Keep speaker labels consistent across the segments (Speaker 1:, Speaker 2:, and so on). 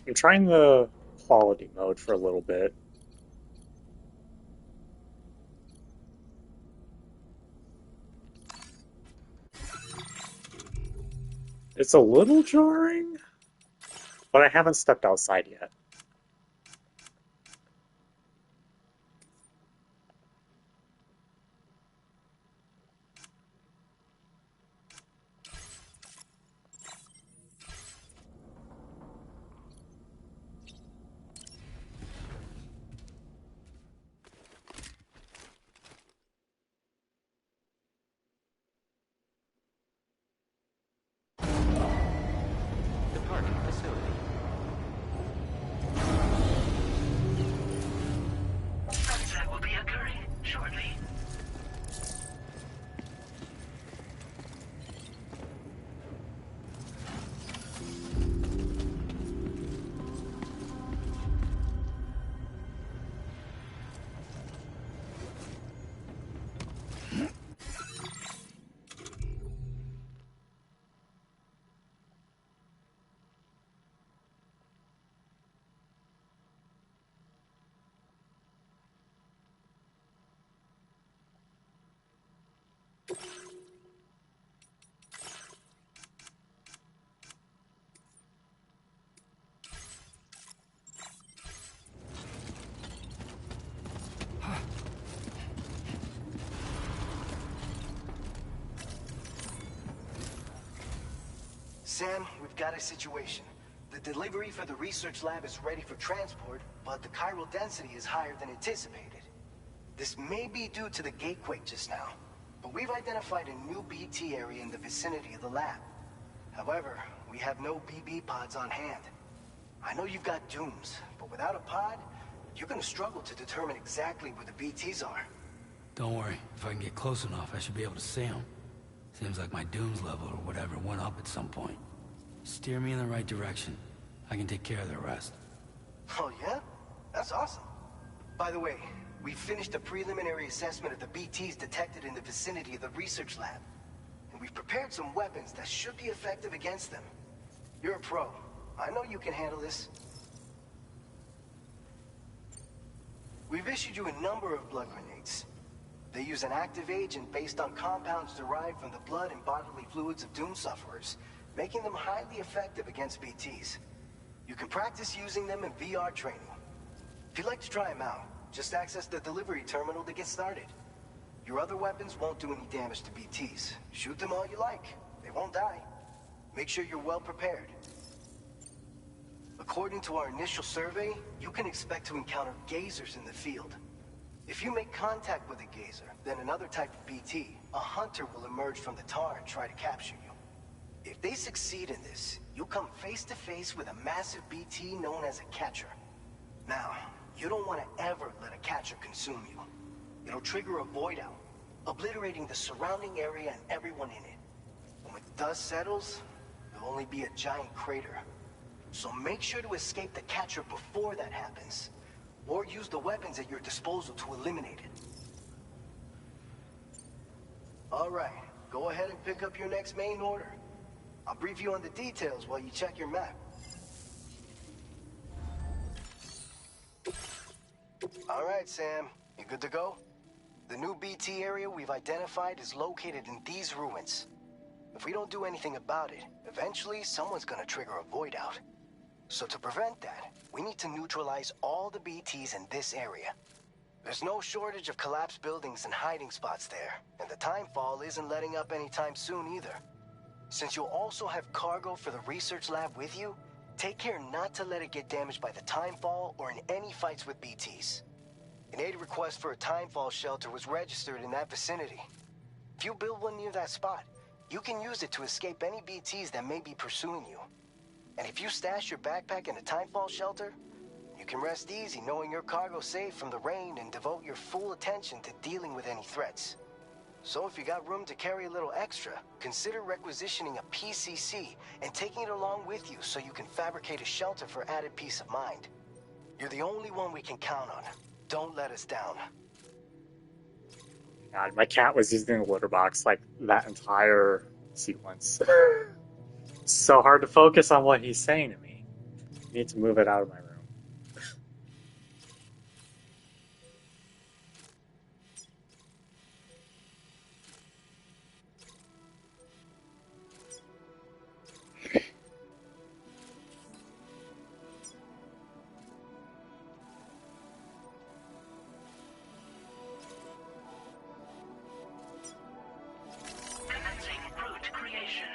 Speaker 1: I'm trying the quality mode for a little bit. It's a little jarring, but I haven't stepped outside yet.
Speaker 2: Departing facility.
Speaker 3: Sunset will be occurring shortly.
Speaker 4: Sam, we've got a situation. The delivery for the research lab is ready for transport, but the chiral density is higher than anticipated. This may be due to the gatequake just now, but we've identified a new BT area in the vicinity of the lab. However, we have no BB pods on hand. I know you've got dooms, but without a pod, you're gonna struggle to determine exactly where the BTs are.
Speaker 2: Don't worry. If I can get close enough, I should be able to see them. Seems like my dooms level or whatever went up at some point. Steer me in the right direction. I can take care of the rest.
Speaker 4: Oh yeah? That's awesome. By the way, we finished a preliminary assessment of the BTs detected in the vicinity of the research lab. And we've prepared some weapons that should be effective against them. You're a pro. I know you can handle this. We've issued you a number of blood grenades. They use an active agent based on compounds derived from the blood and bodily fluids of Doom sufferers, making them highly effective against BTs. You can practice using them in VR training. If you'd like to try them out, just access the delivery terminal to get started. Your other weapons won't do any damage to BTs. Shoot them all you like. They won't die. Make sure you're well prepared. According to our initial survey, you can expect to encounter gazers in the field. If you make contact with a gazer, then another type of BT, a hunter will emerge from the tar and try to capture you. If they succeed in this, you'll come face to face with a massive BT known as a catcher. Now, you don't want to ever let a catcher consume you. It'll trigger a void out, obliterating the surrounding area and everyone in it. And when the dust settles, there'll only be a giant crater. So make sure to escape the catcher before that happens, or use the weapons at your disposal to eliminate it. All right, go ahead and pick up your next main order. I'll brief you on the details while you check your map. All right, Sam, you good to go? The new BT area we've identified is located in these ruins. If we don't do anything about it, eventually someone's gonna trigger a void out. So to prevent that, we need to neutralize all the BTs in this area. There's no shortage of collapsed buildings and hiding spots there, and the timefall isn't letting up anytime soon either. Since you'll also have cargo for the research lab with you, take care not to let it get damaged by the timefall or in any fights with BTs. An aid request for a timefall shelter was registered in that vicinity. If you build one near that spot, you can use it to escape any BTs that may be pursuing you. And if you stash your backpack in a timefall shelter, you can rest easy knowing your cargo's safe from the rain and devote your full attention to dealing with any threats. So if you got room to carry a little extra, consider requisitioning a PCC and taking it along with you so you can fabricate a shelter for added peace of mind. You're the only one we can count on. Don't let us down.
Speaker 1: God, my cat was using the litter box like that entire sequence. So hard to focus on what he's saying to me. Need to move it out of my room.
Speaker 3: Commencing root creation.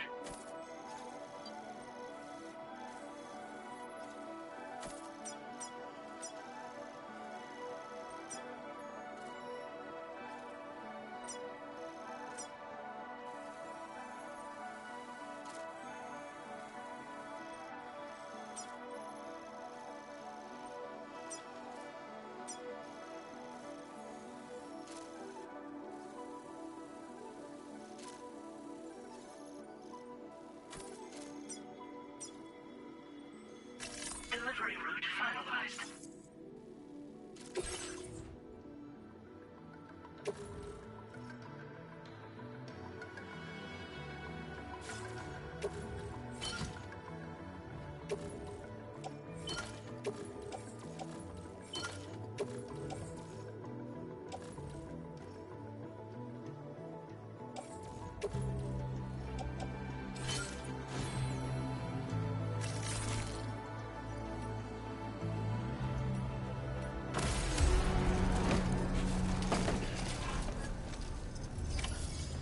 Speaker 3: Delivery route finalized.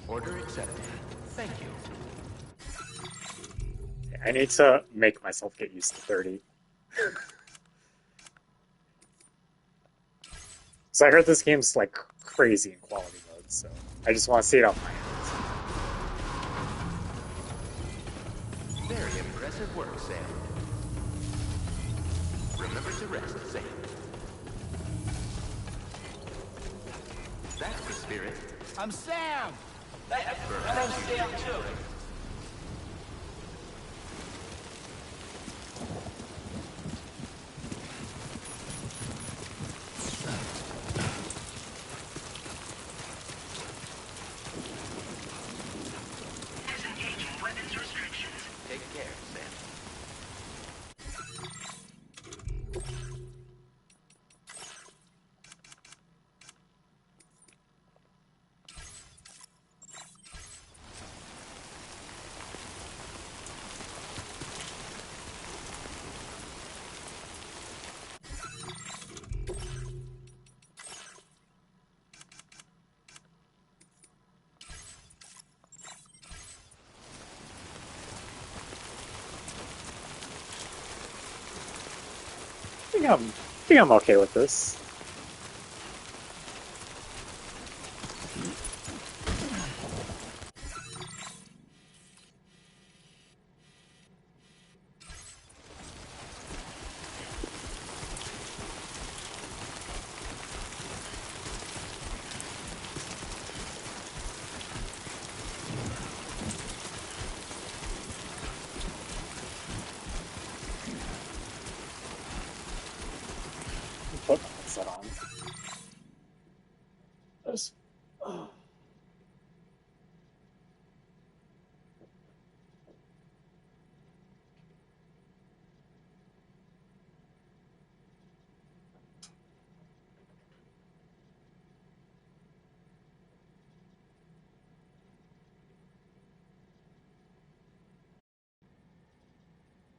Speaker 5: Order accepted. Thank you.
Speaker 1: I need to make myself get used to 30. So I heard this game's like crazy in quality mode, so I just want to see it on my hands.
Speaker 5: Very impressive work, Sam. Remember to rest, Sam. That's the spirit.
Speaker 2: I'm Sam!
Speaker 5: Perhaps you
Speaker 3: Sam
Speaker 5: should.
Speaker 3: too. Disengaging weapons restrictions.
Speaker 5: Take care, Sam.
Speaker 1: I think I'm okay with this. Put my headset on. This.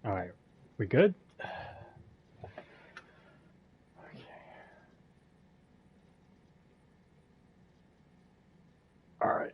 Speaker 6: All right, we good? Okay. All right.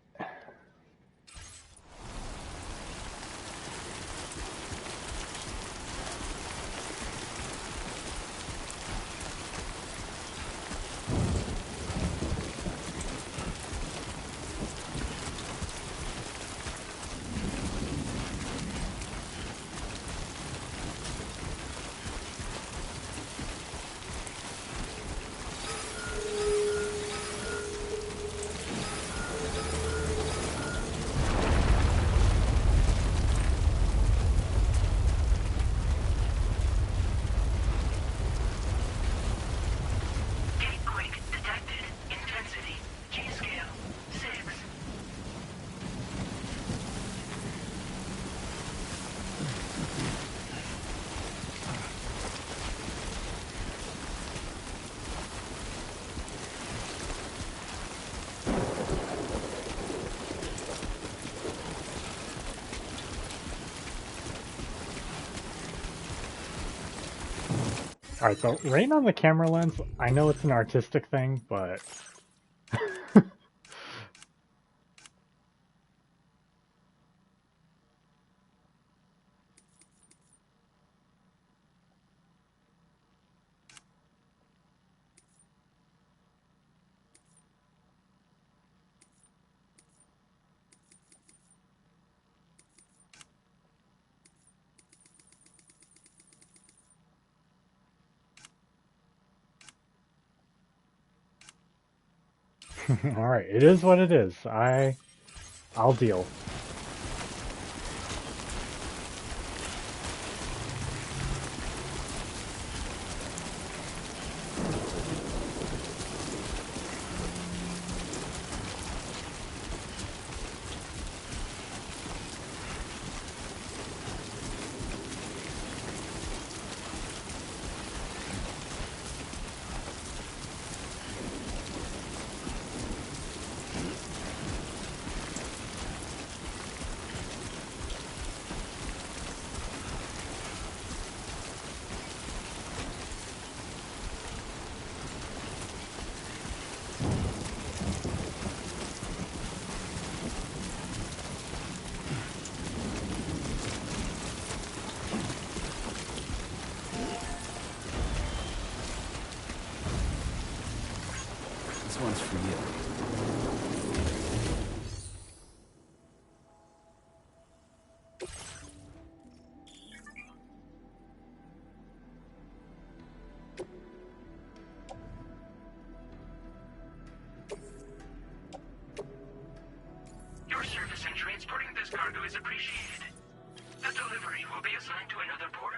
Speaker 6: Alright, the rain on the camera lens, I know it's an artistic thing, but... Alright, it is what it is. I'll deal.
Speaker 2: This one's for you.
Speaker 3: Your service in transporting this cargo is appreciated. The delivery will be assigned to another porter.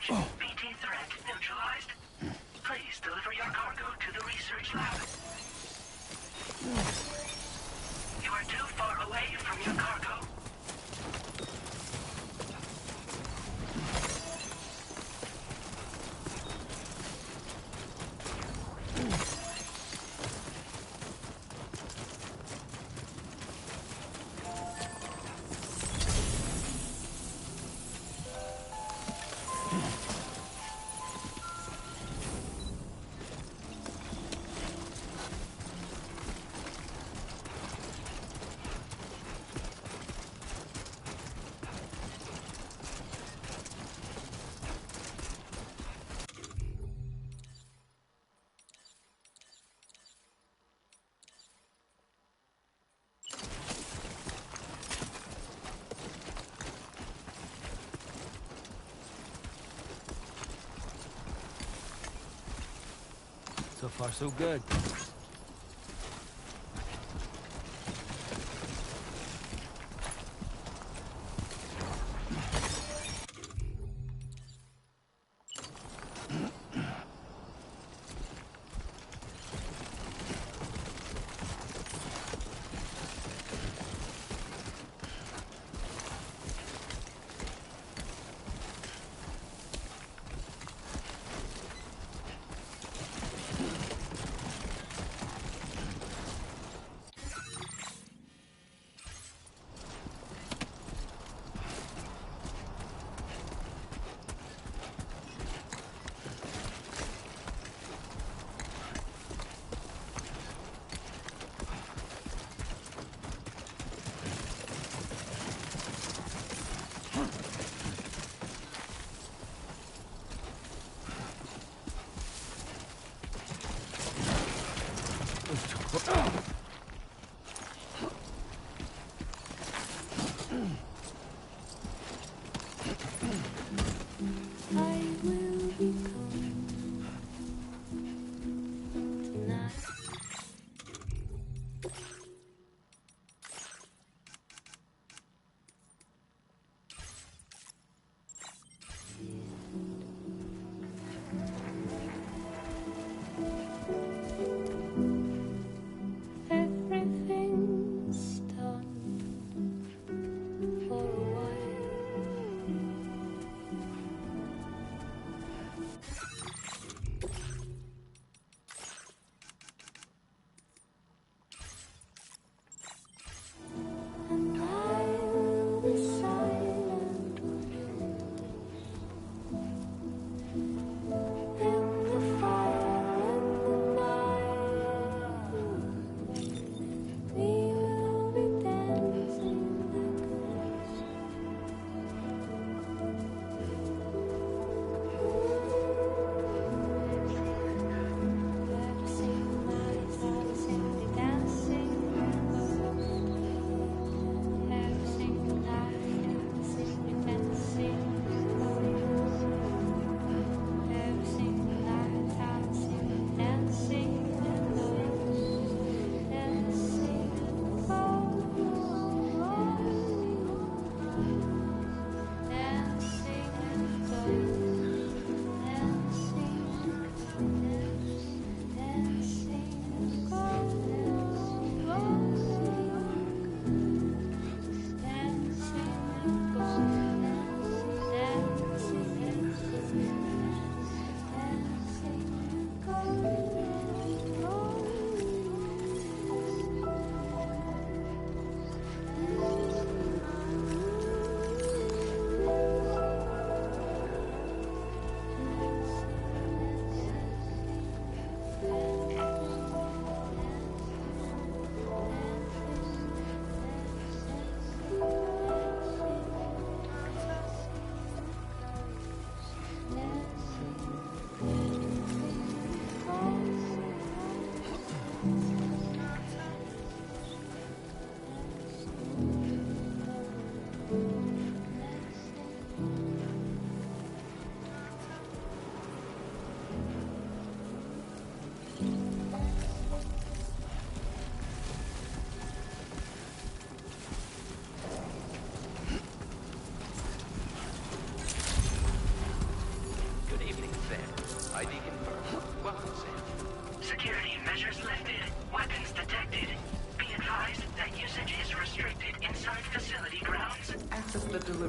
Speaker 3: Acknowledge. BT threat neutralized. Please deliver your cargo to the research lab. You are too far away from your cargo.
Speaker 2: So far, so good.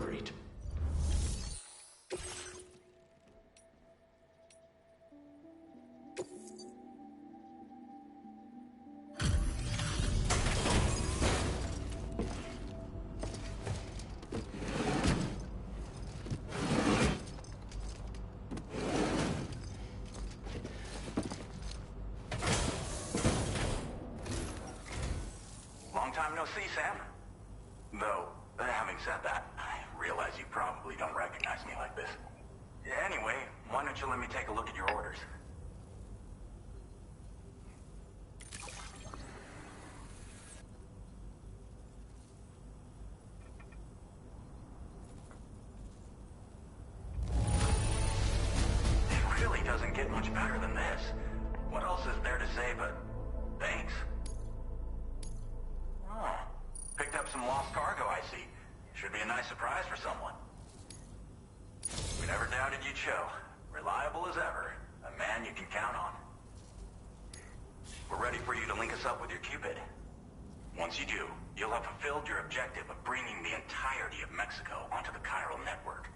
Speaker 5: delivery to...
Speaker 3: Long time no see, Sam. Though, having said that, I realize you probably don't recognize me like this. Anyway, why don't you let me take a look at your orders? It really doesn't get much better than this. What else is there to say but thanks? Oh, picked up some lost cargo, I see. Should be a nice surprise for someone. We never doubted you'd show. Reliable as ever. A man you can count on. We're ready for you to link us up with your Cupid. Once you do, you'll have fulfilled your objective of bringing the entirety of Mexico onto the chiral network.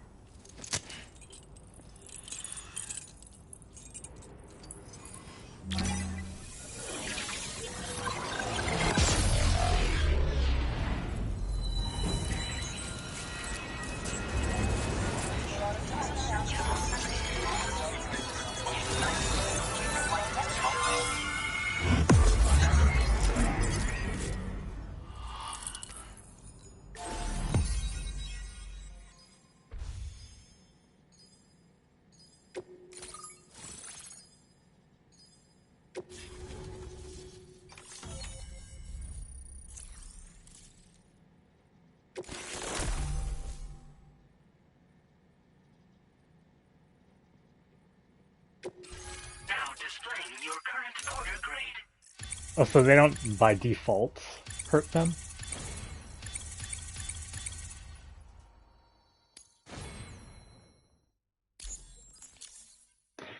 Speaker 3: Now displaying your current order grade.
Speaker 6: Oh, so they don't by default hurt them?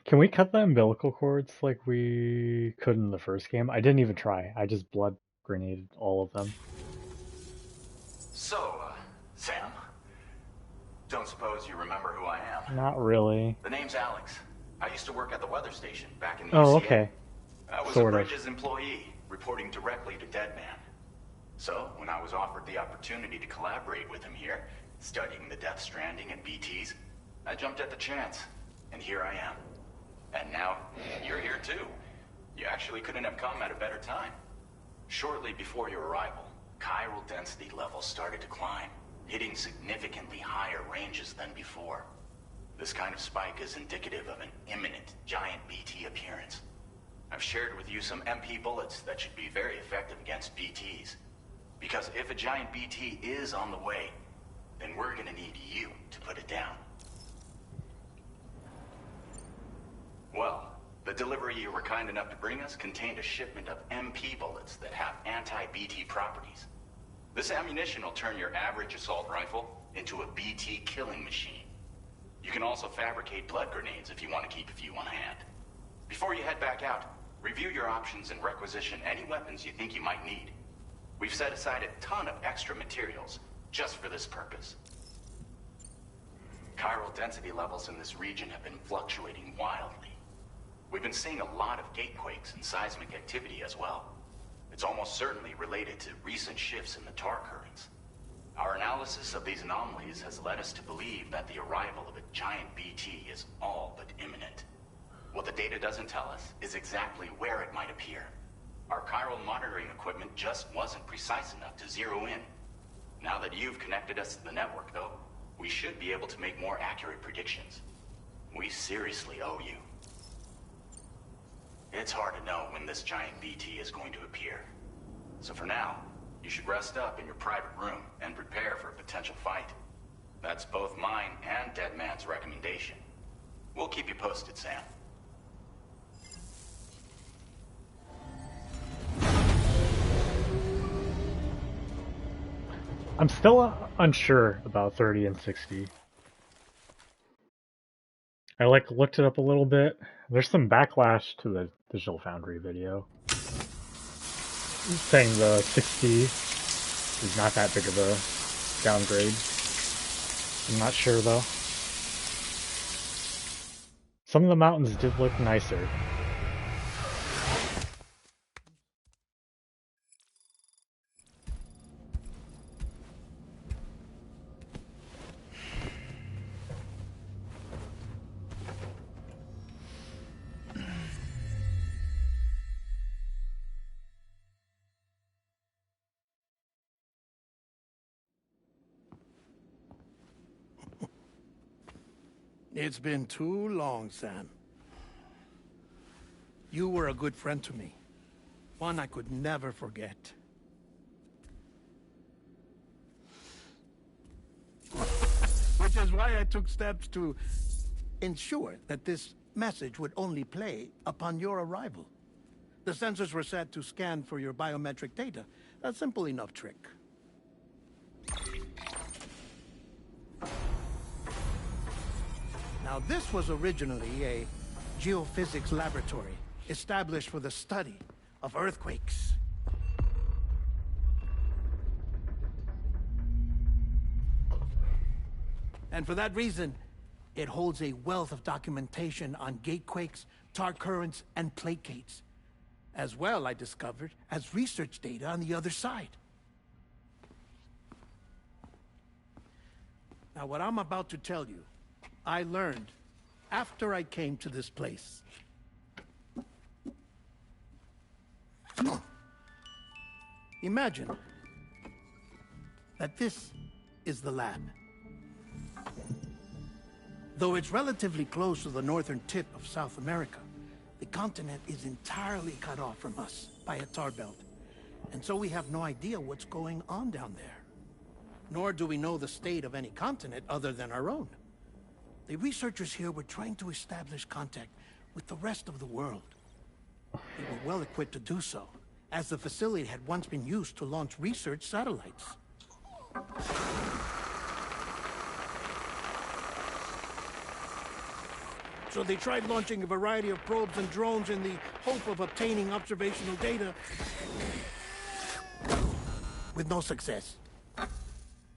Speaker 6: Can we cut the umbilical cords like we could in the first game? I didn't even try. I just blood grenaded all of them.
Speaker 3: So, Sam, don't suppose you remember who I am?
Speaker 6: Not really.
Speaker 3: The name's Alex. I used to work at the weather station back in the
Speaker 6: Oh,
Speaker 3: UCA.
Speaker 6: okay.
Speaker 3: I was
Speaker 6: Sort
Speaker 3: a
Speaker 6: of.
Speaker 3: Bridges employee, reporting directly to Deadman. So, when I was offered the opportunity to collaborate with him here, studying the Death Stranding and BTs, I jumped at the chance, and here I am. And now, you're here too. You actually couldn't have come at a better time. Shortly before your arrival, chiral density levels started to climb, hitting significantly higher ranges than before. This kind of spike is indicative of an imminent giant BT appearance. I've shared with you some MP bullets that should be very effective against BTs. Because if a giant BT is on the way, then we're gonna need you to put it down. Well, the delivery you were kind enough to bring us contained a shipment of MP bullets that have anti-BT properties. This ammunition will turn your average assault rifle into a BT killing machine. You can also fabricate blood grenades if you want to keep a few on hand. Before you head back out, review your options and requisition any weapons you think you might need. We've set aside a ton of extra materials just for this purpose. Chiral density levels in this region have been fluctuating wildly. We've been seeing a lot of gatequakes and seismic activity as well. It's almost certainly related to recent shifts in the tar currents. Our analysis of these anomalies has led us to believe that the arrival of a giant BT is all but imminent. What the data doesn't tell us is exactly where it might appear. Our chiral monitoring equipment just wasn't precise enough to zero in. Now that you've connected us to the network, though, we should be able to make more accurate predictions. We seriously owe you. It's hard to know when this giant BT is going to appear. So for now, you should rest up in your private room and prepare for a potential fight. That's both mine and Deadman's recommendation. We'll keep you posted, Sam.
Speaker 6: I'm still unsure about 30 and 60. I looked it up a little bit. There's some backlash to the Digital Foundry video, saying the 60 is not that big of a downgrade. I'm not sure though. Some of the mountains did look nicer.
Speaker 7: It's been too long, Sam. You were a good friend to me. One I could never forget. Which is why I took steps to ensure that this message would only play upon your arrival. The sensors were set to scan for your biometric data. A simple enough trick. Now, this was originally a geophysics laboratory established for the study of earthquakes. And for that reason, it holds a wealth of documentation on gatequakes, tar currents, and placates. As well, I discovered, as research data on the other side. Now, what I'm about to tell you, I learned after I came to this place. Imagine that this is the lab. Though it's relatively close to the northern tip of South America, the continent is entirely cut off from us by a tar belt. And so we have no idea what's going on down there. Nor do we know the state of any continent other than our own. The researchers here were trying to establish contact with the rest of the world. They were well equipped to do so, as the facility had once been used to launch research satellites. So they tried launching a variety of probes and drones in the hope of obtaining observational data, with no success.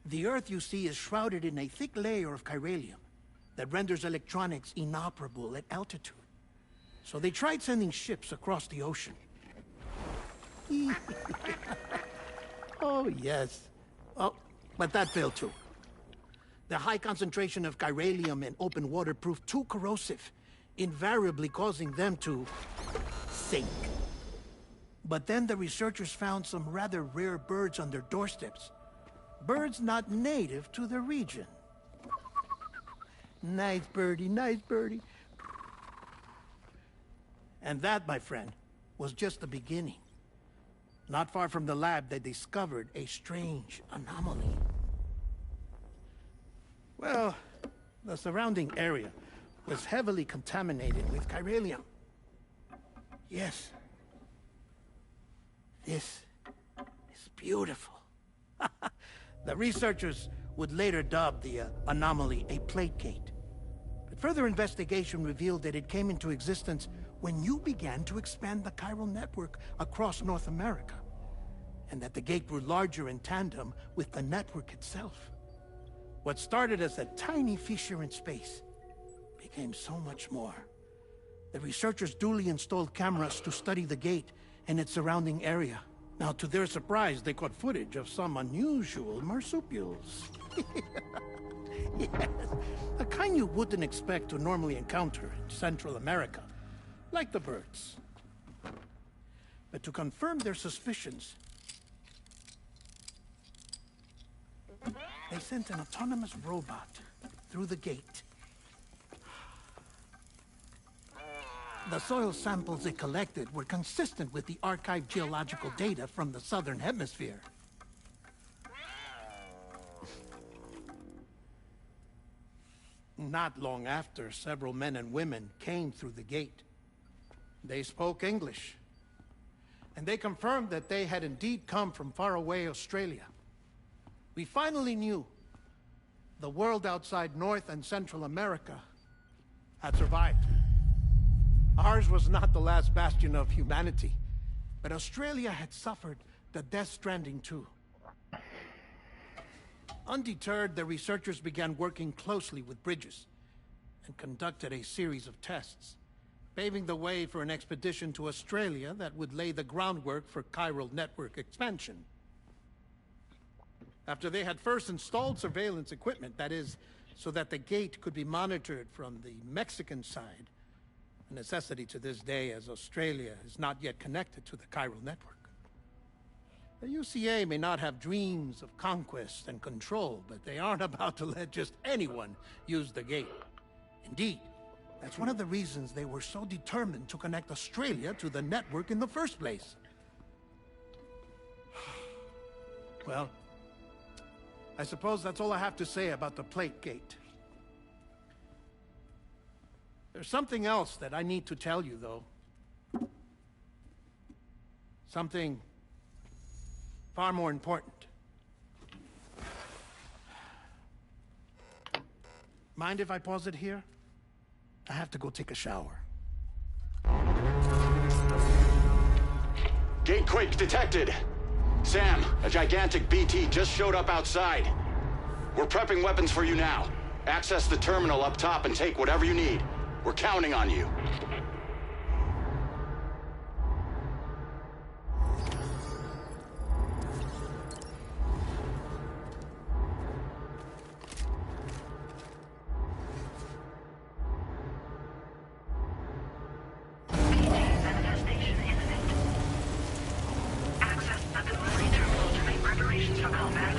Speaker 7: The Earth, you see, is shrouded in a thick layer of chiralium that renders electronics inoperable at altitude. So they tried sending ships across the ocean. Oh, yes. Oh, but that failed too. The high concentration of chiralium in open water proved too corrosive, invariably causing them to sink. But then the researchers found some rather rare birds on their doorsteps. Birds not native to the region. Nice birdie, nice birdie. And that, my friend, was just the beginning. Not far from the lab, they discovered a strange anomaly. Well, the surrounding area was heavily contaminated with chiralium. Yes. This is beautiful. The researchers would later dub the anomaly a plate gate. But further investigation revealed that it came into existence when you began to expand the chiral network across North America, and that the gate grew larger in tandem with the network itself. What started as a tiny fissure in space became so much more. The researchers duly installed cameras to study the gate and its surrounding area. Now, to their surprise, they caught footage of some unusual marsupials. Yes, a kind you wouldn't expect to normally encounter in Central America, like the birds. But to confirm their suspicions, they sent an autonomous robot through the gate. The soil samples it collected were consistent with the archived geological data from the southern hemisphere. Not long after, several men and women came through the gate. They spoke English, and they confirmed that they had indeed come from faraway Australia. We finally knew the world outside North and Central America had survived. Ours was not the last bastion of humanity, but Australia had suffered the death stranding too. Undeterred, the researchers began working closely with Bridges and conducted a series of tests, paving the way for an expedition to Australia that would lay the groundwork for chiral network expansion. After they had first installed surveillance equipment, that is, so that the gate could be monitored from the Mexican side, a necessity to this day as Australia is not yet connected to the chiral network. The UCA may not have dreams of conquest and control, but they aren't about to let just anyone use the gate. Indeed, that's one of the reasons they were so determined to connect Australia to the network in the first place. Well, I suppose that's all I have to say about the plate gate. There's something else that I need to tell you, though. Something far more important. Mind if I pause it here? I have to go take a shower.
Speaker 3: Gate quake detected. Sam, a gigantic BT just showed up outside. We're prepping weapons for you now. Access the terminal up top and take whatever you need. We're counting on you.
Speaker 8: Manifestation imminent. Access the delivery terminal to make preparations for combat.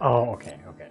Speaker 6: Oh, okay, okay.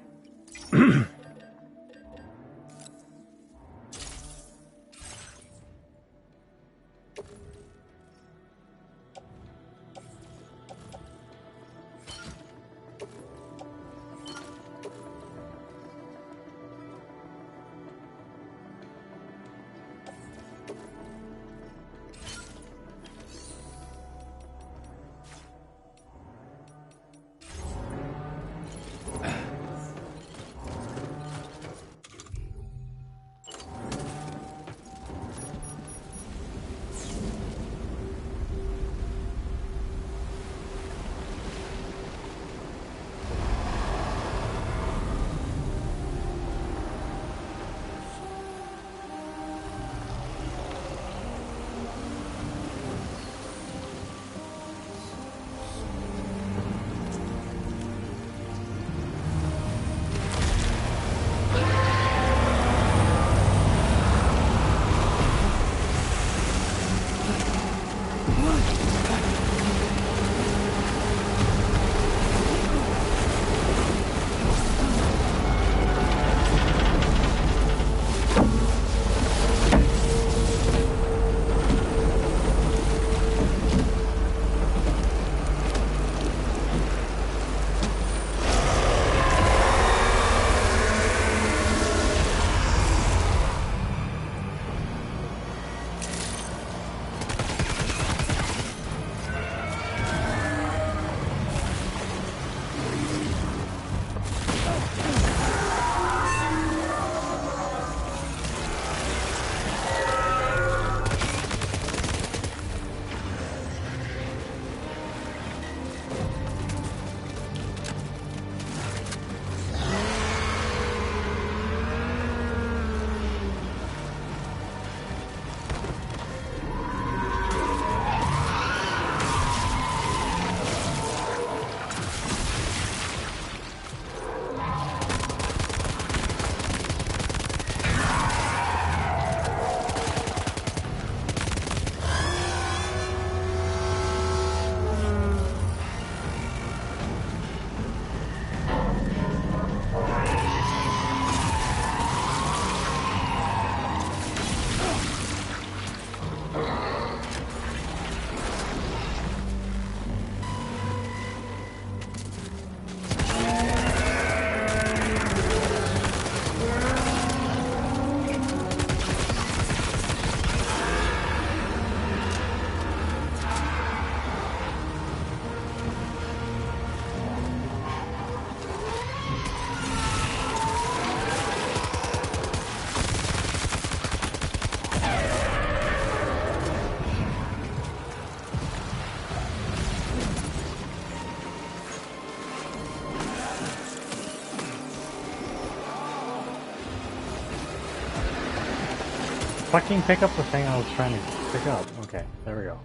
Speaker 6: Fucking pick up the thing I was trying to pick up. Okay, there we go.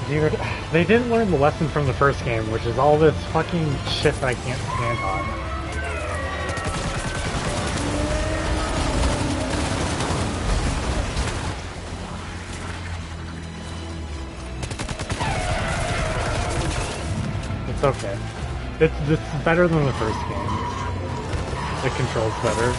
Speaker 6: Dude, they didn't learn the lesson from the first game, which is all this fucking shit that I can't stand on. It's okay. This is better than the first game. It controls better.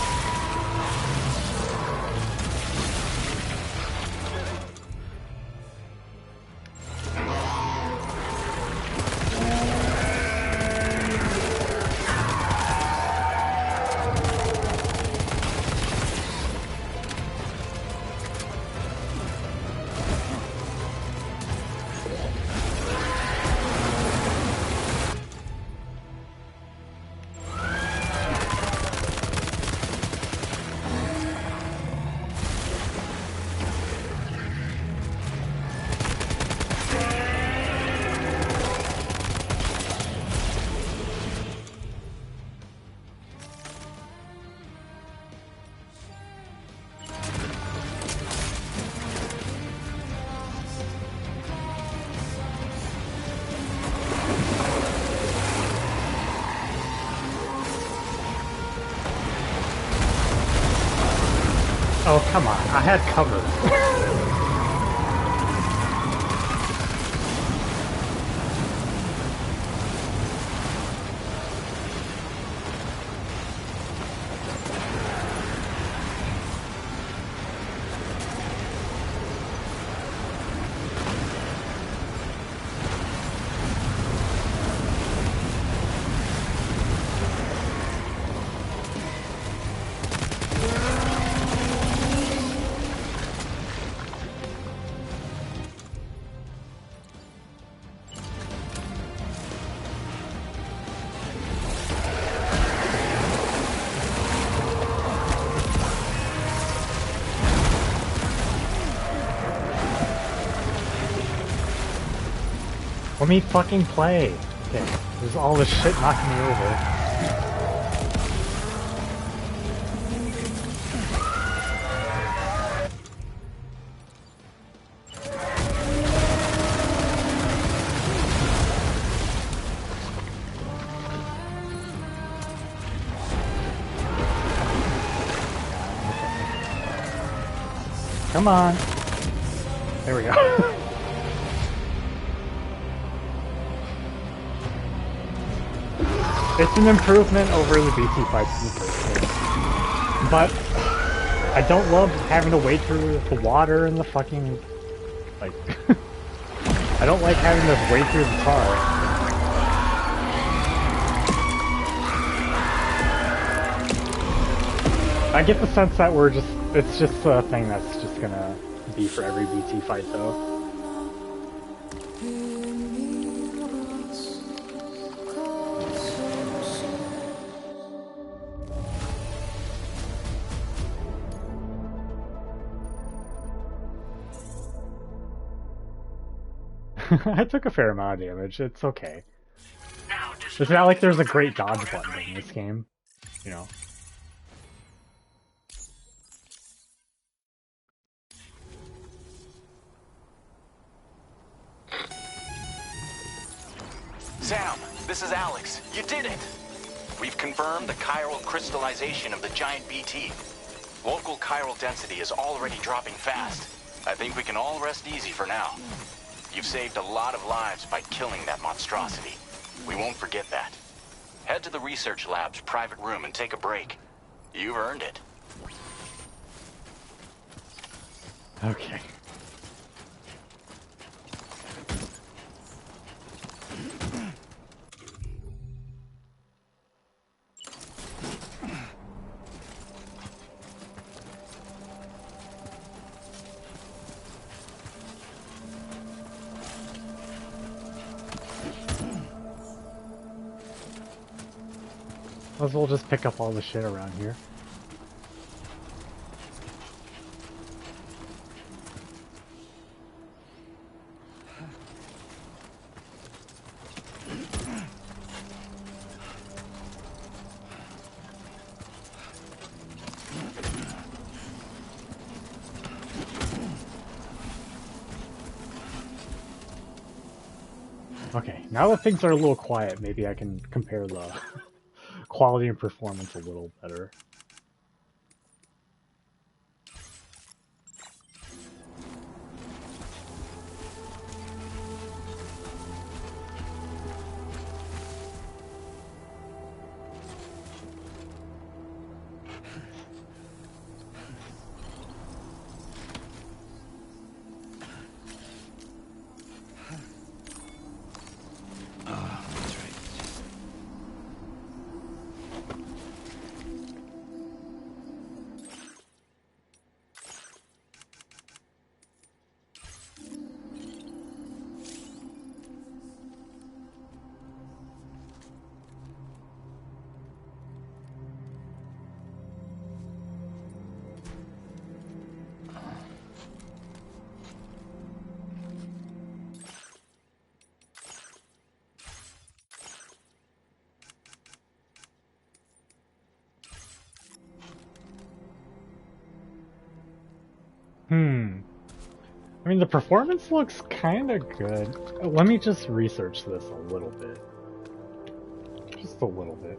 Speaker 6: Oh, come on. I had cover. Let me fucking play. Okay, there's all this shit knocking me over. Come on. There we go. It's an improvement over the BT fights in the first game. But I don't love having to wade through the water and the fucking... Like... I don't like having to wade through the tar. I get the sense that it's just a thing that's just gonna be for every BT fight though. I took a fair amount of damage, it's okay. It's not like there's a great dodge button in this game, you know.
Speaker 3: Sam, this is Alex. You did it! We've confirmed the chiral crystallization of the giant BT. Local chiral density is already dropping fast. I think we can all rest easy for now. You've saved a lot of lives by killing that monstrosity. We won't forget that. Head to the research lab's private room and take a break. You've earned it.
Speaker 6: Okay. Might as well just pick up all the shit around here. Okay, now that things are a little quiet, maybe I can compare the quality and performance a little better.
Speaker 2: That's right.
Speaker 6: I mean, the performance looks kinda good. Let me just research this a little bit. Just a little bit.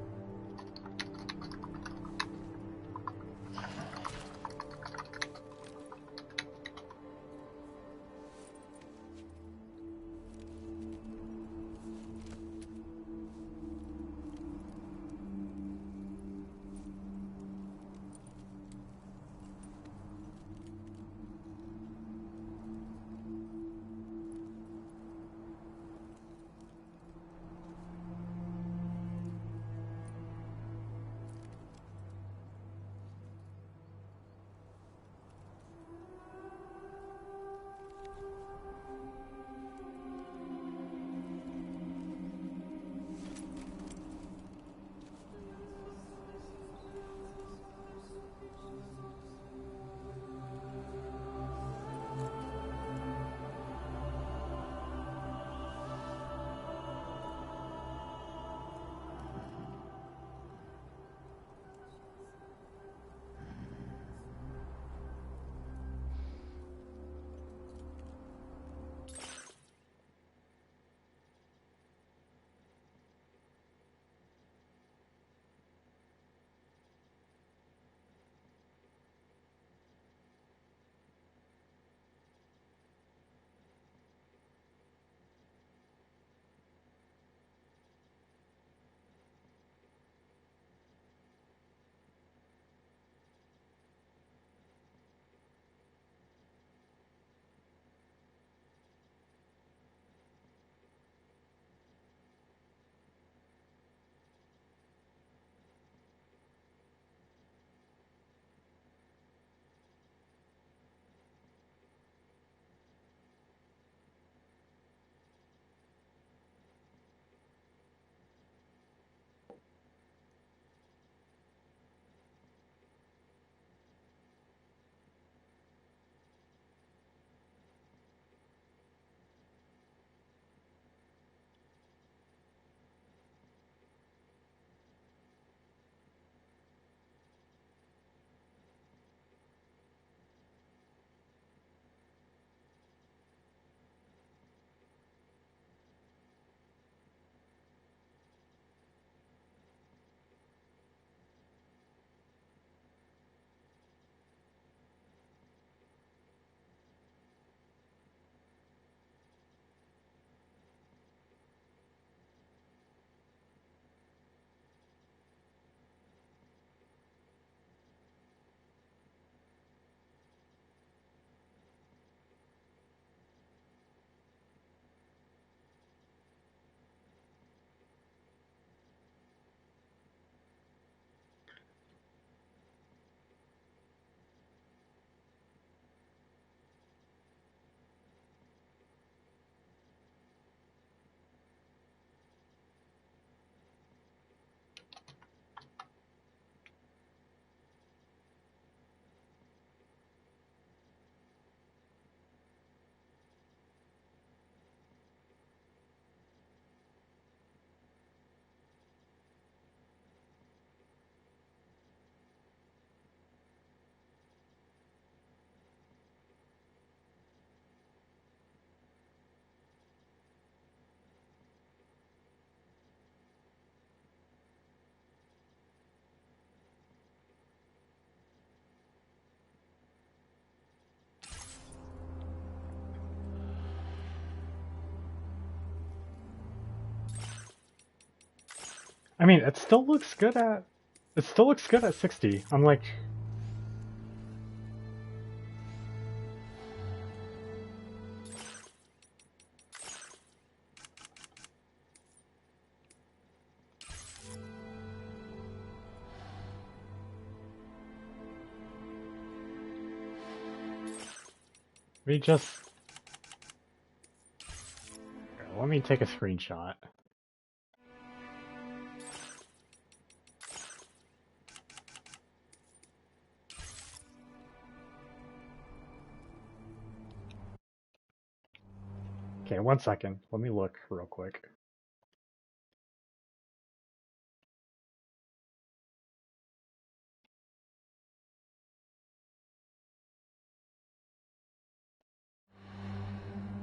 Speaker 6: I mean, it still looks good at... It still looks good at 60. I'm like... We just... Here, let me take a screenshot. Okay, 1 second. Let me look real quick.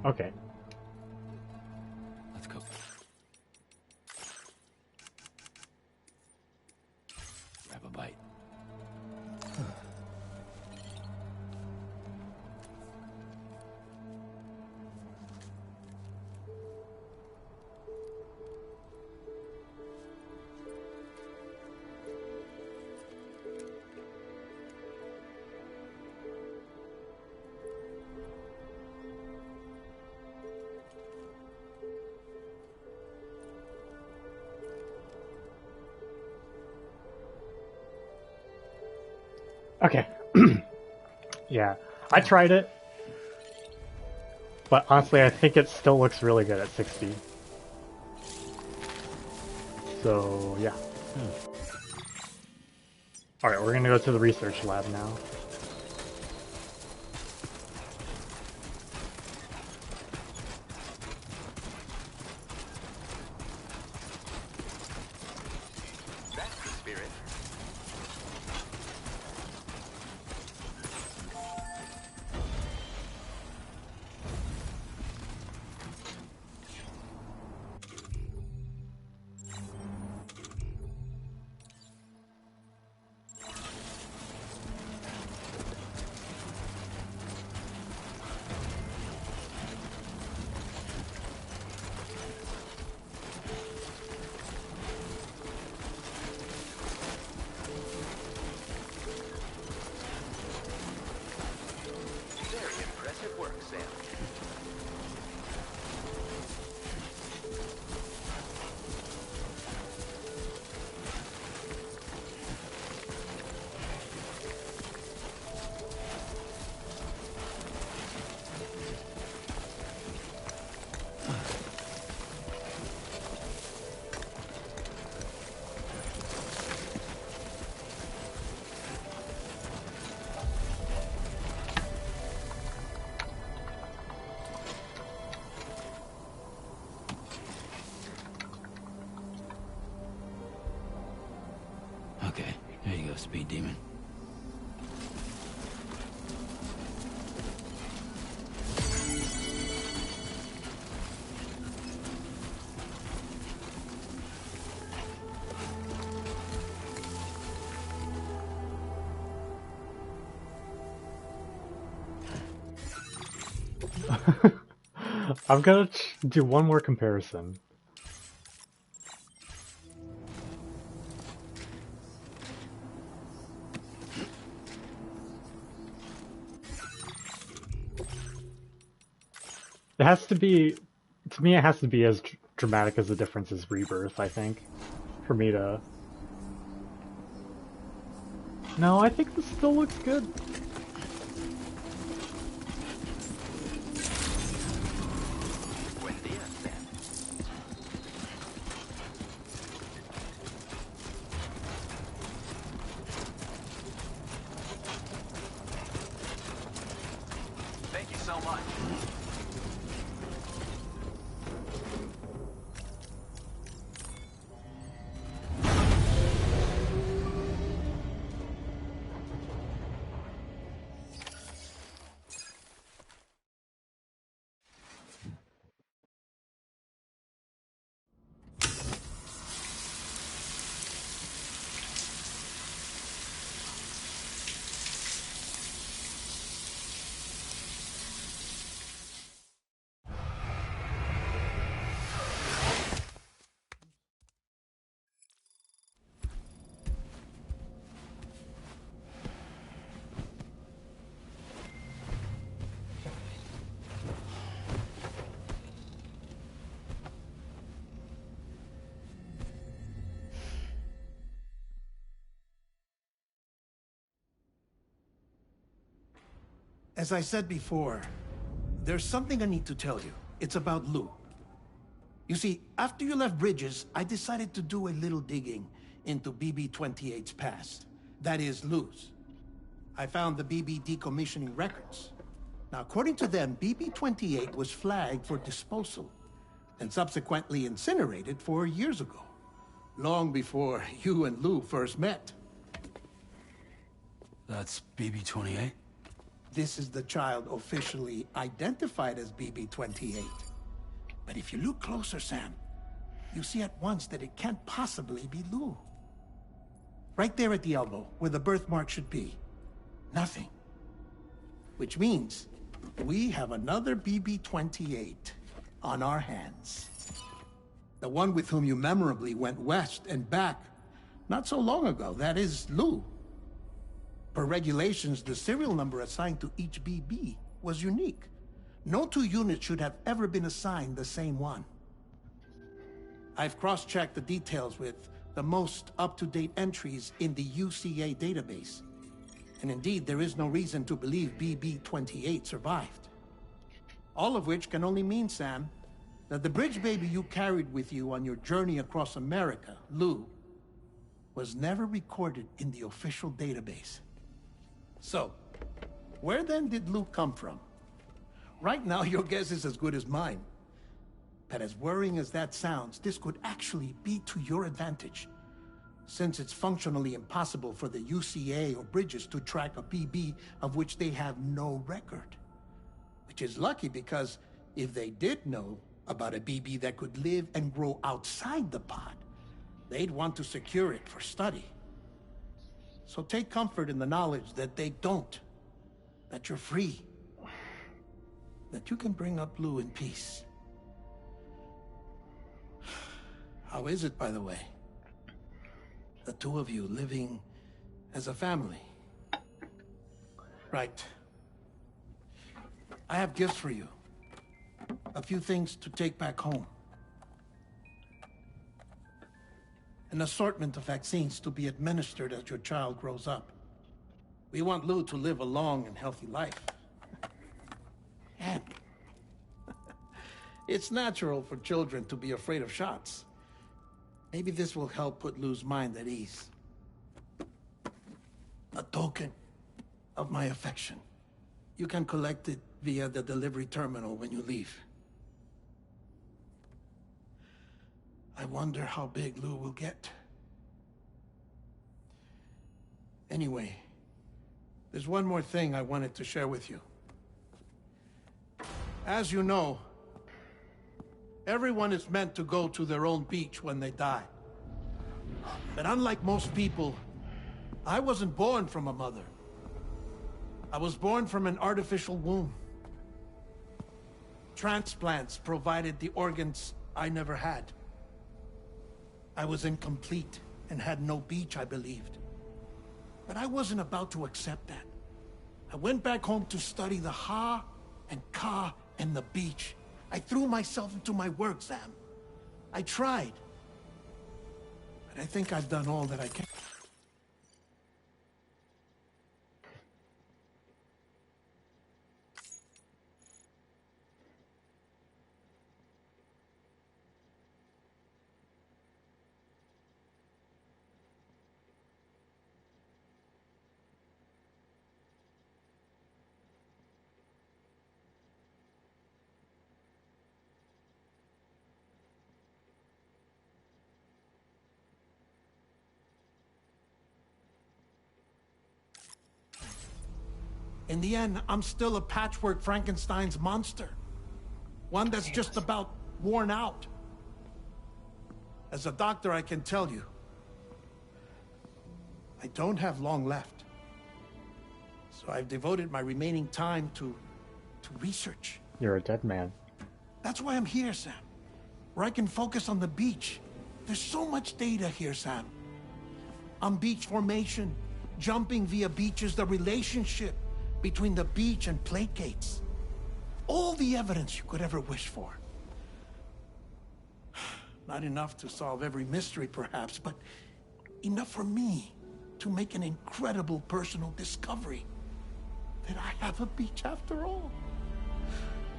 Speaker 6: Okay.
Speaker 2: Let's go. Grab a bite.
Speaker 6: Okay. Yeah, I tried it, but honestly, I think it still looks really good at 60. So, yeah. Alright, we're gonna go to the research lab now.
Speaker 5: That's the spirit. Very impressive work, Sam.
Speaker 2: Okay, here you go, speed demon.
Speaker 6: I'm gonna do one more comparison. It has to be, to me, it has to be as dramatic as the difference as Rebirth, I think, for me to... No, I think this still looks good.
Speaker 5: Buen dia, Sam.
Speaker 3: Thank you so much.
Speaker 7: As I said before, there's something I need to tell you. It's about Lou. You see, after you left Bridges, I decided to do a little digging into BB-28's past. That is, Lou's. I found the BB decommissioning records. Now, according to them, BB-28 was flagged for disposal and subsequently incinerated 4 years ago, long before you and Lou first met.
Speaker 2: That's BB-28?
Speaker 7: This is the child officially identified as BB-28. But if you look closer, Sam, you see at once that it can't possibly be Lou. Right there at the elbow, where the birthmark should be. Nothing. Which means we have another BB-28 on our hands. The one with whom you memorably went west and back not so long ago, that is Lou. Per regulations, the serial number assigned to each BB was unique. No two units should have ever been assigned the same one. I've cross-checked the details with the most up-to-date entries in the UCA database. And indeed, there is no reason to believe BB-28 survived. All of which can only mean, Sam, that the bridge baby you carried with you on your journey across America, Lou, was never recorded in the official database. So, where then did Lou come from? Right now, your guess is as good as mine. But as worrying as that sounds, this could actually be to your advantage, since it's functionally impossible for the UCA or Bridges to track a BB of which they have no record. Which is lucky because if they did know about a BB that could live and grow outside the pod, they'd want to secure it for study. So take comfort in the knowledge that they don't, that you're free, that you can bring up Lou in peace. How is it, by the way? The two of you living as a family. Right. I have gifts for you. A few things to take back home. An assortment of vaccines to be administered as your child grows up. We want Lou to live a long and healthy life. And it's natural for children to be afraid of shots. Maybe this will help put Lou's mind at ease. A token of my affection. You can collect it via the delivery terminal when you leave. I wonder how big Lou will get. Anyway, there's one more thing I wanted to share with you. As you know, everyone is meant to go to their own beach when they die. But unlike most people, I wasn't born from a mother. I was born from an artificial womb. Transplants provided the organs I never had. I was incomplete and had no beach, I believed. But I wasn't about to accept that. I went back home to study the Ha and Ka and the beach. I threw myself into my work, Sam. I tried. But I think I've done all that I can. In the end, I'm still a patchwork Frankenstein's monster. One that's just about worn out. As a doctor, I can tell you, I don't have long left. So I've devoted my remaining time to research.
Speaker 6: You're a dead man.
Speaker 7: That's why I'm here, Sam. Where I can focus on the beach. There's so much data here, Sam. On beach formation, jumping via beaches, the relationship between the beach and plate gates. All the evidence you could ever wish for. Not enough to solve every mystery, perhaps, but enough for me to make an incredible personal discovery. that I have a beach after all.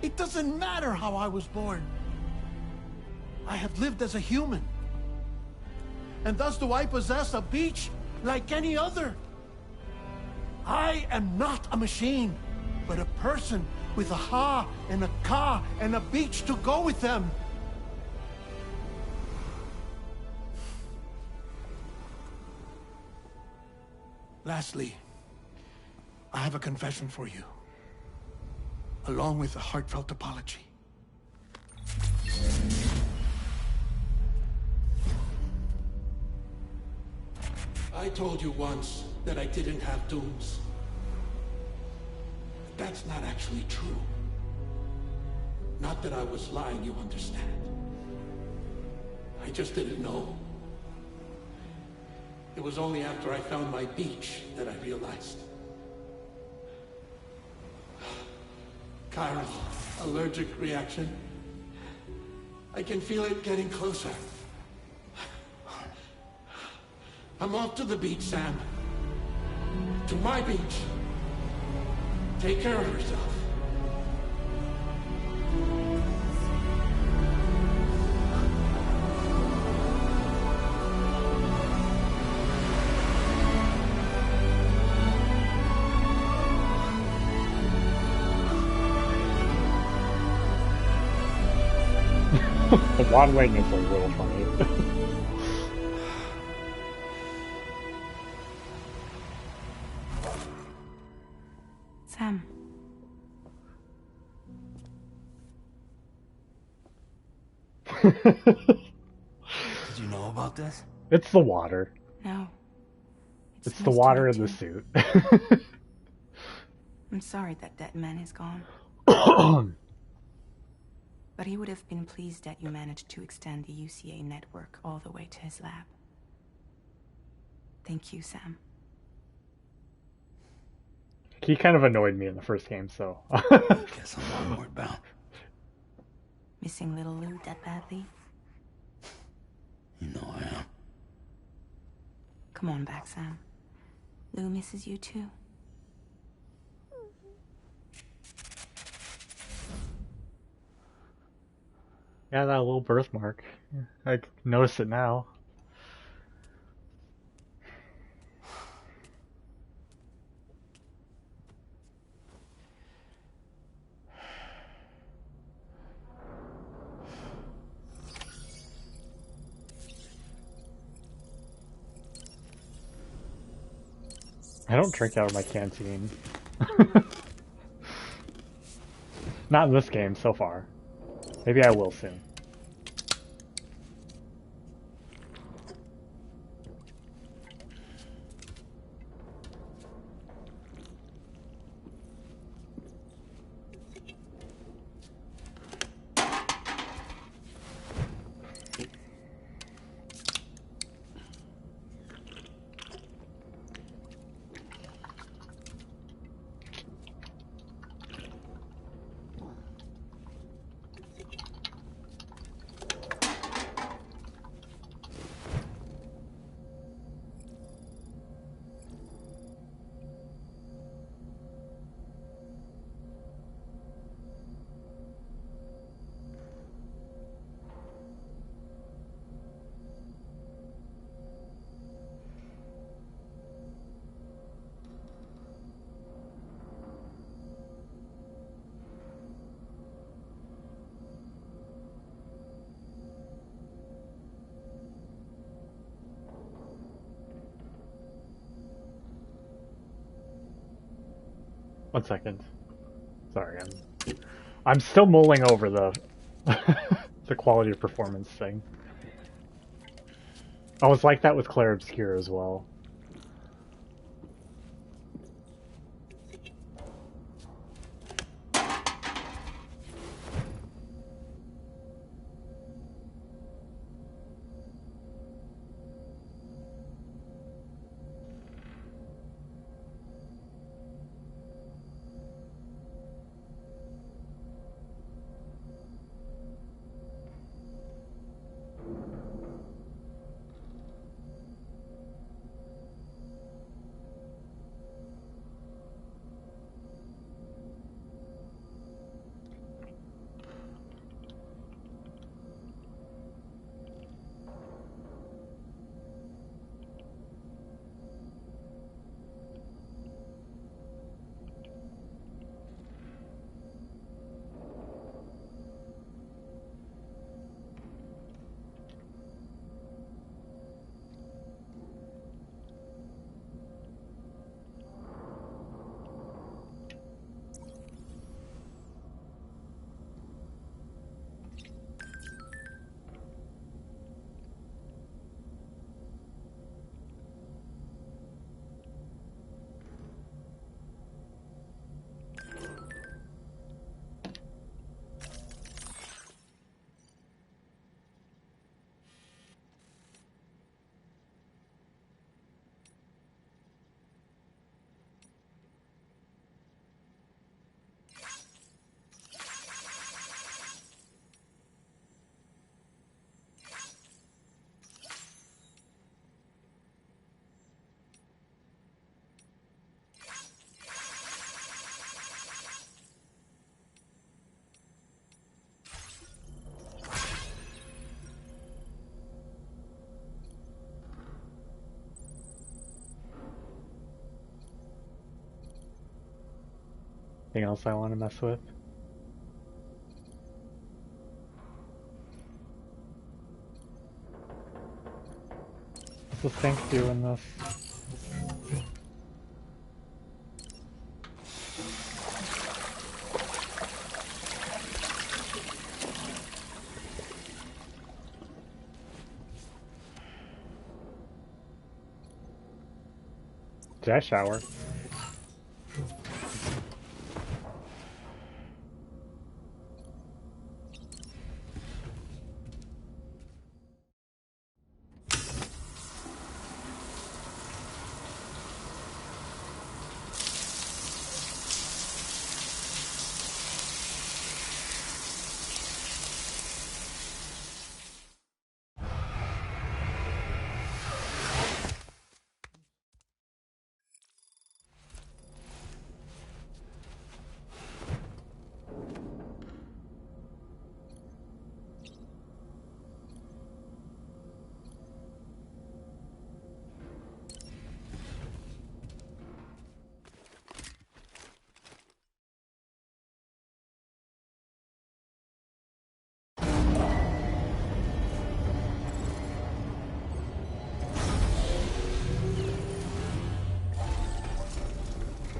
Speaker 7: It doesn't matter how I was born. I have lived as a human. And thus do I possess a beach like any other. I am not a machine, but a person with a ha and a ka and a beach to go with them. Lastly, I have a confession for you, along with a heartfelt apology. I told you once that I didn't have dooms. That's not actually true. Not that I was lying, you understand. I just didn't know. It was only after I found my beach that I realized. Chiral allergic reaction. I can feel it getting closer. I'm off to the beach, Sam. To my beach. Take care of yourself.
Speaker 6: The waddling is a little funny.
Speaker 9: Sam.
Speaker 2: Did you know about this?
Speaker 6: It's the water.
Speaker 9: No.
Speaker 6: It's the water in the suit.
Speaker 9: I'm sorry that that man is gone. But he would have been pleased that you managed to extend the UCA network all the way to his lab. Thank you, Sam.
Speaker 6: He kind of annoyed me in the first game, so.
Speaker 2: Guess I'm onward bound.
Speaker 9: Missing little Lou that badly?
Speaker 2: You know I am.
Speaker 9: Come on back, Sam. Lou misses you too.
Speaker 6: Yeah, that little birthmark. I notice it now. I don't drink out of my canteen. Not in this game so far. Maybe I will soon. One second. Sorry, I'm still mulling over the the quality of performance thing. I was like that with Claire Obscure as well. Anything else I want to mess with? What's the stink do in this? Did I shower?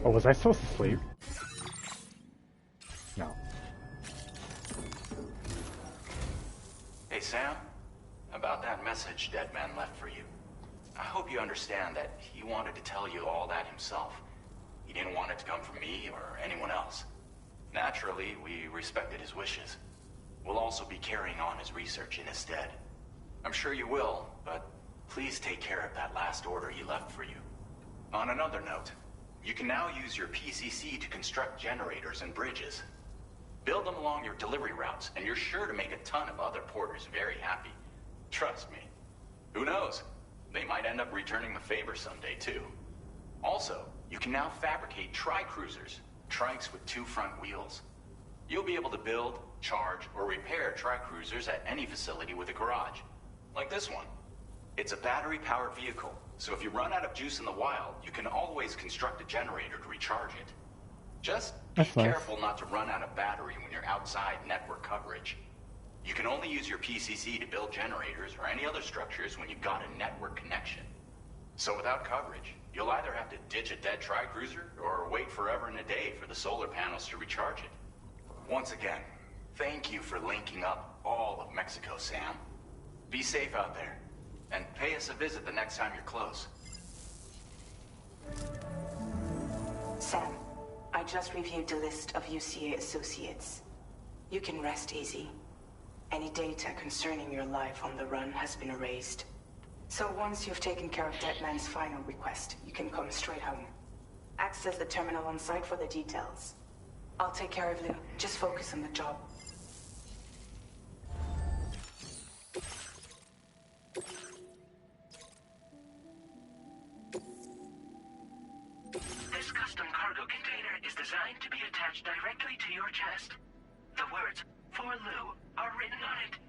Speaker 6: Oh, was I supposed to sleep? No.
Speaker 3: Hey, Sam. About that message Deadman left for you. I hope you understand that he wanted to tell you all that himself. He didn't want it to come from me or anyone else. Naturally, we respected his wishes. We'll also be carrying on his research in his stead. I'm sure you will, but please take care of that last order he left for you. On another note, you can now use your PCC to construct generators and bridges. Build them along your delivery routes, and you're sure to make a ton of other porters very happy. Trust me. Who knows? They might end up returning the favor someday, too. Also, you can now fabricate tri-cruisers, trikes with 2 front wheels. You'll be able to build, charge, or repair tri-cruisers at any facility with a garage. Like this one. It's a battery-powered vehicle, so if you run out of juice in the wild, you can always construct a generator to recharge it. Just be careful not to run out of battery when you're outside network coverage. You can only use your PCC to build generators or any other structures when you've got a network connection. So without coverage, you'll either have to ditch a dead tri-cruiser or wait forever and a day for the solar panels to recharge it. Once again, thank you for linking up all of Mexico, Sam. Be safe out there. And pay us a visit the next time you're close.
Speaker 9: Sam, I just reviewed the list of UCA associates. You can rest easy. Any data concerning your life on the run has been erased. So once you've taken care of Deadman's final request, you can come straight home. Access the terminal on site for the details. I'll take care of you. Just focus on the job.
Speaker 8: This custom cargo container is designed to be attached directly to your chest. The words, "For Lou," are written on it.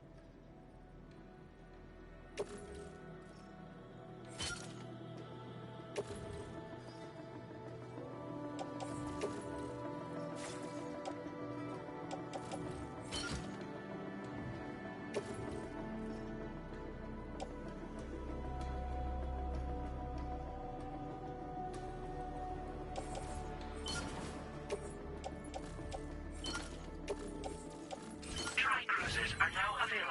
Speaker 8: Tri-cruisers are now available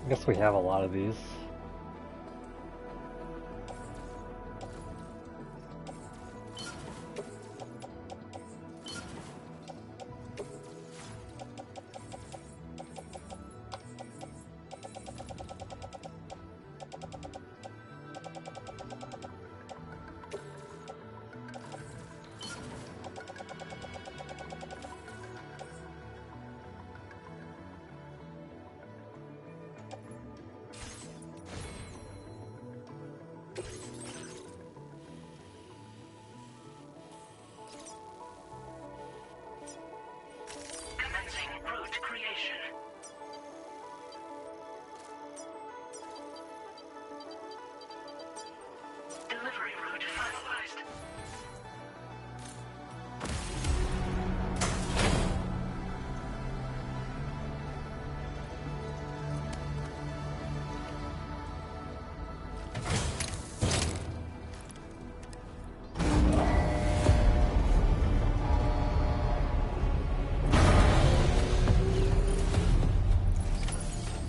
Speaker 6: I guess we have a lot of these.
Speaker 8: Commencing route creation. Delivery route finalized.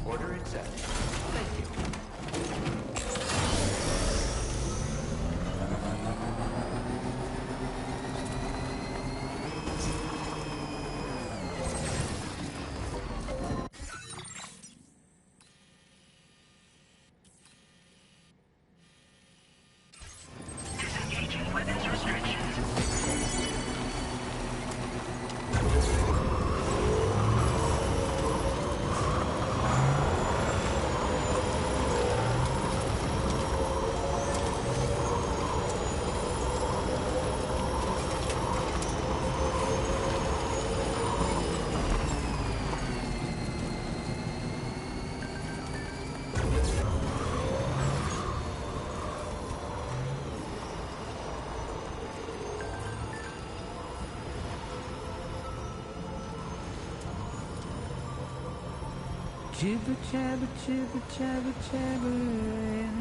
Speaker 5: Order accepted. Thank you.
Speaker 8: Disengaging weapons restrictions.
Speaker 10: Jibber jabber, jibber jabber, jabbering.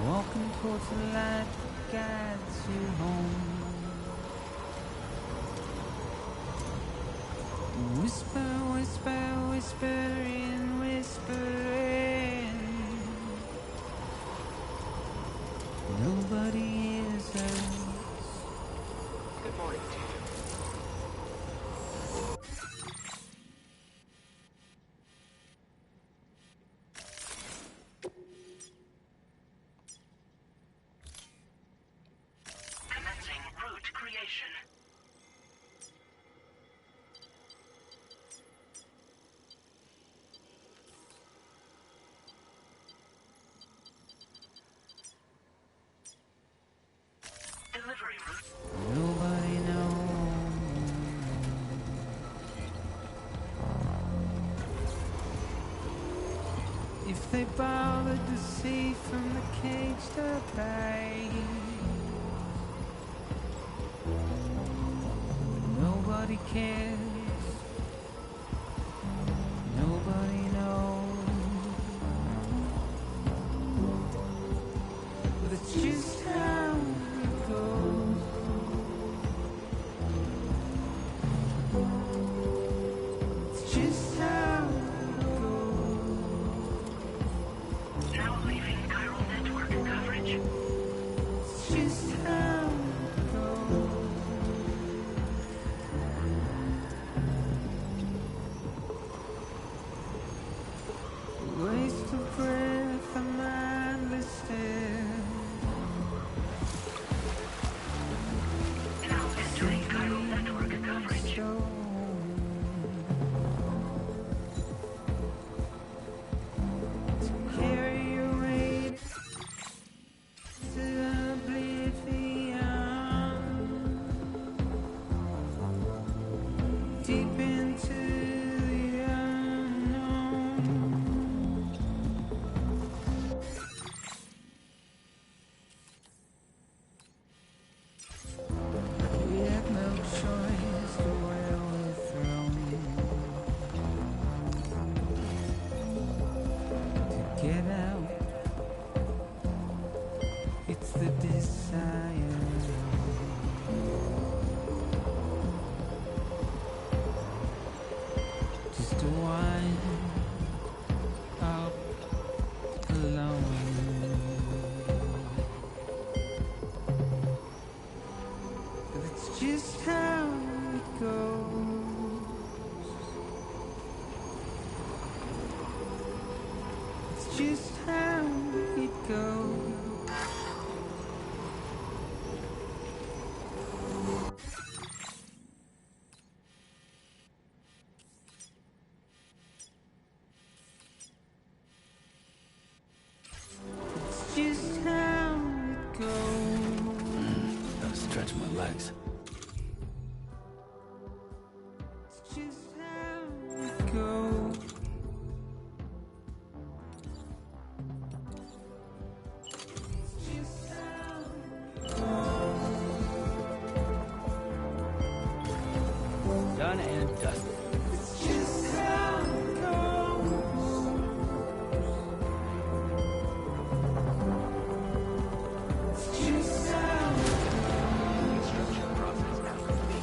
Speaker 10: Walking towards the light that guides you home. Whisper, whisper, whispering, whispering. Nobody hears us.
Speaker 5: Good morning to you.
Speaker 8: Commencing route creation. Delivery route.
Speaker 10: Nobody knows. If they bothered to see from the cage to bay. Nobody cares. Nobody knows. But it's just how it goes. It's just how it goes.
Speaker 8: Now leaving chiral network coverage.
Speaker 10: It's just how it goes. Waste of breath, a mindless stare.
Speaker 8: Now entering chiral network coverage.
Speaker 10: Carry your weight to oblivion, deep into the unknown. We have no choice to where we're thrown. To get out, it's the desire. just how it goes. It's just how it goes. It's just how it goes.
Speaker 2: Gotta stretch my legs.
Speaker 10: It's just how it goes. It's just how it goes.
Speaker 2: Done and dusted.
Speaker 10: It's just how it goes. It's just how
Speaker 5: Construction process now complete.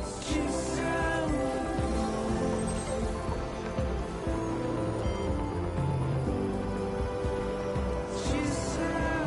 Speaker 10: it's just how it's just how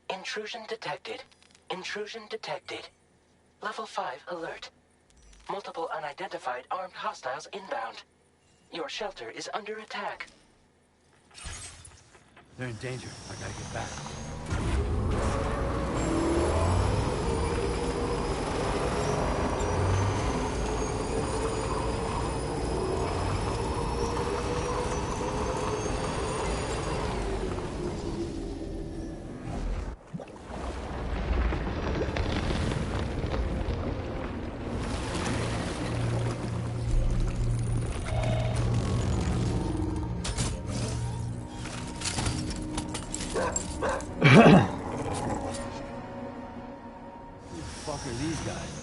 Speaker 8: Intrusion detected. Intrusion detected. Level 5 alert. Multiple unidentified armed hostiles inbound. Your shelter is under attack.
Speaker 2: They're in danger. I gotta get back. Who the fuck are these guys?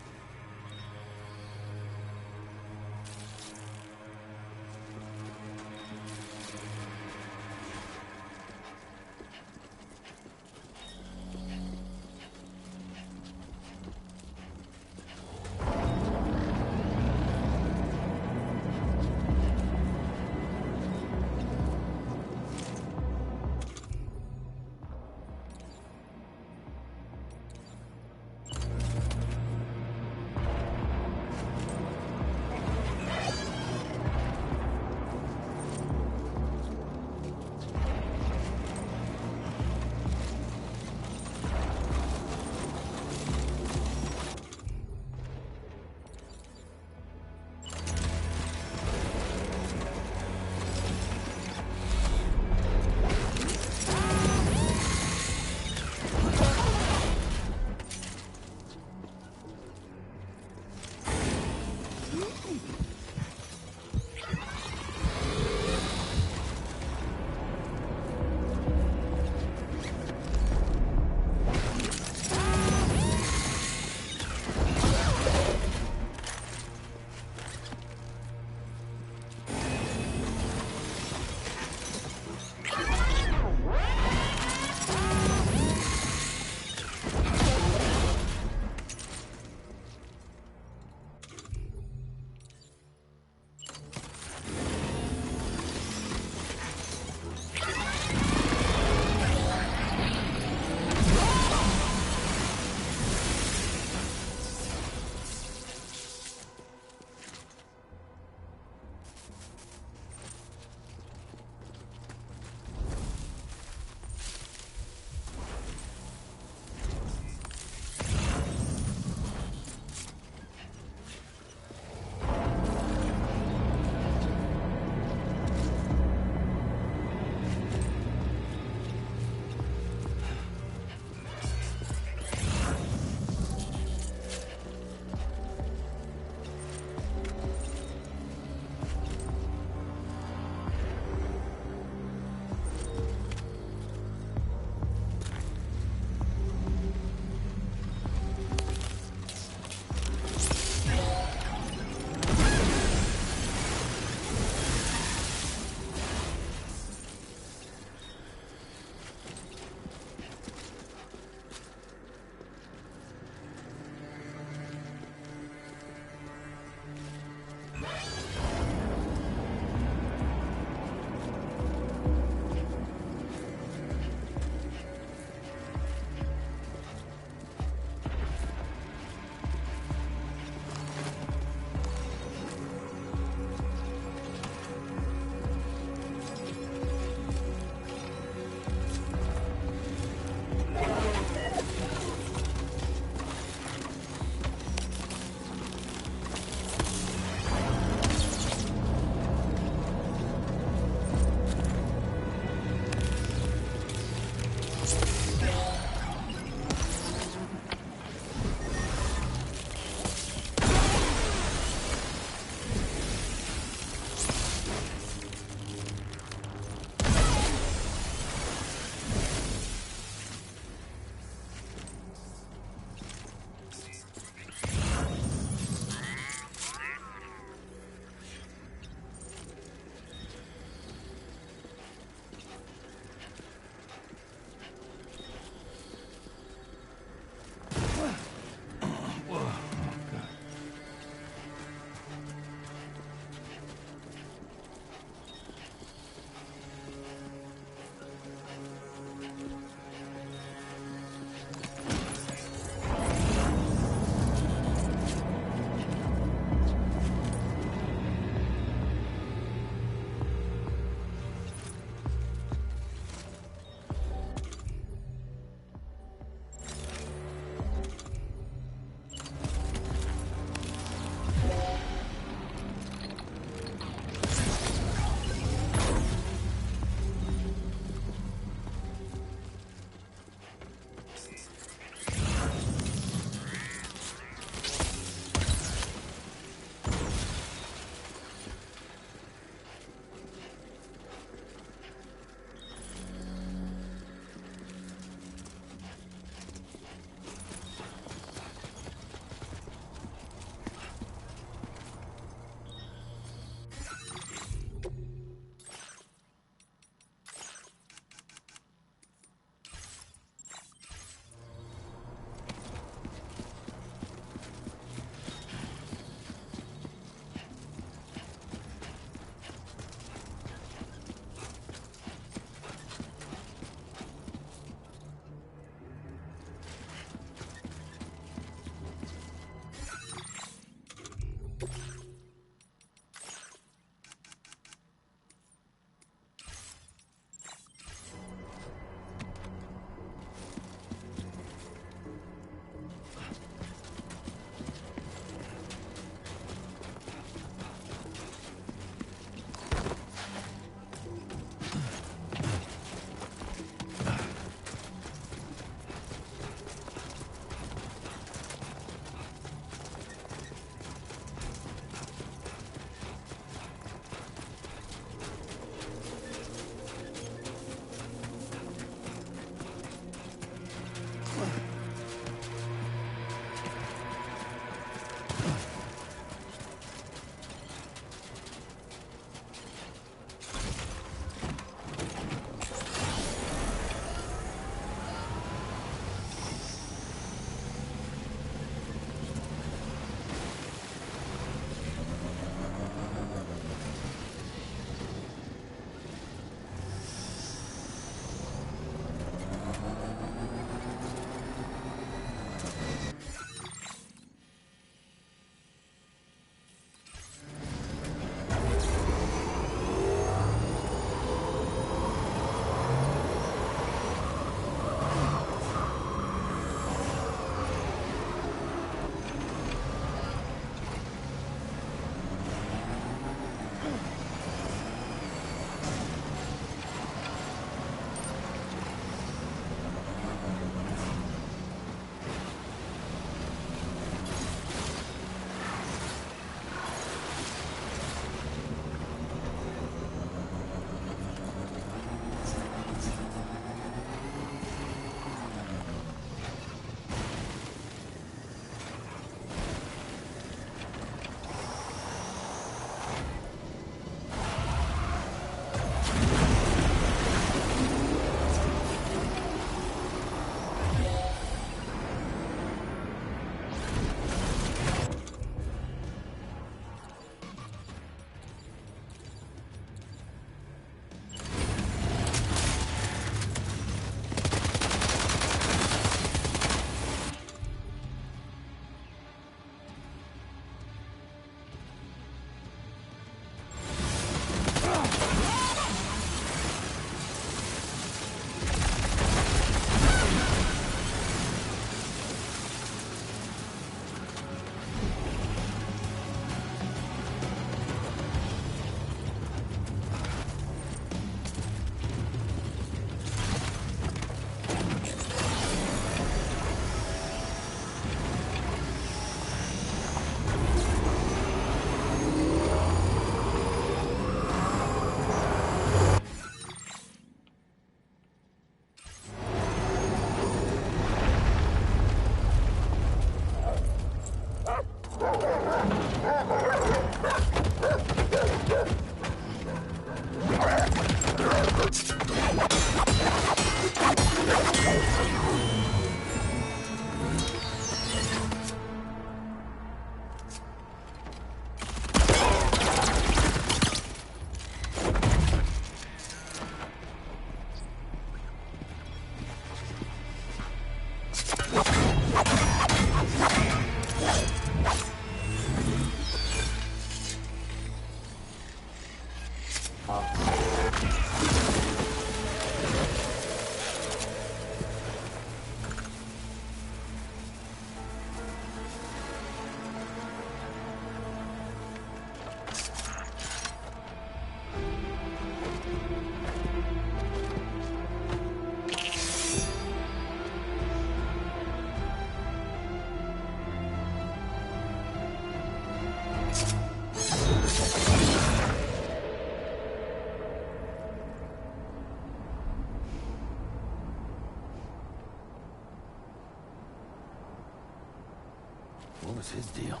Speaker 2: What was his deal?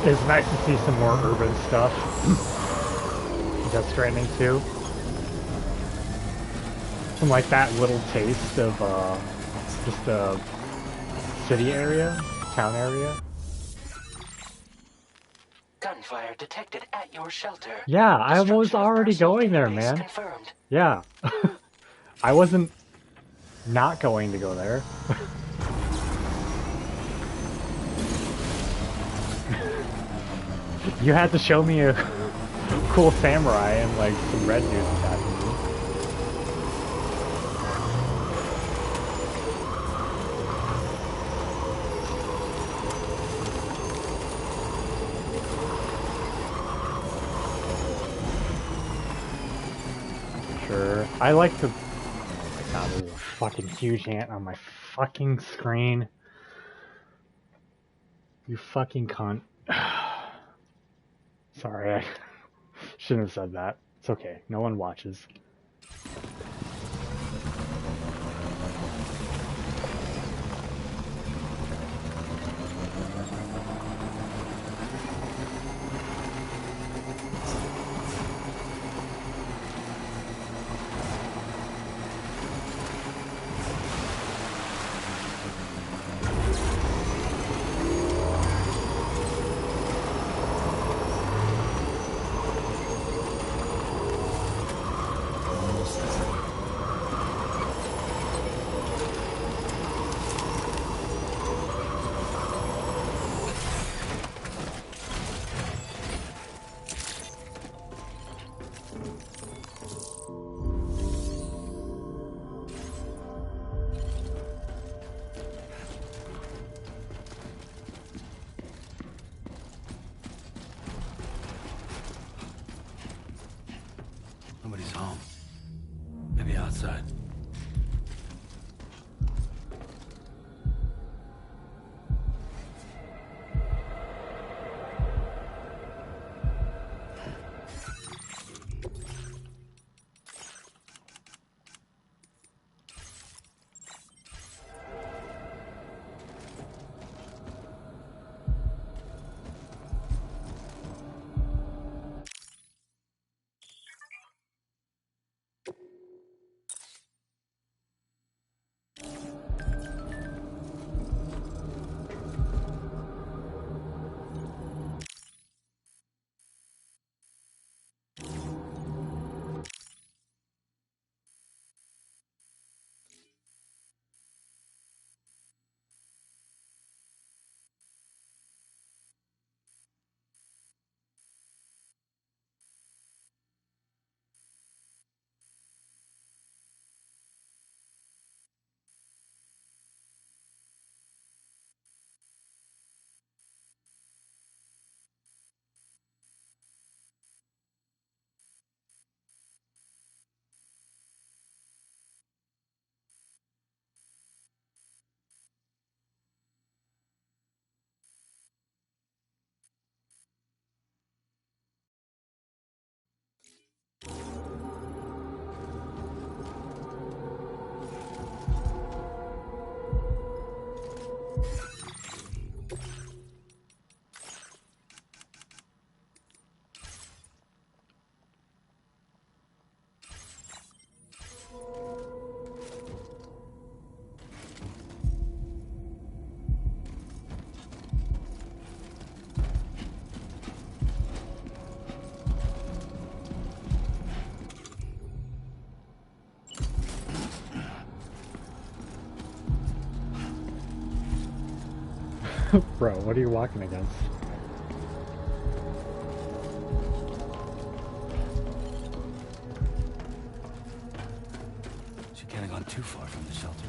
Speaker 6: It's nice to see some more urban stuff. Death Stranding 2. Some like that little taste of just a city area, town area.
Speaker 8: Gunfire detected at your shelter.
Speaker 6: Yeah, I was
Speaker 8: Destruction of
Speaker 6: already
Speaker 8: personal
Speaker 6: going there,
Speaker 8: database
Speaker 6: man.
Speaker 8: Confirmed.
Speaker 6: Yeah. I wasn't not going to go there. You had to show me a cool samurai and like some red dudes attacking me. Sure. I like to... Oh my god, there's a fucking huge ant on my fucking screen. You fucking cunt. Sorry, I shouldn't have said that. It's okay. No one watches. Bro, what are you walking against?
Speaker 2: She can't have gone too far from the shelter.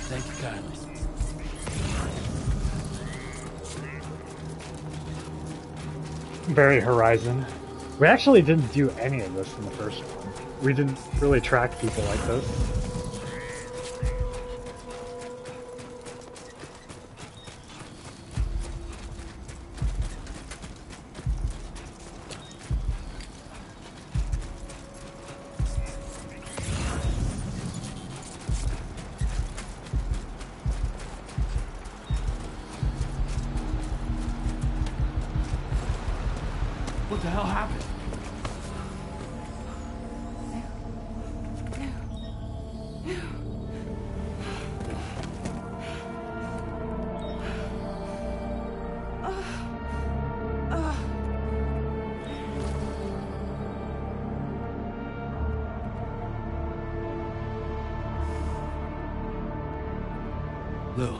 Speaker 2: Thank you kindly.
Speaker 6: Very Horizon. We actually didn't do any of this in the first one. We didn't really track people like this.
Speaker 2: What the hell happened? Lou.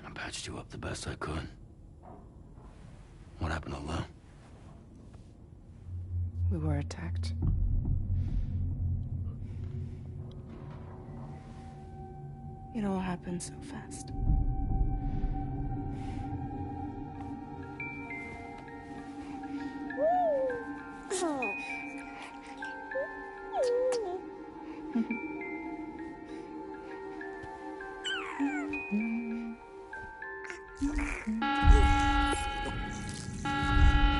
Speaker 2: I patched you up the best I could. What happened to Lou?
Speaker 11: We were attacked. It all happened so fast.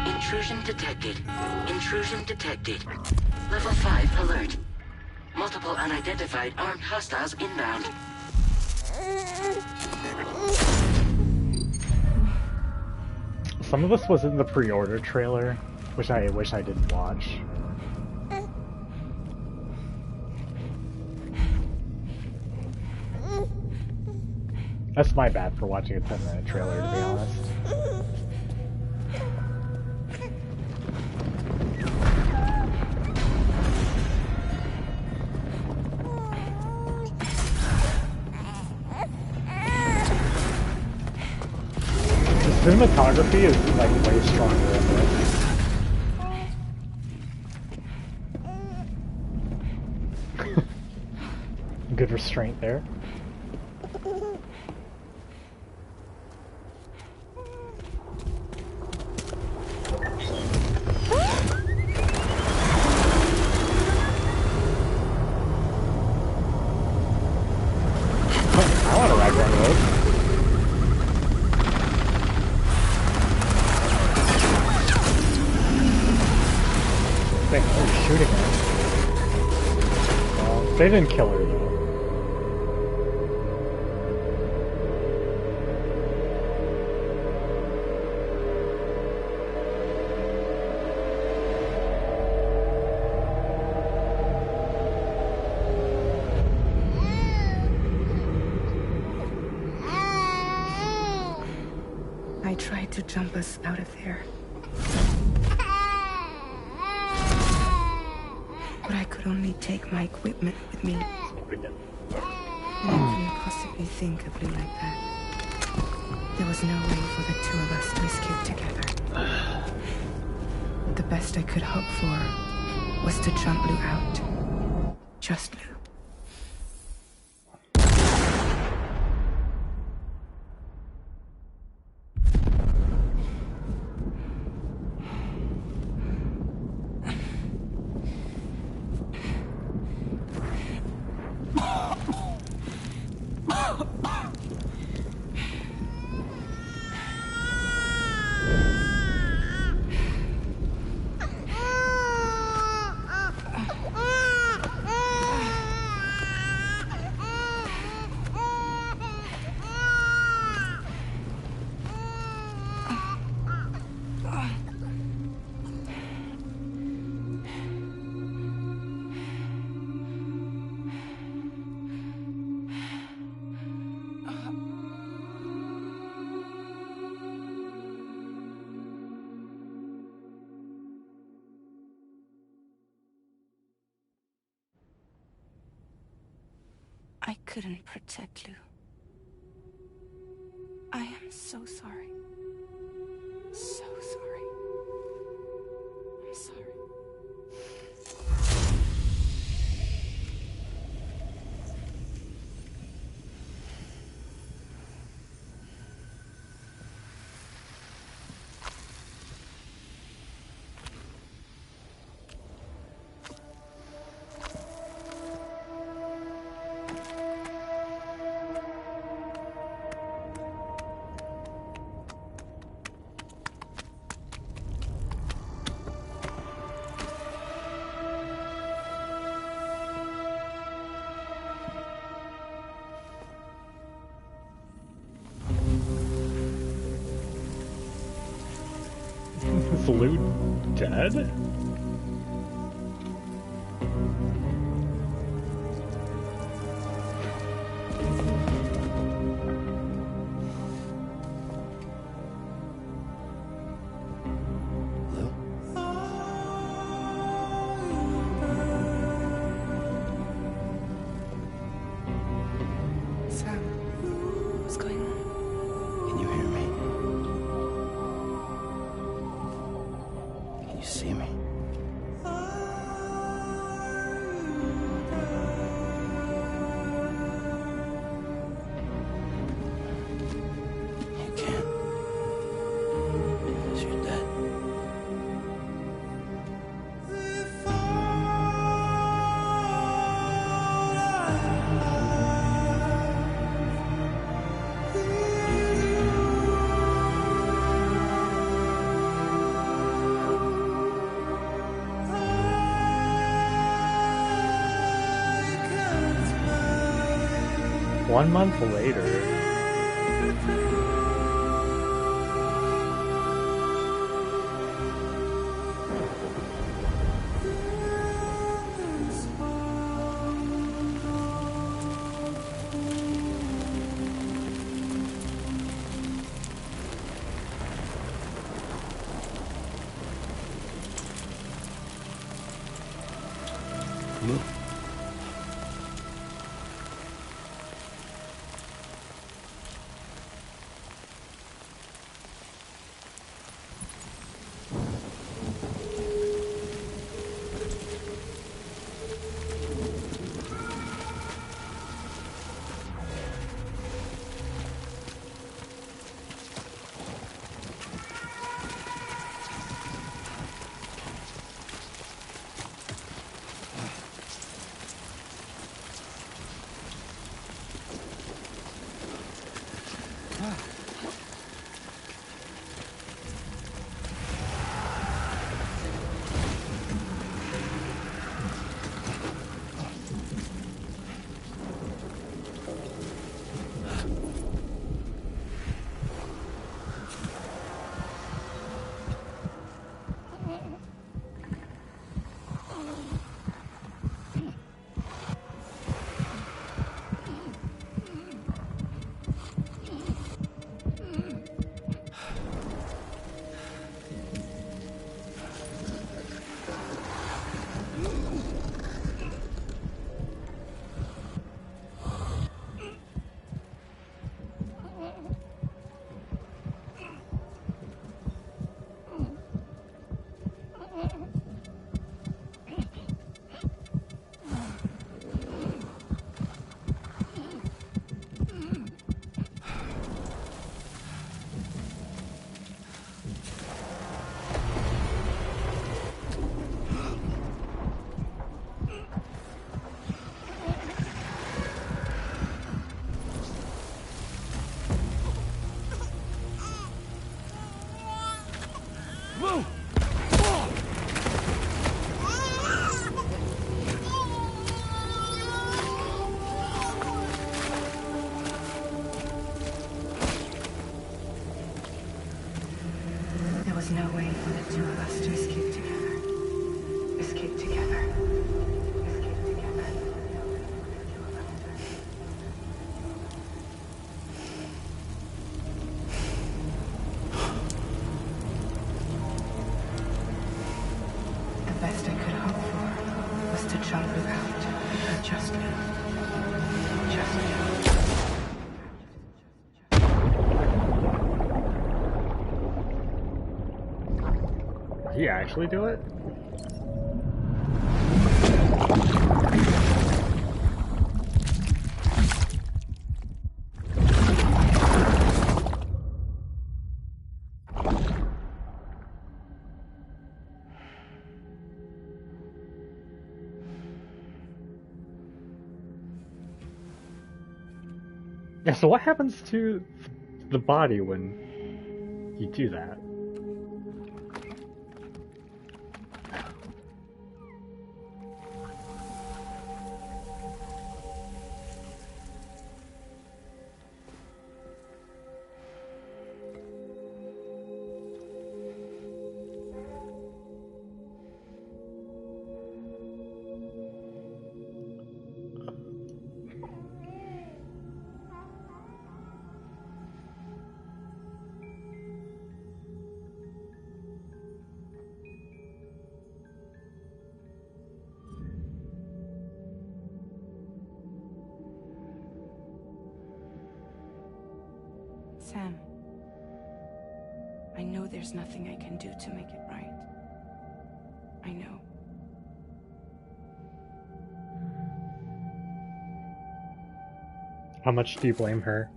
Speaker 8: Intrusion detected. Intrusion detected. Level 5 alert. Multiple unidentified armed hostiles inbound.
Speaker 6: Some of this was in the pre-order trailer, which I wish I didn't watch. That's my bad for watching a 10-minute trailer, to be honest. The cinematography is like way stronger in this. Good restraint there. I want to ride one of those. Thing, oh, shooting her. Well, they didn't kill her though.
Speaker 11: I tried to jump us out of there. But I could only take my equipment with me. How can you possibly think of Blue like that? There was no way for the two of us to escape together. The best I could hope for was to jump Blue out. Just Blue. couldn't protect Lou. I am so sorry. So sorry. I'm sorry.
Speaker 6: Is Lou dead?
Speaker 11: Sam, what's going on?
Speaker 2: Can you hear me? Can you see me? You can't. Because you're dead.
Speaker 6: One month later.
Speaker 2: Look.
Speaker 11: There was no way for the two of us to escape together. Escape together. Escape together. The best I could hope for was to jump without. Just me. Just me.
Speaker 6: he actually do it? Yeah, so what happens to the body when you do that?
Speaker 11: Sam, I know there's nothing I can do to make it right. I know.
Speaker 6: How much do you blame her?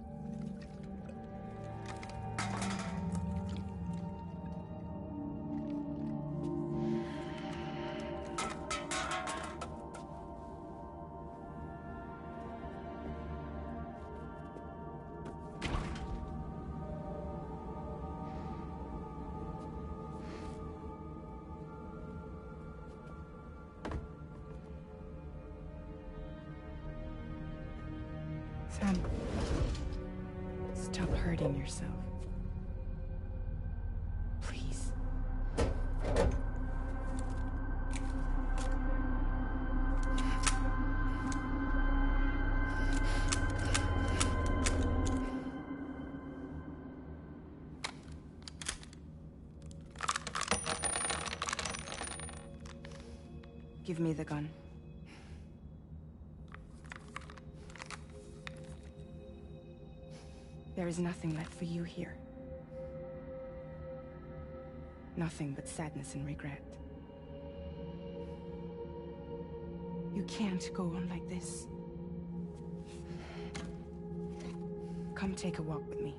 Speaker 11: Sam, stop hurting yourself. Please. Give me the gun. There is nothing left for you here. Nothing but sadness and regret. You can't go on like this. Come take a walk with me.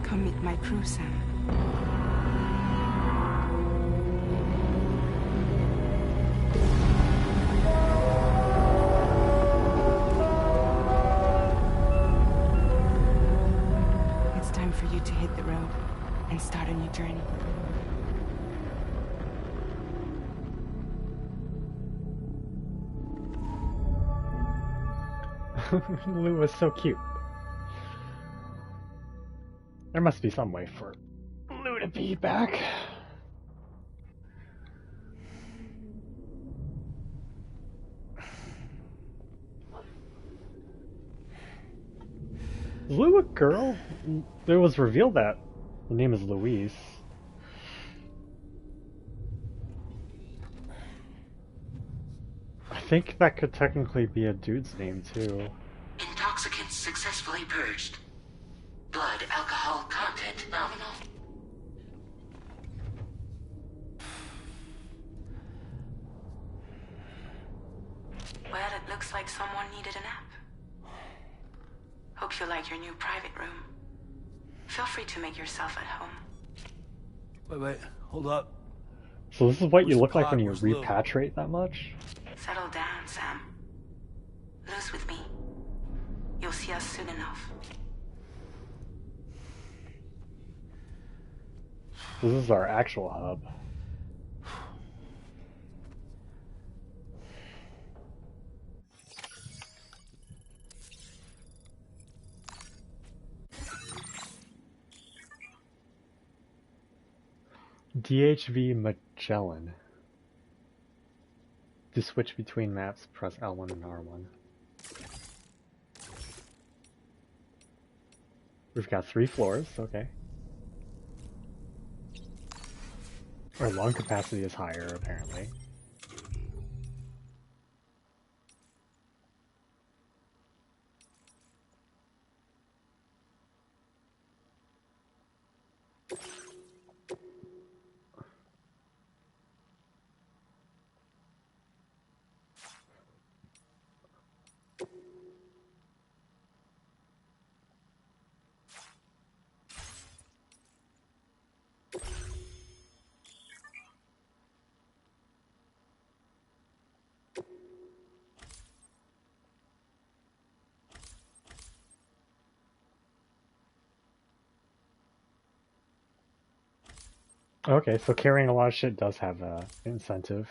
Speaker 11: Come meet my crew, Sam. It's time for you to hit the road and start a new journey.
Speaker 6: Lou was so cute. There must be some way for Lou to be back. Is Lou a girl? It was revealed that the name is Louise. I think that could technically be a dude's name too.
Speaker 8: Intoxicants successfully purged. Blood alcohol content nominal. Well, it looks like someone needed a nap. Hope you like your new private room. Feel free to make yourself at home.
Speaker 2: Wait, hold up.
Speaker 6: So this is what
Speaker 2: Wish
Speaker 6: you
Speaker 2: the
Speaker 6: look like when
Speaker 2: pod
Speaker 6: you
Speaker 2: was little.
Speaker 6: repatriate that much?
Speaker 11: Settle down, Sam. Lose with me. You'll see us soon enough.
Speaker 6: This is our actual hub. DHV Magellan. To switch between maps, press L1 and R1. We've got 3 floors, okay. Our lung capacity is higher, apparently. Okay, so carrying a lot of shit does have a incentive.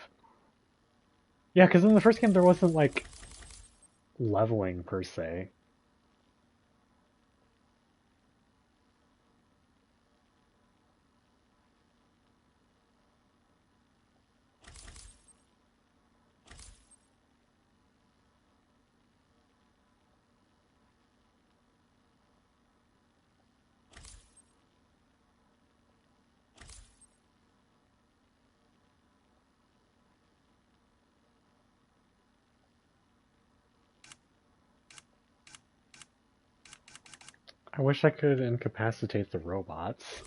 Speaker 6: Yeah, because in the first game there wasn't, like, leveling per se. I wish I could incapacitate the robots.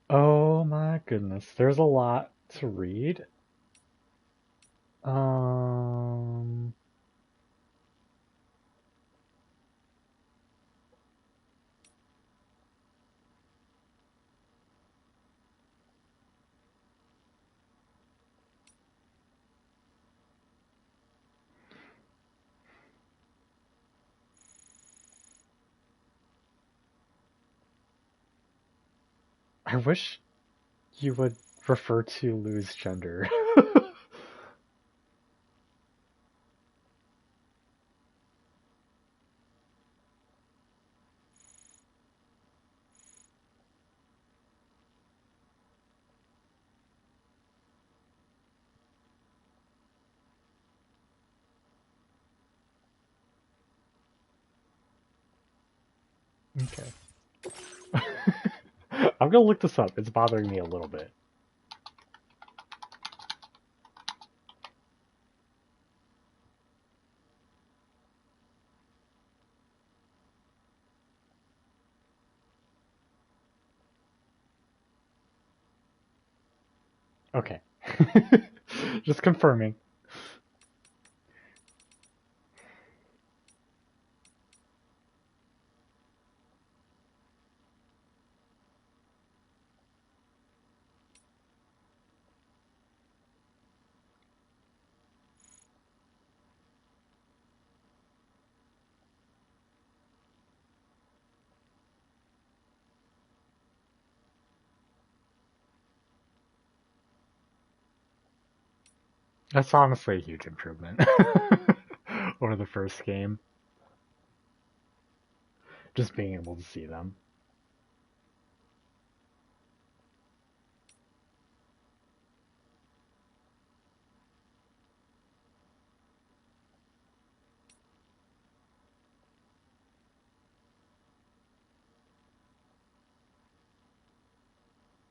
Speaker 6: Oh my goodness, there's a lot to read. Um, I wish you would refer to lose gender. Okay. I'm gonna look this up. It's bothering me a little bit. Okay. Just confirming. That's honestly a huge improvement over the first game. Just being able to see them.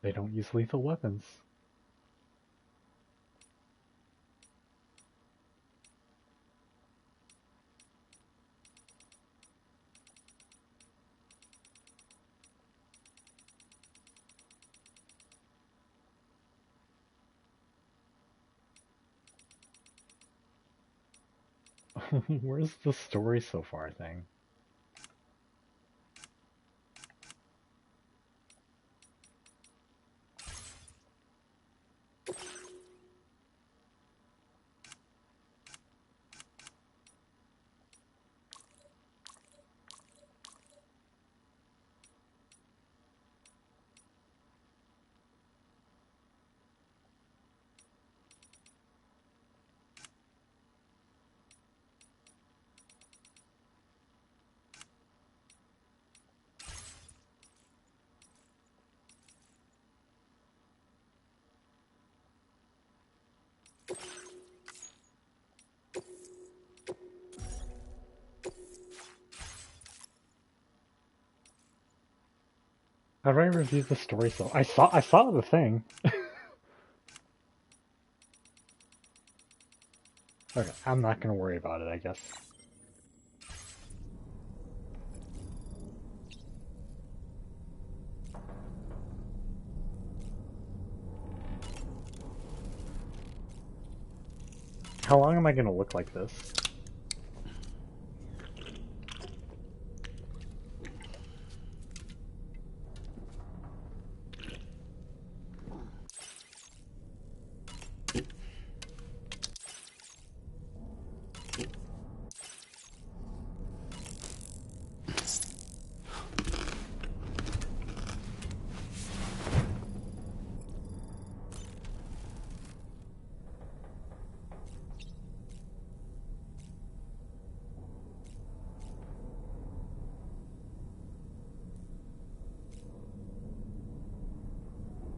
Speaker 6: They don't use lethal weapons. Where's the story so far thing? How do I review the story so I saw the thing. Okay, I'm not gonna worry about it, I guess. How long am I gonna look like this?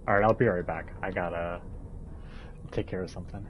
Speaker 6: Alright, I'll be right back. I gotta take care of something.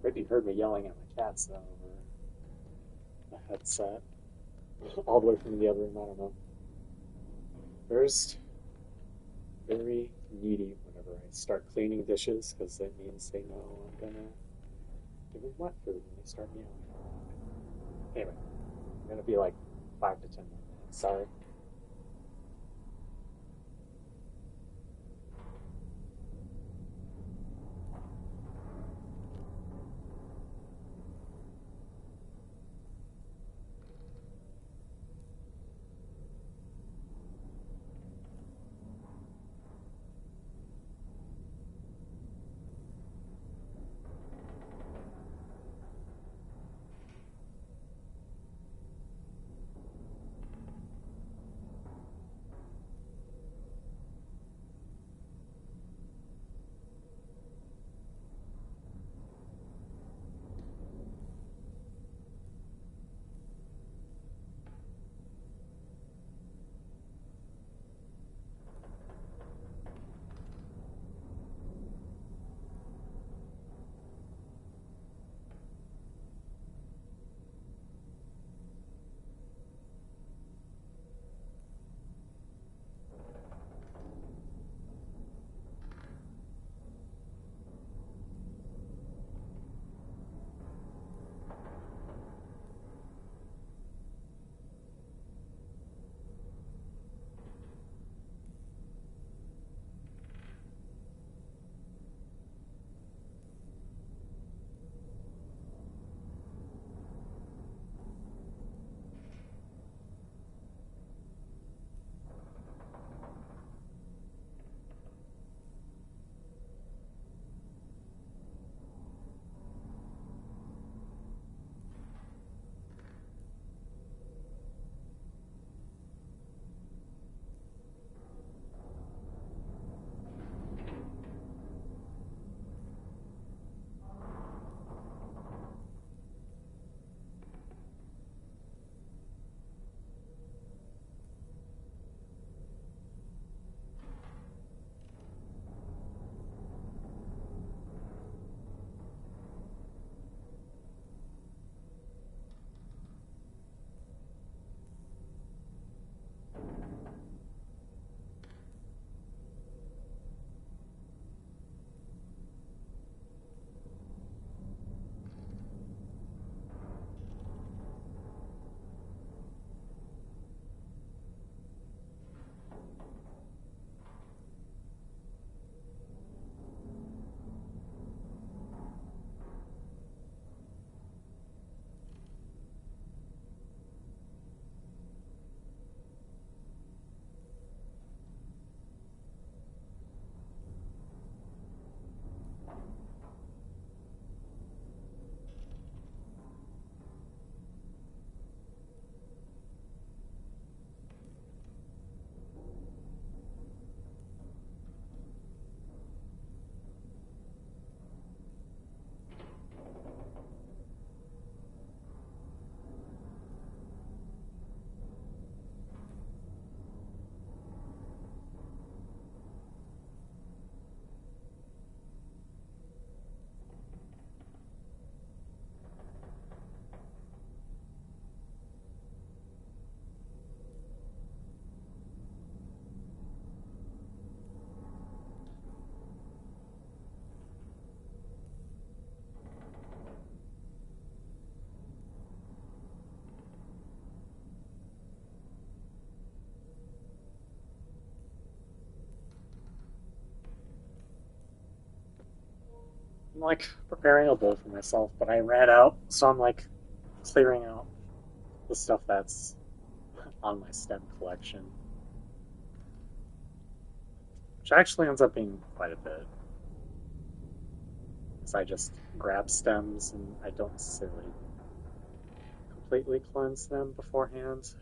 Speaker 1: Maybe you heard me yelling at my cats though over the headset. All the way from the other room, I don't know. First, very needy whenever I start cleaning dishes, because that means they know I'm gonna give them wet food when they start meowing. Anyway, I'm gonna be like 5 to 10 more minutes. Sorry. I'm like preparing a bowl for myself, but I ran out, so I'm like clearing out the stuff that's on my stem collection, which actually ends up being quite a bit. Because I just grab stems and I don't necessarily completely cleanse them beforehand.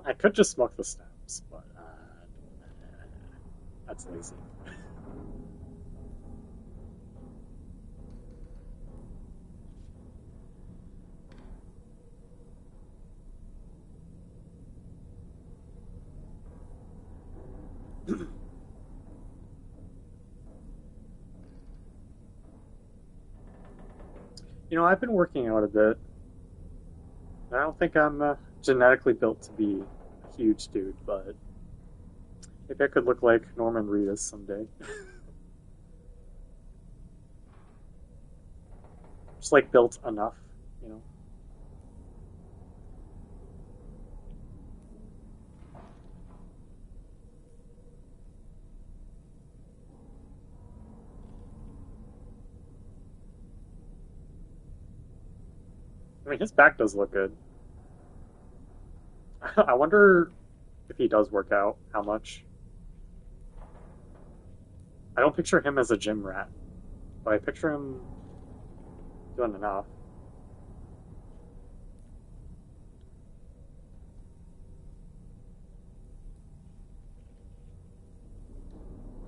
Speaker 1: I could just smoke the stems, but that's lazy. You know, I've been working out a bit. I don't think I'm genetically built to be a huge dude, but maybe I could look like Norman Reedus someday. Just like built enough, you know. I mean, his back does look good. I wonder if he does work out, how much. I don't picture him as a gym rat, but I picture him doing enough.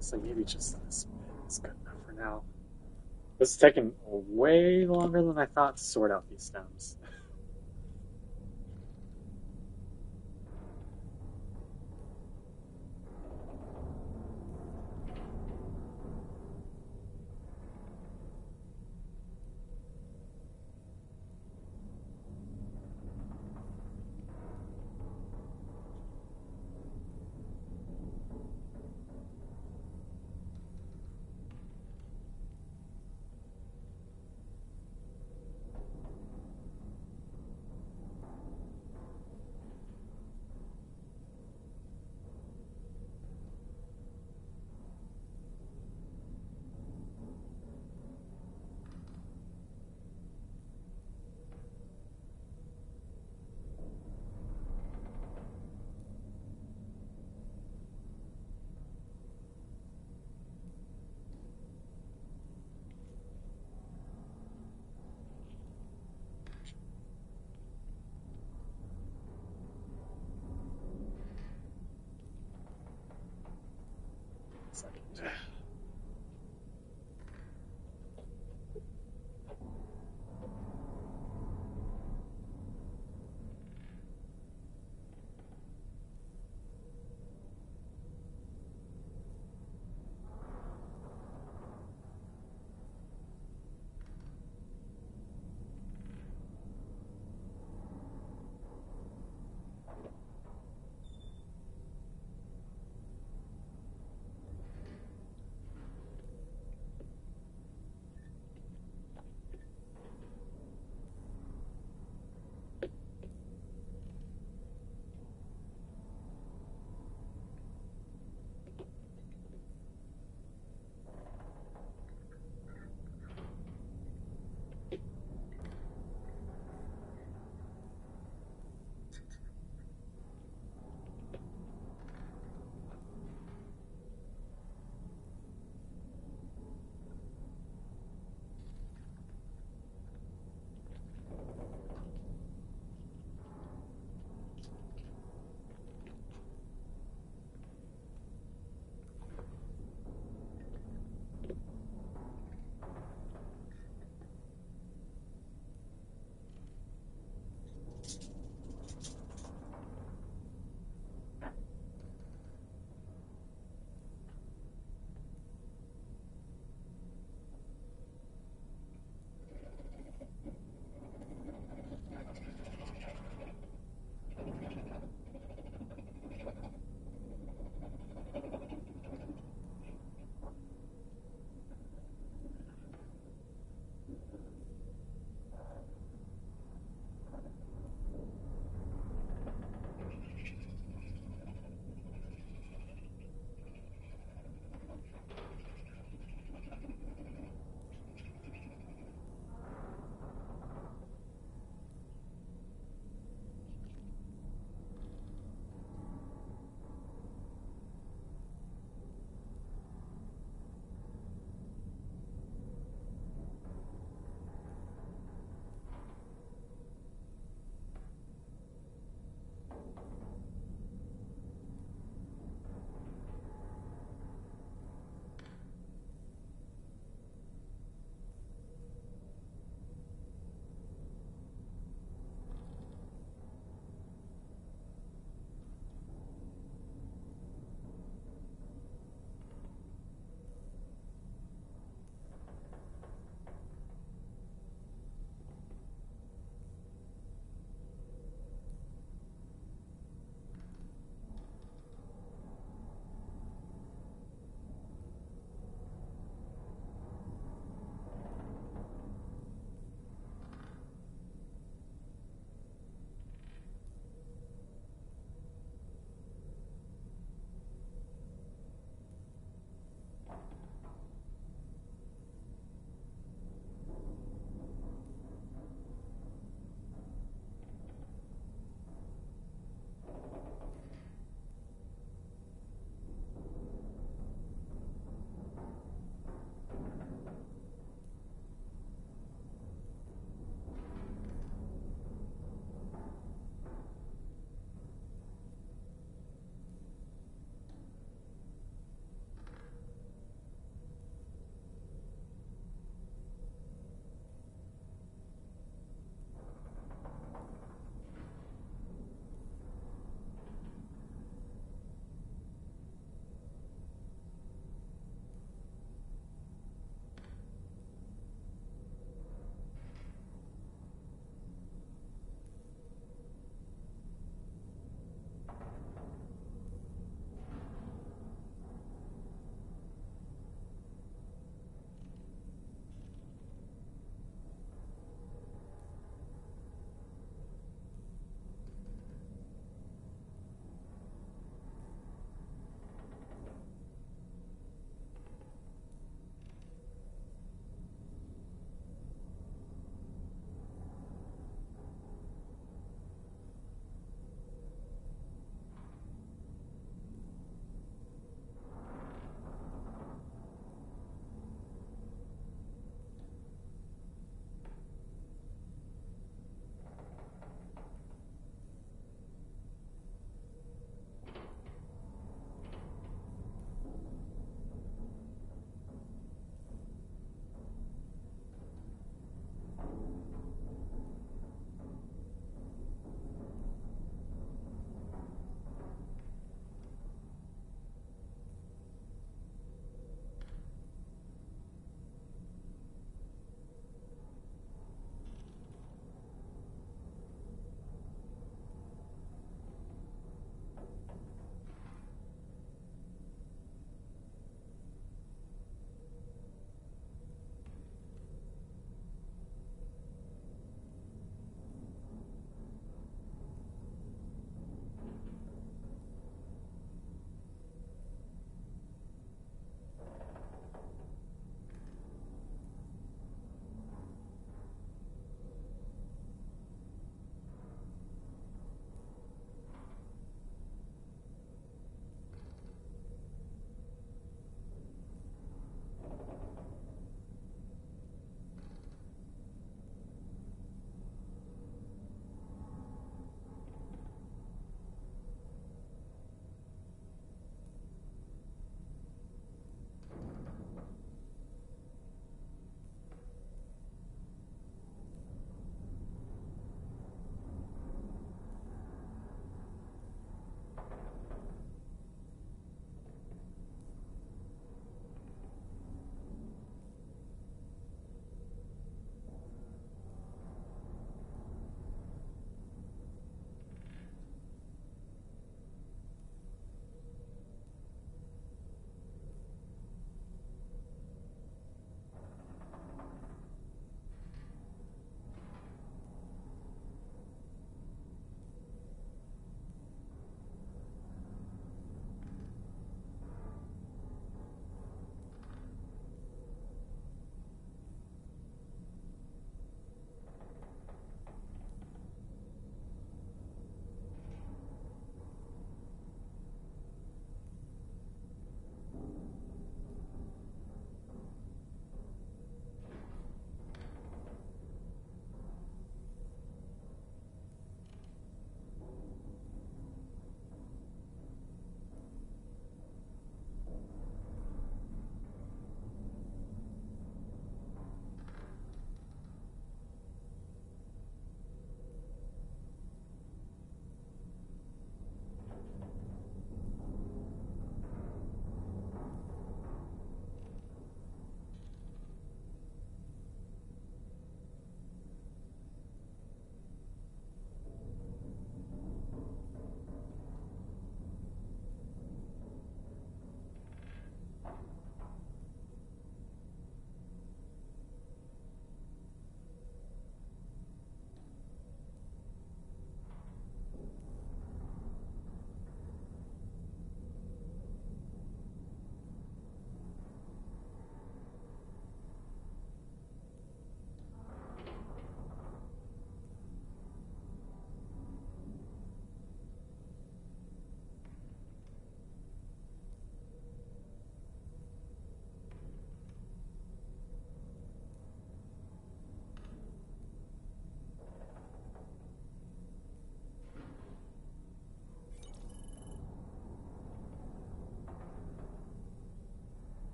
Speaker 1: So maybe just this is good enough for now. This is taking way longer than I thought to sort out these stems. Second.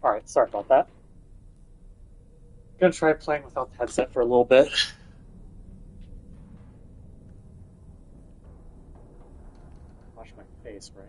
Speaker 1: Alright, sorry about that. Gonna try playing without the headset for a little bit. Wash my face, right?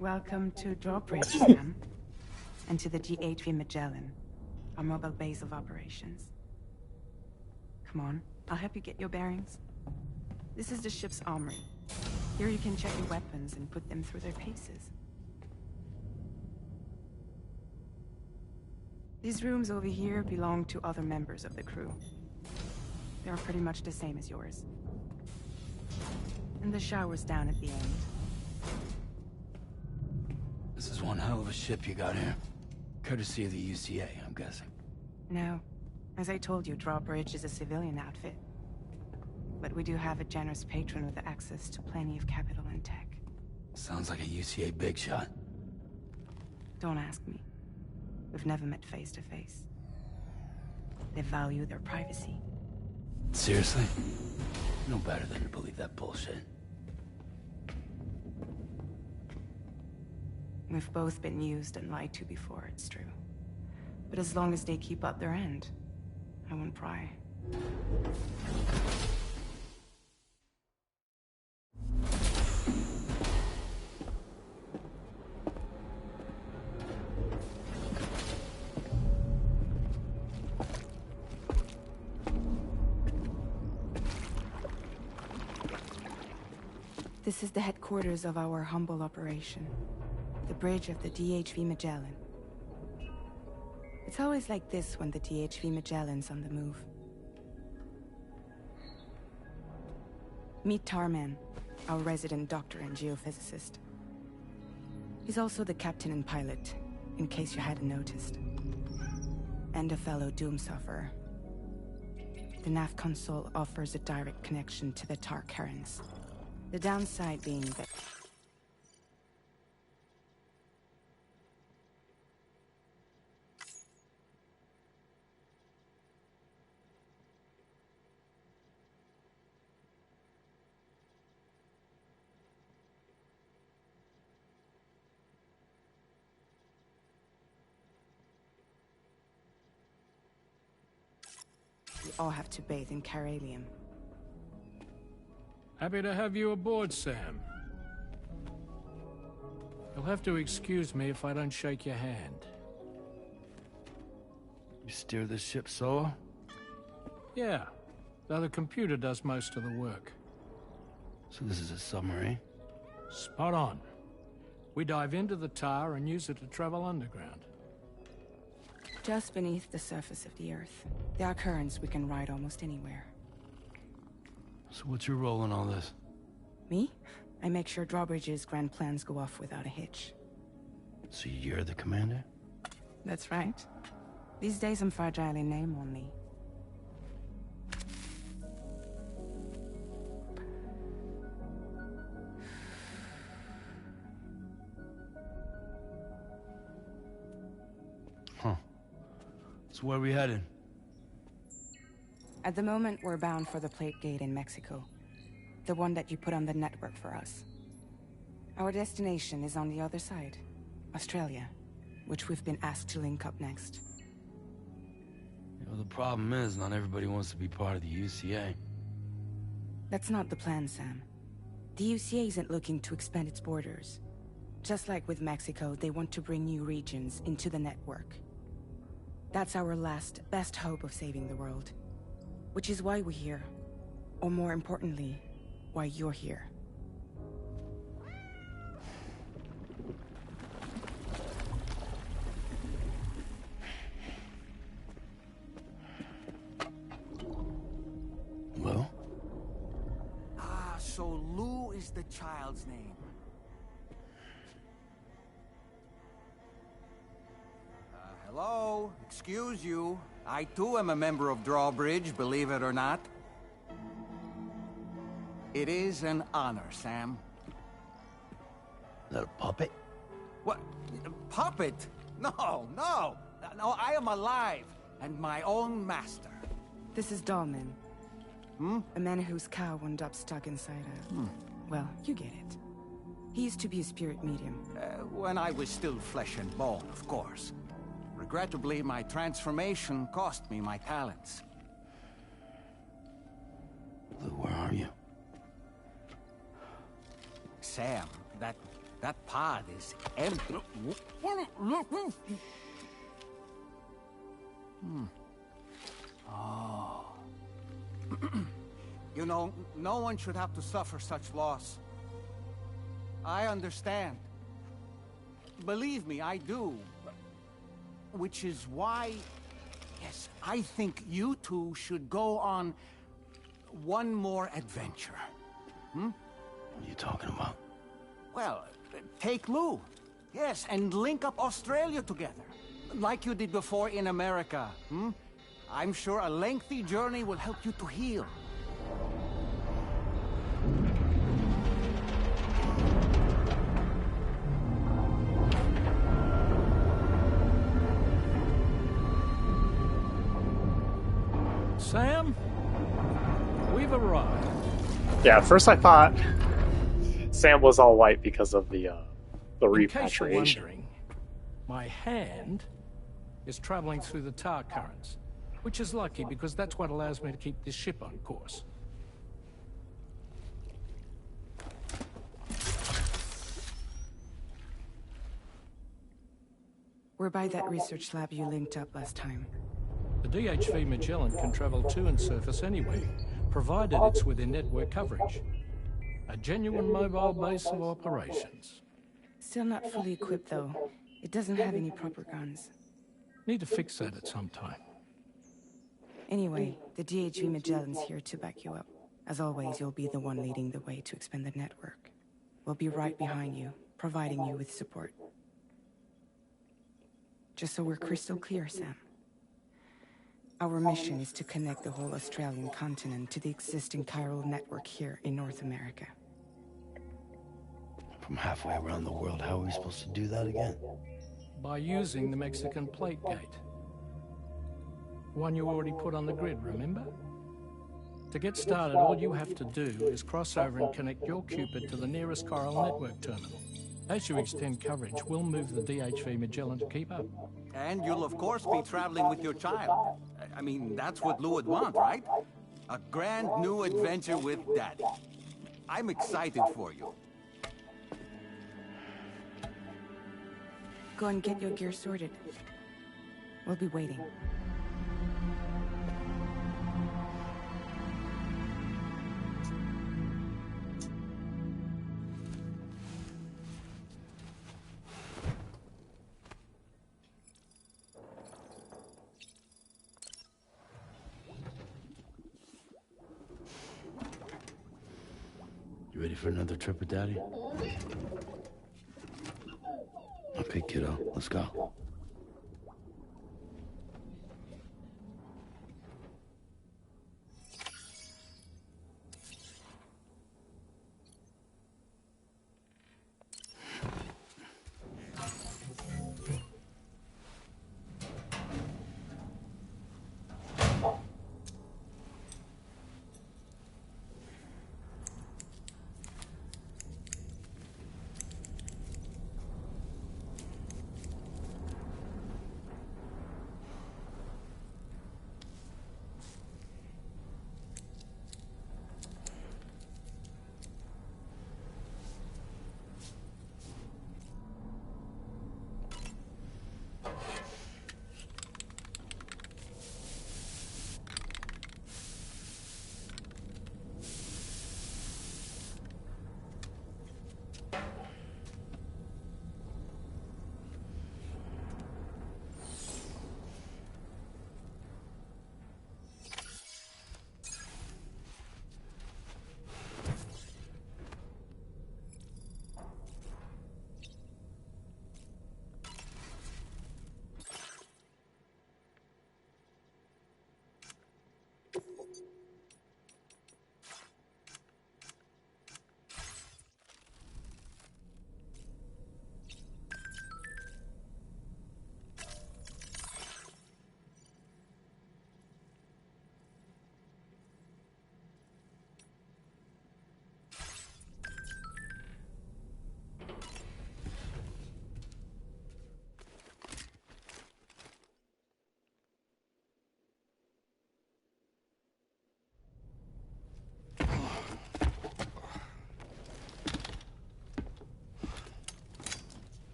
Speaker 11: Welcome to Drawbridge, Sam. And to the GHV Magellan, our mobile base of operations. Come on, I'll help you get your bearings. This is the ship's armory. Here you can check your weapons and put them through their paces. These rooms over here belong to other members of the crew. They are pretty much the same as yours. And the shower's down at the end.
Speaker 2: This is one hell of a ship you got here. Courtesy of the UCA, I'm guessing.
Speaker 11: No. As I told you, Drawbridge is a civilian outfit. But we do have a generous patron with access to plenty of capital and tech.
Speaker 2: Sounds like a UCA big shot.
Speaker 11: Don't ask me. We've never met face to face. They value their privacy.
Speaker 2: Seriously? No better than to believe that bullshit.
Speaker 11: We've both been used and lied to before, it's true. But as long as they keep up their end, I won't pry. This is the headquarters of our humble operation. The bridge of the DHV Magellan. It's always like this when the DHV Magellan's on the move. Meet Tarman, our resident doctor and geophysicist. He's also the captain and pilot, in case you hadn't noticed. And a fellow Doom sufferer. The nav console offers a direct connection to the Tar currents. The downside being that we all have to bathe in Caralium.
Speaker 12: Happy to have you aboard, Sam. You'll have to excuse me if I don't shake your hand.
Speaker 2: You steer this ship solo?
Speaker 12: Yeah, though the computer does most of the work.
Speaker 2: So this is a submarine?
Speaker 12: Spot on. We dive into the Tar and use it to travel underground.
Speaker 11: Just beneath the surface of the Earth, there are currents we can ride almost anywhere.
Speaker 2: So what's your role in all this?
Speaker 11: Me? I make sure Drawbridge's grand plans go off without a hitch.
Speaker 2: So you're the commander?
Speaker 11: That's right. These days I'm fragile in name only.
Speaker 2: Huh. So where are we headed?
Speaker 11: At the moment, we're bound for the Plate Gate in Mexico. The one that you put on the network for us. Our destination is on the other side. Australia, which we've been asked to link up next.
Speaker 2: You know, the problem is, not everybody wants to be part of the UCA.
Speaker 11: That's not the plan, Sam. The UCA isn't looking to expand its borders. Just like with Mexico, they want to bring new regions into the network. That's our last, best hope of saving the world. Which is why we're here. Or more importantly, why you're here.
Speaker 2: Lou?
Speaker 13: Ah, so Lou is the child's name. Hello? Excuse you. I too am a member of Drawbridge, believe it or not. It is an honor, Sam.
Speaker 2: Is that a puppet?
Speaker 13: What? A puppet? No, no! No, I am alive, and my own master.
Speaker 11: This is Dahlman. A man whose cow wound up stuck inside a... Well, you get it. He used to be a spirit medium.
Speaker 13: When I was still flesh and bone, of course. Regrettably, my transformation cost me my talents.
Speaker 2: Lou, where are you?
Speaker 13: Sam, that pod is empty. Oh. You know, no one should have to suffer such loss. I understand. Believe me, I do. Which is why, yes, I think you two should go on one more adventure.
Speaker 2: What are you talking about?
Speaker 13: Well, take Lou. Yes, and link up Australia together. Like you did before in America. I'm sure a lengthy journey will help you to heal.
Speaker 12: Sam, we've arrived.
Speaker 1: Yeah, at first I thought Sam was all white because of the
Speaker 12: In case you're
Speaker 1: repatriation.
Speaker 12: wondering, my hand is traveling through the tar currents, which is lucky because that's what allows me to keep this ship on course.
Speaker 11: We're by that research lab you linked up last time.
Speaker 12: The DHV Magellan can travel to and surface anywhere, provided it's within network coverage. A genuine mobile base of operations.
Speaker 11: Still not fully equipped, though. It doesn't have any proper guns.
Speaker 12: Need to fix that at some time.
Speaker 11: Anyway, the DHV Magellan's here to back you up. As always, you'll be the one leading the way to expand the network. We'll be right behind you, providing you with support. Just so we're crystal clear, Sam. Our mission is to connect the whole Australian continent to the existing chiral network here in North America.
Speaker 2: From halfway around the world, how are we supposed to do that again?
Speaker 12: By using the Mexican plate gate. One you already put on the grid, remember? To get started, all you have to do is cross over and connect your Cupid to the nearest chiral network terminal. As you extend coverage, we'll move the DHV Magellan to keep up.
Speaker 13: And you'll of course be traveling with your child. I mean, that's what Lou would want, right? A grand new adventure with Daddy. I'm excited for you.
Speaker 11: Go and get your gear sorted. We'll be waiting.
Speaker 2: You ready for another trip with Daddy? Okay, kiddo, let's go.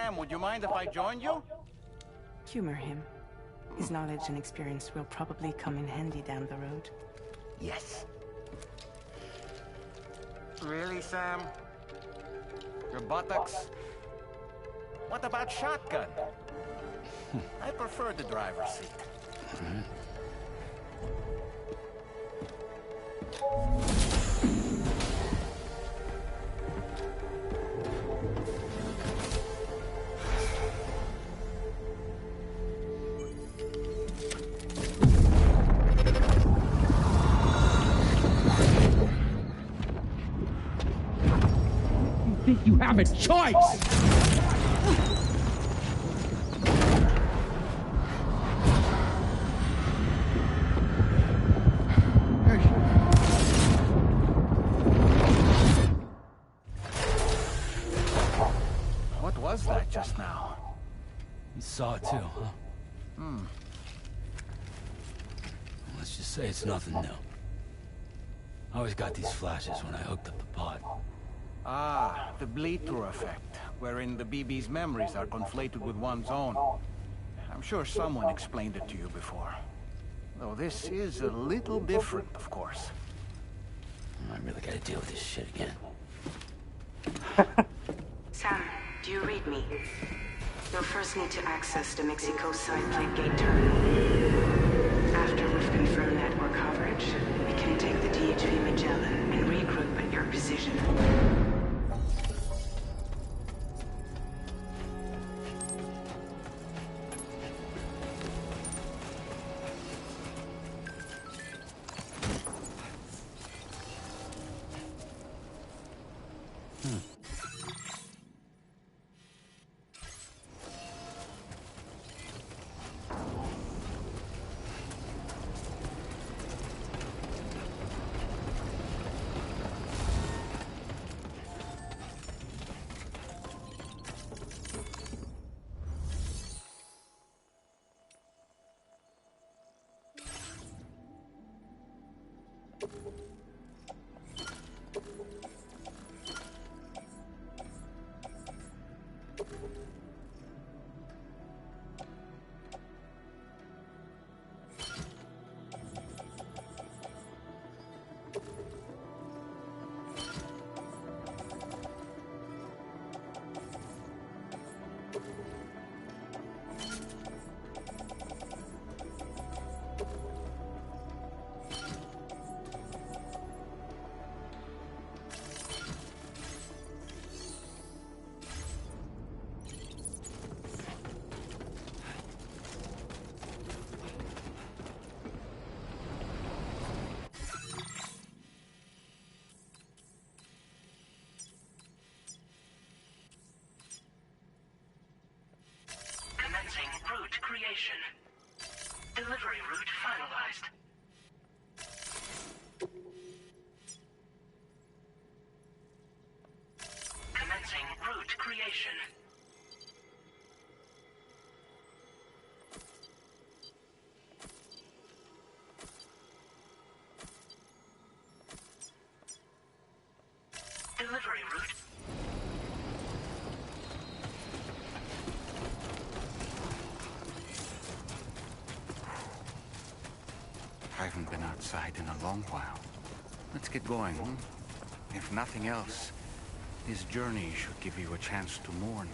Speaker 13: Sam, would you mind if I joined you?
Speaker 11: Humor him. His knowledge and experience will probably come in handy down the road.
Speaker 13: Yes. Really, Sam? Your buttocks? What about shotgun? I prefer the driver's seat.
Speaker 10: Think you have a choice?
Speaker 13: What was that just now?
Speaker 2: You saw it too, huh? Let's just say it's nothing new. I always got these flashes when I hooked up the pod.
Speaker 13: Ah, the bleed-through effect, wherein the BB's memories are conflated with one's own. I'm sure someone explained it to you before. Though this is a little different, of course.
Speaker 2: I really gotta deal with this shit again.
Speaker 9: Sam, do you read me? You'll first need to access the Mexico side plate gate terminal. After we've confirmed network coverage, we can take the DHV Magellan and regroup at your position.
Speaker 8: Route creation. Delivery route finalized. Commencing route creation. Delivery route.
Speaker 13: I haven't been outside in a long while. Let's get going, hmm? If nothing else, this journey should give you a chance to mourn.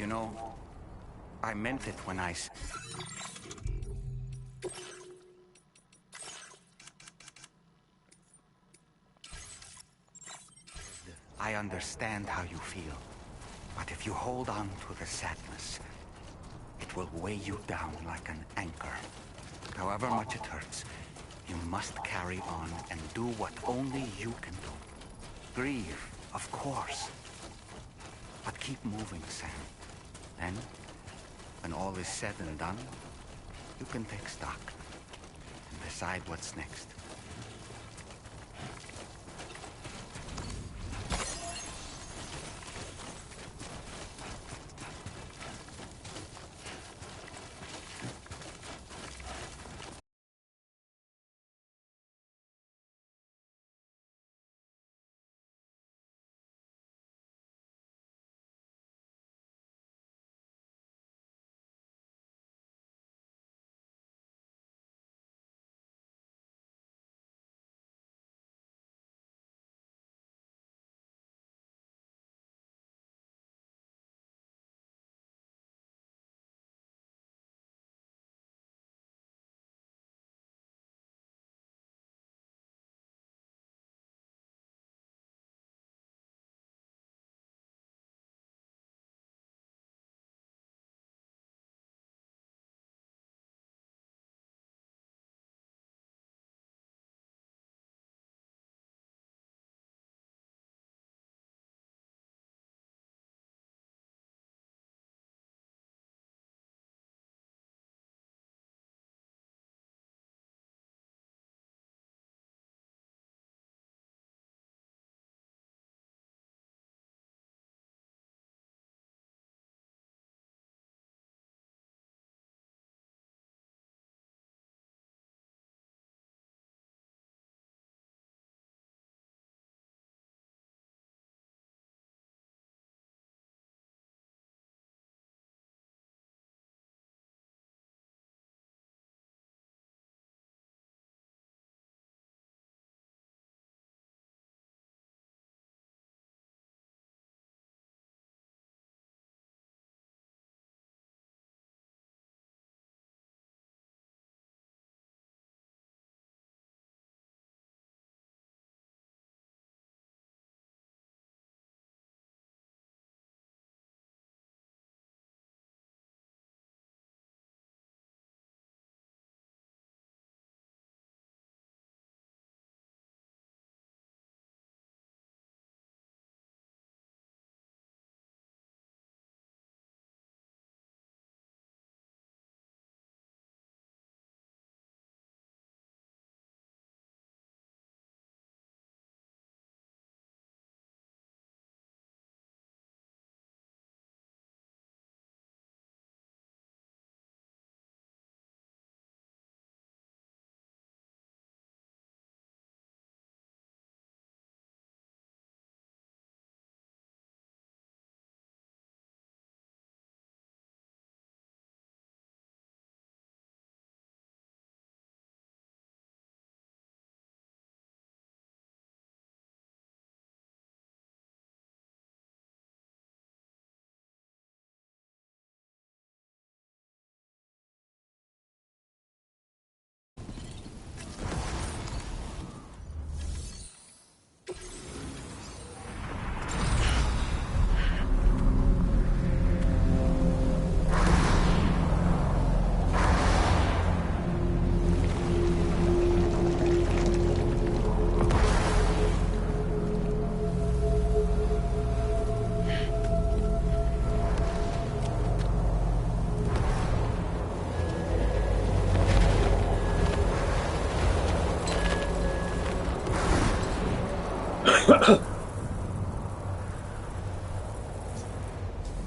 Speaker 13: You know, I meant it when I understand how you feel. But if you hold on to the sadness, it will weigh you down like an anchor. However much it hurts, you must carry on and do what only you can do. Grieve, of course. But keep moving, Sam. Then, when all is said and done, you can take stock and decide what's next.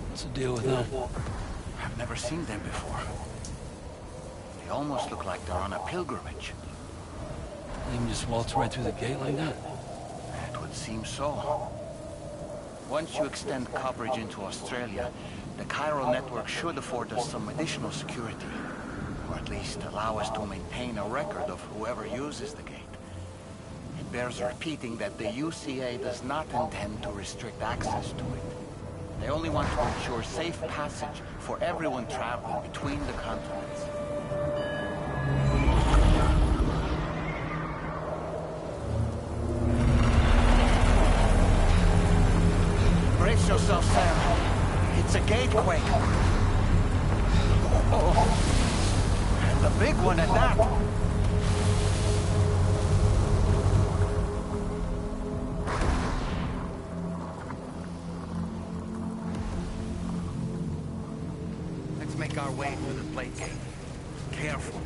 Speaker 2: What's the deal with them?
Speaker 13: I've never seen them before. They almost look like they're on a pilgrimage.
Speaker 2: They can just waltz right through the gate like that?
Speaker 13: It would seem so. Once you extend coverage into Australia, the Cairo network should afford us some additional security. Or at least allow us to maintain a record of whoever uses the gate. It bears repeating that the UCA does not intend to restrict access to it. They only want to ensure safe passage for everyone traveling between the continents. Brace yourself, Sam. It's a gatequake. Oh, and a big one at that. Let's make our way through the plate gate. Carefully.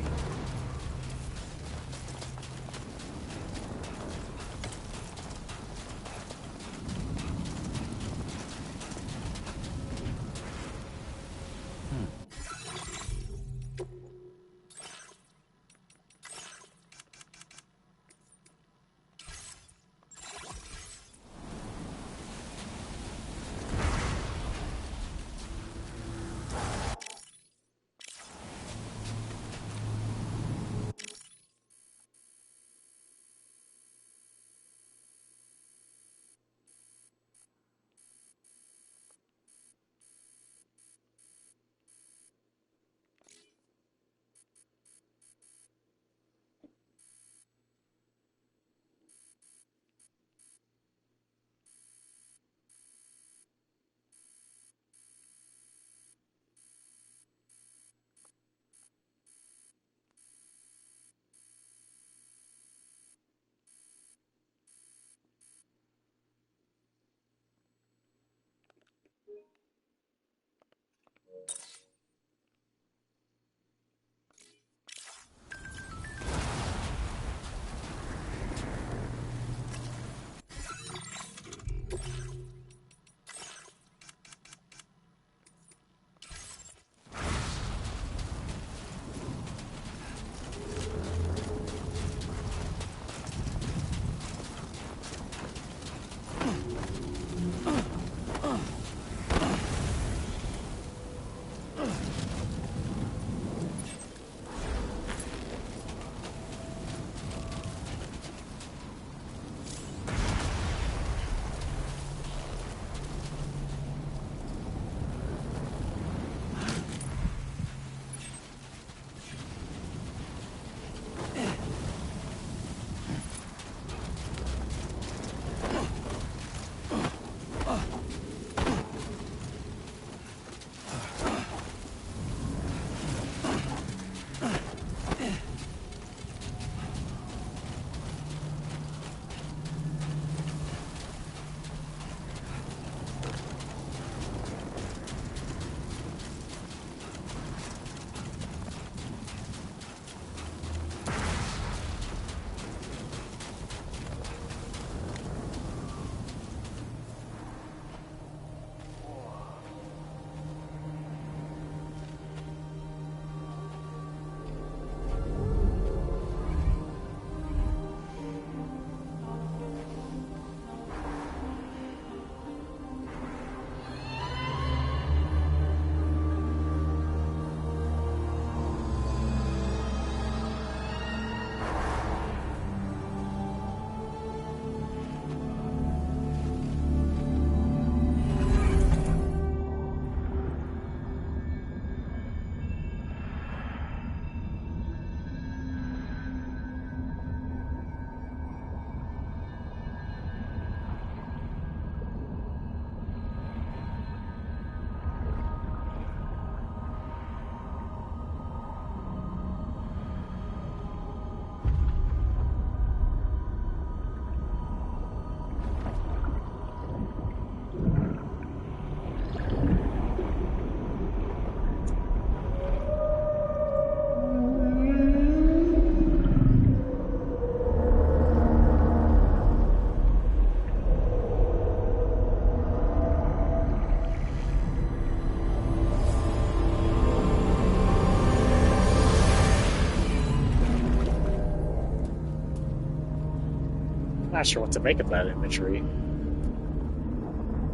Speaker 6: Not sure what to make of that imagery.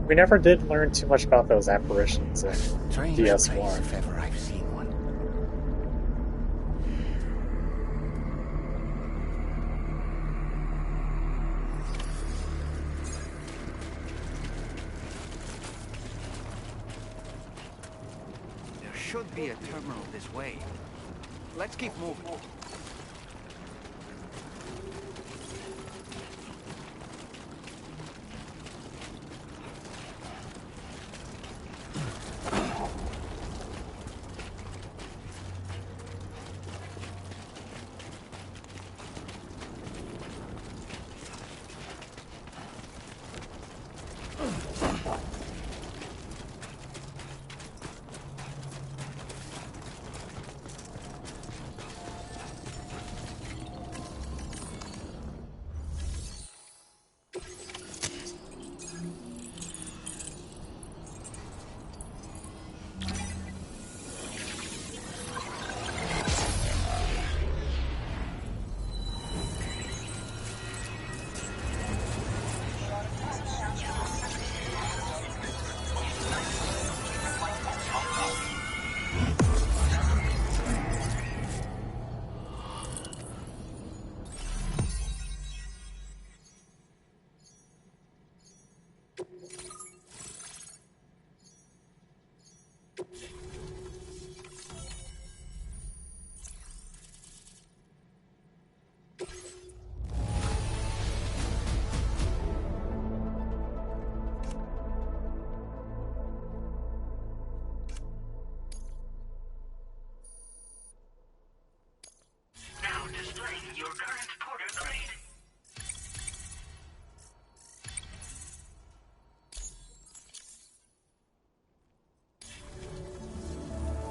Speaker 6: We never did learn too much about those apparitions in DS1.
Speaker 13: If ever I've seen one. should be a terminal this way. Let's keep moving.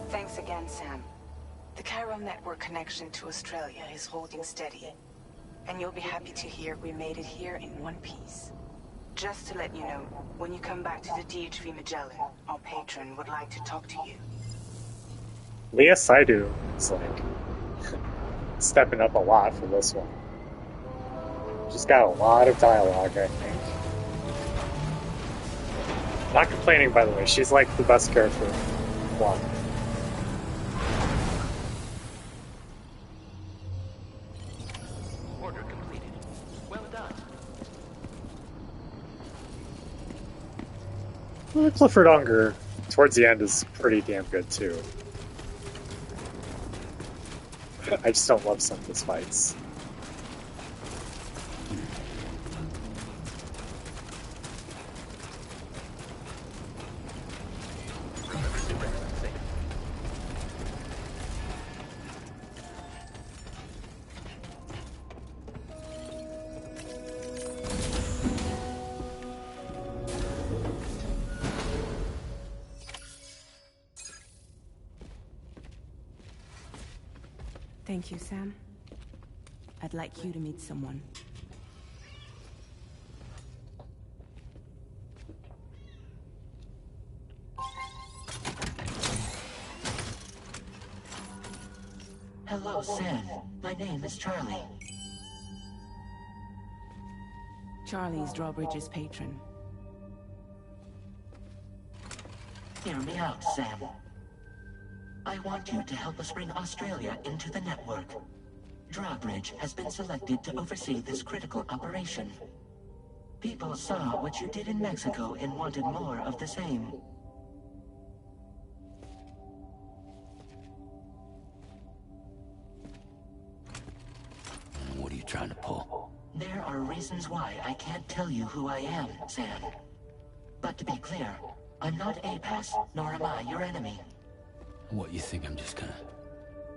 Speaker 9: Thanks again, Sam. The Chiral network connection to Australia is holding steady. And you'll be happy to hear we made it here in one piece. Just to let you know, when you come back to the DHV Magellan, our patron would like to talk to you.
Speaker 1: Leah Saidu is like stepping up a lot for this one. She's got a lot of dialogue, I think. Not complaining, by the way. She's like the best character one.
Speaker 5: Order completed. Well done.
Speaker 1: Well, Clifford Unger, towards the end, is pretty damn good, too. I just don't love some of his fights.
Speaker 11: Thank you, Sam. I'd like you to meet someone.
Speaker 8: Hello, Sam. My name is Charlie.
Speaker 11: Charlie's Drawbridge's patron.
Speaker 8: Hear me out, Sam. I want you to help us bring Australia into the network. Drawbridge has been selected to oversee this critical operation. People saw what you did in Mexico and wanted more of the same.
Speaker 2: What are you trying to pull?
Speaker 8: There are reasons why I can't tell you who I am, Sam. But to be clear, I'm not APAS, nor am I your enemy.
Speaker 2: What, you think I'm just gonna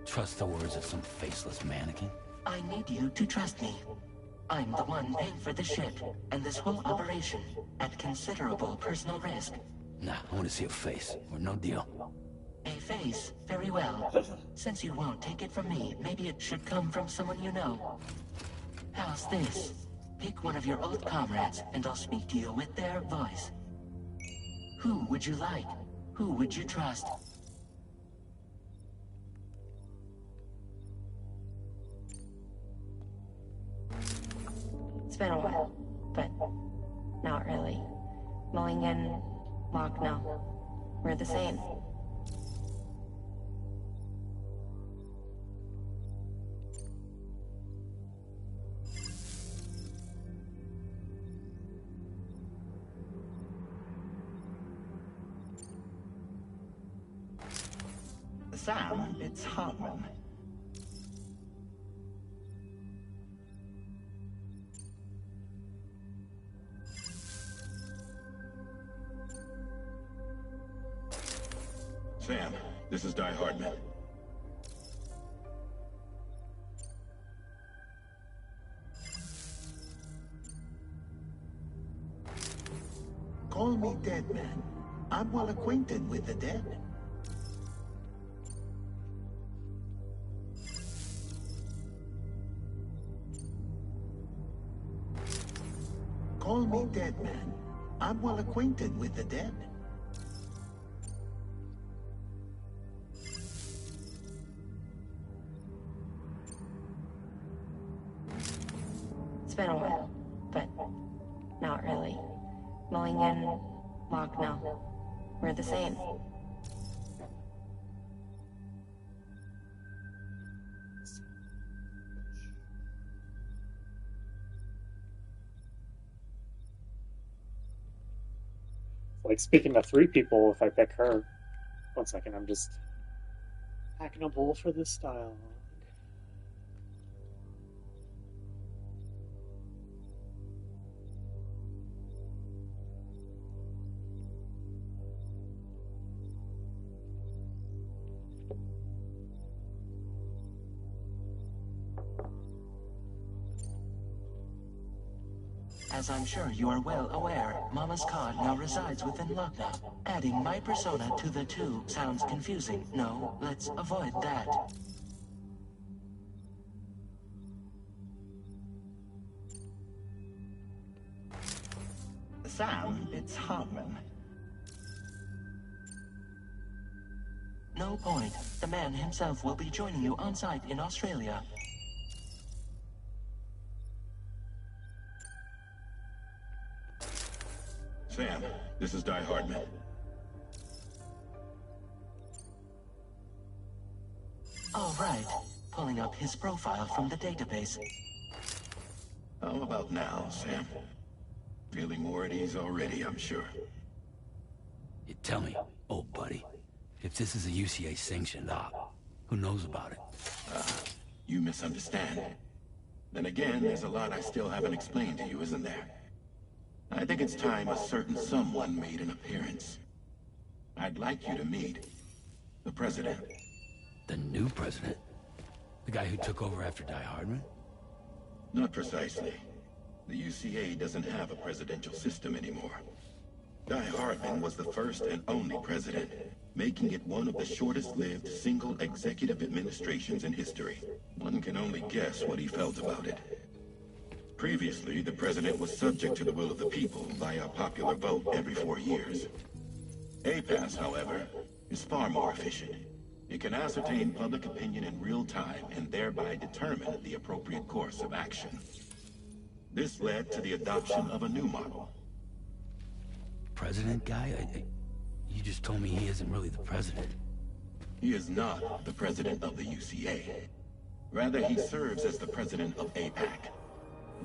Speaker 2: trust the words of some faceless mannequin?
Speaker 8: I need you to trust me. I'm the one paying for the ship, and this whole operation, at considerable personal risk.
Speaker 2: Nah, I want to see a face, or no deal.
Speaker 8: A face? Very well. Since you won't take it from me, maybe it should come from someone you know. How's this? Pick one of your old comrades, and I'll speak to you with their voice. Who would you like? Who would you trust?
Speaker 14: It's been a while, but not really. Mulligan, Locke, no. We're the same.
Speaker 15: Sam, it's Hartman.
Speaker 16: Sam, this is Die Hardman.
Speaker 15: Call me Dead Man. I'm well acquainted with the dead. Call me Dead Man. I'm well acquainted with the dead.
Speaker 14: It's been a while, but not really. Mulligan, Lockno, we're the same.
Speaker 1: Like, speaking of three people, if I pick her. 1 second, I'm just packing a bowl for this dialogue.
Speaker 8: As I'm sure you are well aware, Mama's car now resides within Lockdown. Adding my persona to the two sounds confusing. No, let's avoid that.
Speaker 15: Sam, it's Hartman.
Speaker 8: No point. The man himself will be joining you on site in Australia.
Speaker 16: Sam, this is Die Hardman.
Speaker 8: All right. Pulling up his profile from the database.
Speaker 16: How about now, Sam? Feeling more at ease already, I'm sure.
Speaker 2: You tell me, old buddy, if this is a UCA sanctioned op, who knows about it?
Speaker 16: You misunderstand. Then again, there's a lot I still haven't explained to you, isn't there? I think it's time a certain someone made an appearance. I'd like you to meet the president.
Speaker 2: The new president? The guy who took over after Die Hardman?
Speaker 16: Not precisely. The UCA doesn't have a presidential system anymore. Die Hardman was the first and only president, making it one of the shortest-lived single executive administrations in history. One can only guess what he felt about it. Previously, the president was subject to the will of the people via a popular vote every 4 years. APAS, however, is far more efficient. It can ascertain public opinion in real time and thereby determine the appropriate course of action. This led to the adoption of a new model.
Speaker 2: President guy? You just told me he isn't really the president.
Speaker 16: He is not the president of the UCA. Rather, he serves as the president of APAC.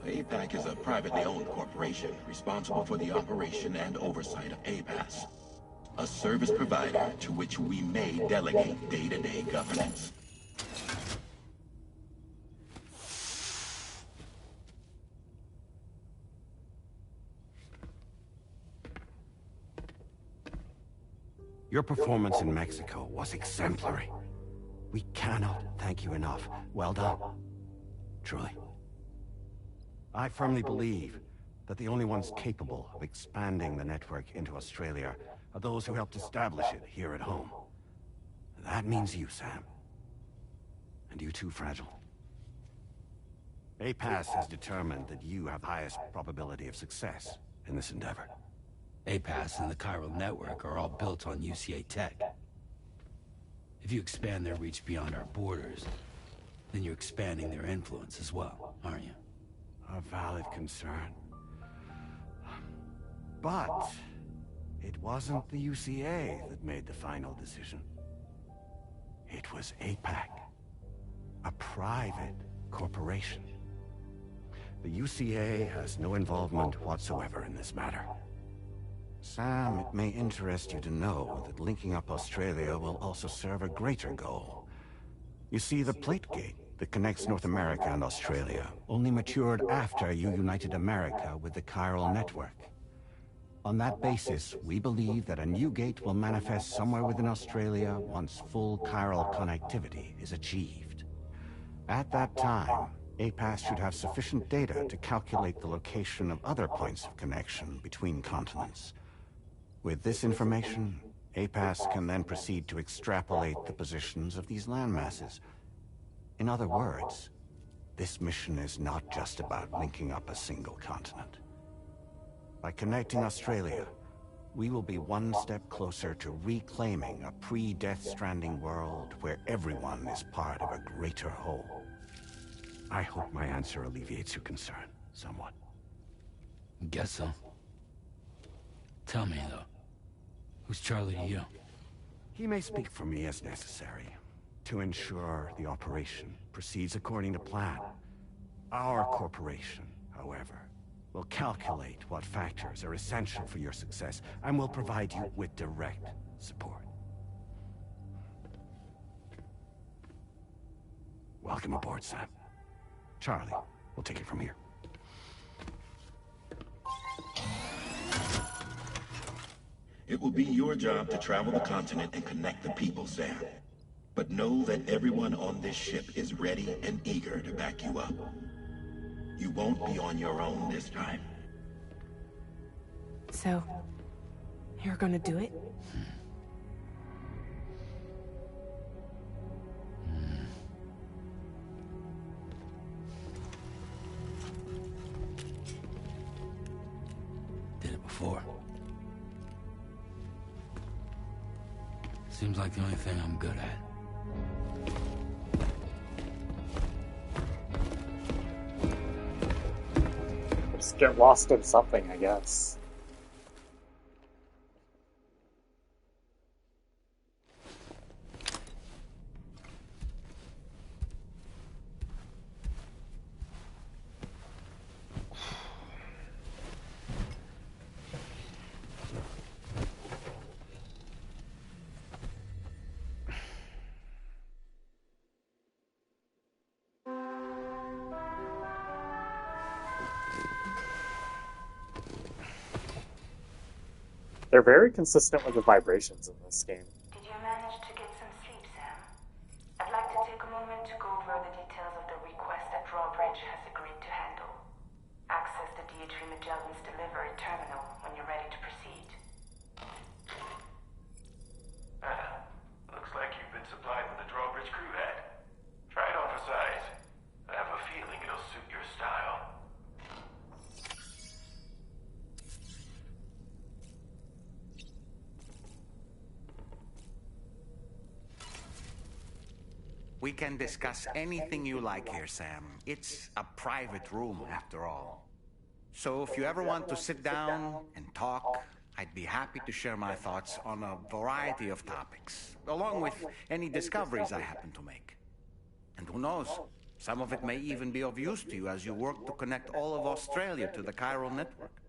Speaker 16: APAC is a privately owned corporation responsible for the operation and oversight of APAS, a service provider to which we may delegate day-to-day governance.
Speaker 17: Your performance in Mexico was exemplary. We cannot thank you enough. Well done. Truly. I firmly believe that the only ones capable of expanding the network into Australia are those who helped establish it here at home. That means you, Sam. And you too, Fragile. APAS has determined that you have the highest probability of success in this endeavor.
Speaker 2: APAS and the chiral network are all built on UCA tech. If you expand their reach beyond our borders, then you're expanding their influence as well, aren't you?
Speaker 17: A valid concern. But it wasn't the UCA that made the final decision. It was APAC, a private corporation. The UCA has no involvement whatsoever in this matter. Sam, it may interest you to know that linking up Australia will also serve a greater goal. You see, the plate gate that connects North America and Australia only matured after you united America with the chiral network. On that basis, we believe that a new gate will manifest somewhere within Australia once full chiral connectivity is achieved. At that time, APAS should have sufficient data to calculate the location of other points of connection between continents. With this information, APAS can then proceed to extrapolate the positions of these landmasses. In other words, this mission is not just about linking up a single continent. By connecting Australia, we will be one step closer to reclaiming a pre-Death Stranding world where everyone is part of a greater whole. I hope my answer alleviates your concern somewhat.
Speaker 2: Guess so. Tell me, though. Who's Charlie to you?
Speaker 17: He may speak for me as necessary to ensure the operation proceeds according to plan. Our corporation, however, will calculate what factors are essential for your success and will provide you with direct support. Welcome aboard, Sam. Charlie, we'll take it from here.
Speaker 16: It will be your job to travel the continent and connect the people, Sam. But know that everyone on this ship is ready and eager to back you up. You won't be on your own this time.
Speaker 11: So, you're gonna do it?
Speaker 2: Did it before. Seems like the only thing I'm good at.
Speaker 1: Just get lost in something, I guess. They're very consistent with the vibrations in this game.
Speaker 9: Did you manage to get some sleep, Sam? I'd like to take a moment to go over the details of the request that Drawbridge has agreed to handle. Access the D.H. Magellan's delivery terminal when you're ready to proceed.
Speaker 18: Looks like you've been supplied with a Drawbridge crew hat. Try it on for size. I have a feeling it'll suit your style.
Speaker 13: We can discuss anything you like here, Sam. It's a private room, after all. So if you ever want to sit down and talk, I'd be happy to share my thoughts on a variety of topics, along with any discoveries I happen to make. And who knows, some of it may even be of use to you as you work to connect all of Australia to the chiral network.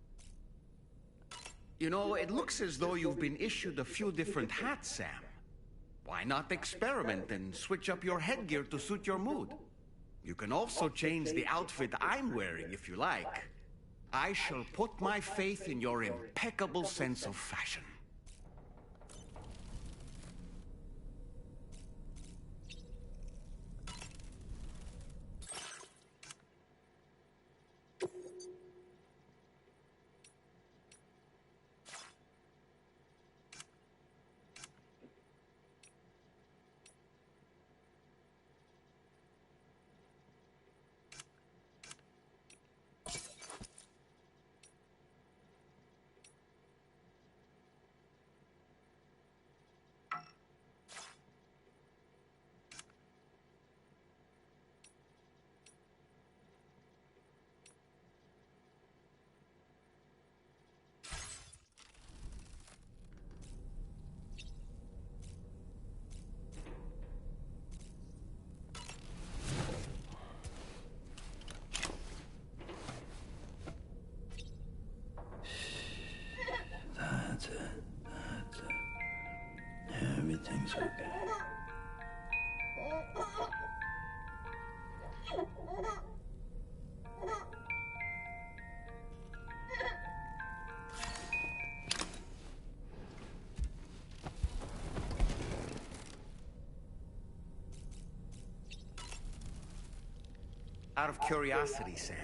Speaker 13: You know, it looks as though you've been issued a few different hats, Sam. Why not experiment and switch up your headgear to suit your mood? You can also change the outfit I'm wearing if you like. I shall put my faith in your impeccable sense of fashion.
Speaker 2: Everything's okay.
Speaker 19: Out of curiosity, Sam,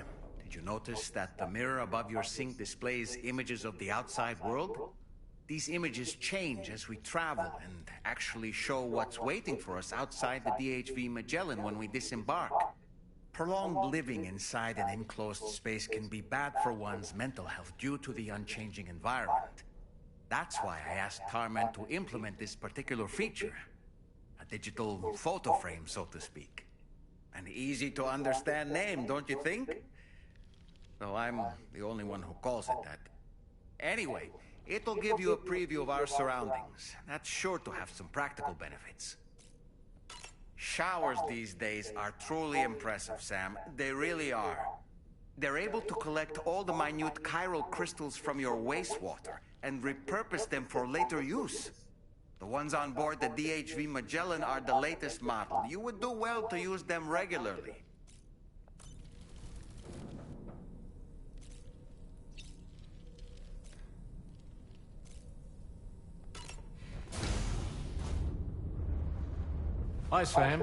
Speaker 19: did you notice that the mirror above your sink displays images of the outside world? These images change as we travel and actually show what's waiting for us outside the DHV Magellan when we disembark. Prolonged living inside an enclosed space can be bad for one's mental health due to the unchanging environment. That's why I asked Tarman to implement this particular feature. A digital photo frame, so to speak. An easy-to-understand name, don't you think? Though I'm the only one who calls it that. Anyway, it'll give you a preview of our surroundings. That's sure to have some practical benefits. Showers these days are truly impressive, Sam. They really are. They're able to collect all the minute chiral crystals from your wastewater and repurpose them for later use. The ones on board the DHV Magellan are the latest model. You would do well to use them regularly.
Speaker 12: Hi, Sam.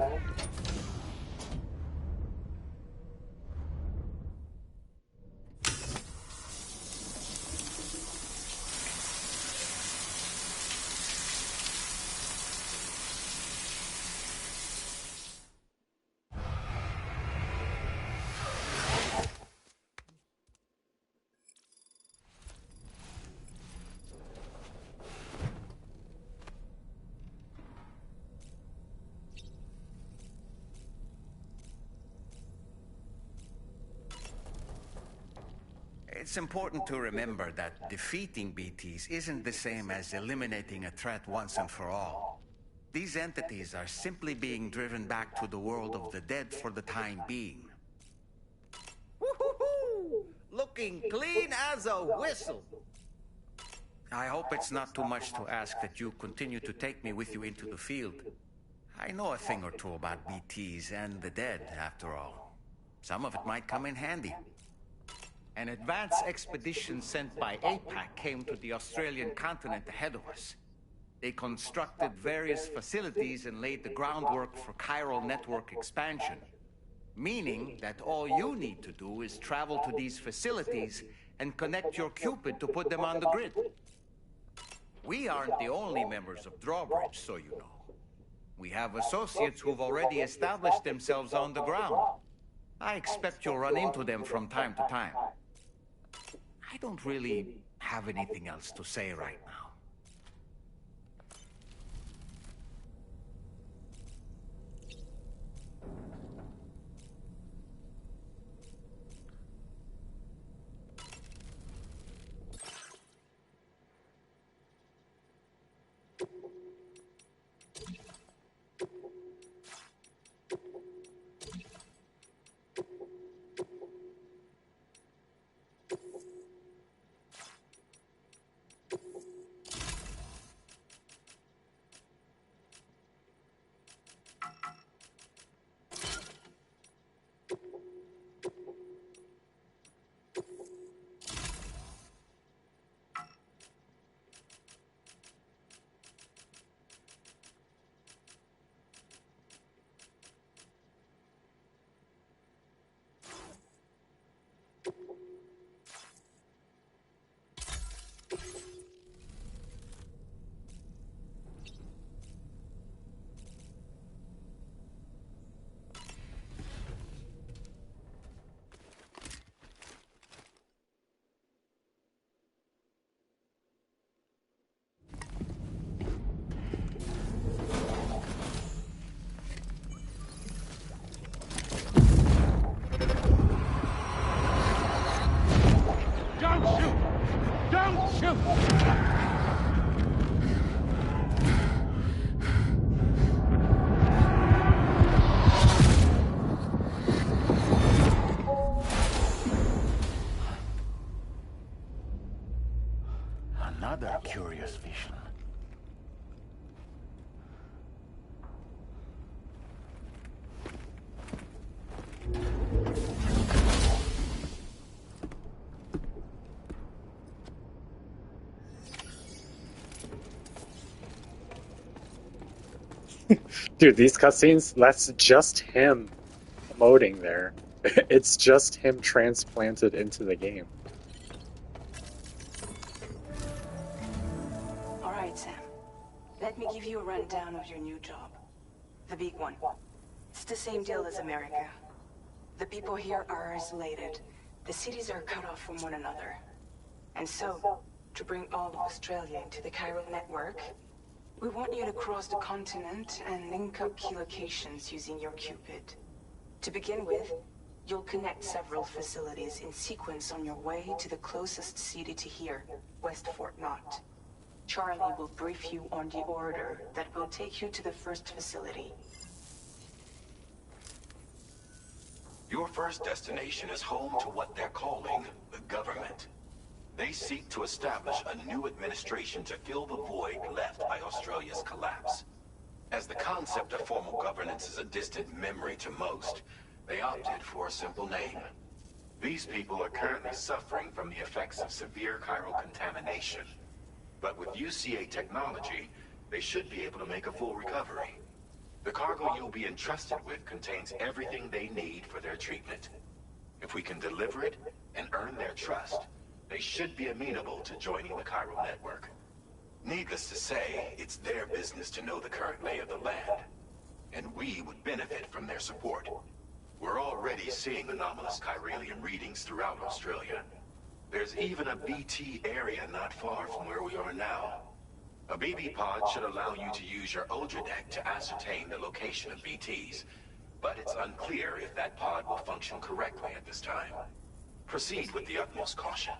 Speaker 19: It's important to remember that defeating BTs isn't the same as eliminating a threat once and for all. These entities are simply being driven back to the world of the dead for the time being. Woo-hoo-hoo! Looking clean as a whistle! I hope it's not too much to ask that you continue to take me with you into the field. I know a thing or two about BTs and the dead, after all. Some of it might come in handy. An advance expedition sent by APAC came to the Australian continent ahead of us. They constructed various facilities and laid the groundwork for chiral network expansion. Meaning that all you need to do is travel to these facilities and connect your Cupid to put them on the grid. We aren't the only members of Drawbridge, so you know. We have associates who've already established themselves on the ground. I expect you'll run into them from time to time. I don't really have anything else to say right now. Another curious vision.
Speaker 1: Dude, these cutscenes, that's just him emoting there. It's just him transplanted into the game.
Speaker 9: All right, Sam. Let me give you a rundown of your new job. The big one. It's the same deal as America. The people here are isolated. The cities are cut off from one another. And so, to bring all of Australia into the chiral network, we want you to cross the continent and link up key locations using your Cupid. To begin with, you'll connect several facilities in sequence on your way to the closest city to here, West Fort Knott. Charlie will brief you on the order that will take you to the first facility.
Speaker 16: Your first destination is home to what they're calling the government. They seek to establish a new administration to fill the void left by Australia's collapse. As the concept of formal governance is a distant memory to most, they opted for a simple name. These people are currently suffering from the effects of severe chiral contamination. But with UCA technology, they should be able to make a full recovery. The cargo you'll be entrusted with contains everything they need for their treatment. If we can deliver it and earn their trust, they should be amenable to joining the chiral network. Needless to say, it's their business to know the current lay of the land, and we would benefit from their support. We're already seeing anomalous chiralian readings throughout Australia. There's even a BT area not far from where we are now. A BB pod should allow you to use your Ultradeck to ascertain the location of BTs, but it's unclear if that pod will function correctly at this time. Proceed with the utmost caution.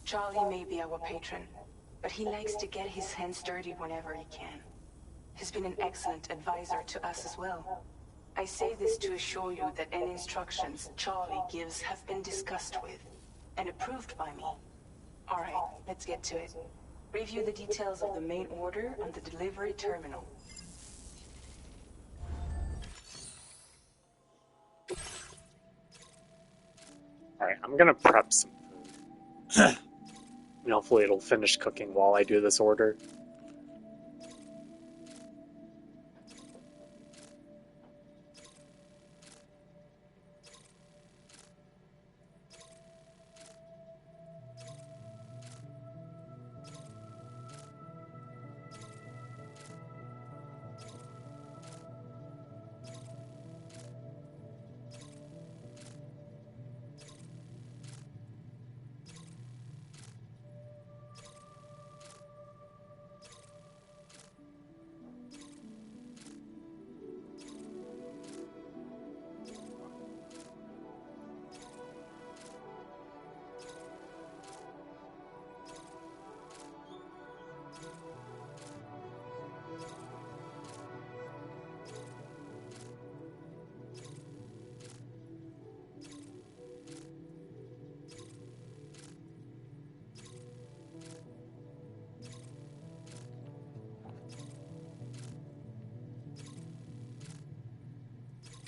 Speaker 9: Charlie may be our patron, but he likes to get his hands dirty whenever he can. He's been an excellent advisor to us as well. I say this to assure you that any instructions Charlie gives have been discussed with and approved by me. All right, let's get to it. Review the details of the main order on the delivery terminal.
Speaker 1: Alright, I'm gonna prep some food. And hopefully it'll finish cooking while I do this order.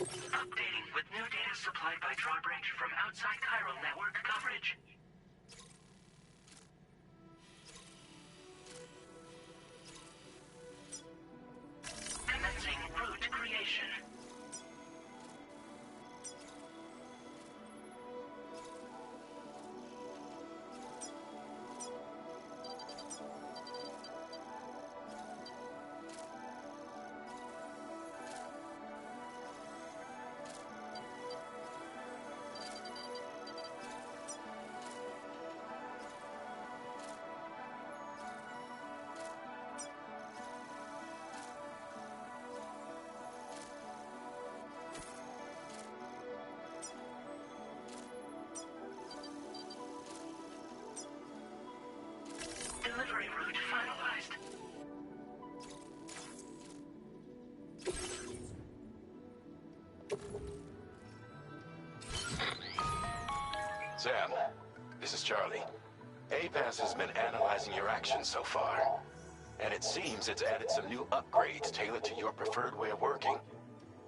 Speaker 8: Updating with new data supplied by drawbridge from outside chiral network coverage. Commencing route creation. Delivery route finalized.
Speaker 16: Sam, this is Charlie. APAS has been analyzing your actions so far, and it seems it's added some new upgrades tailored to your preferred way of working.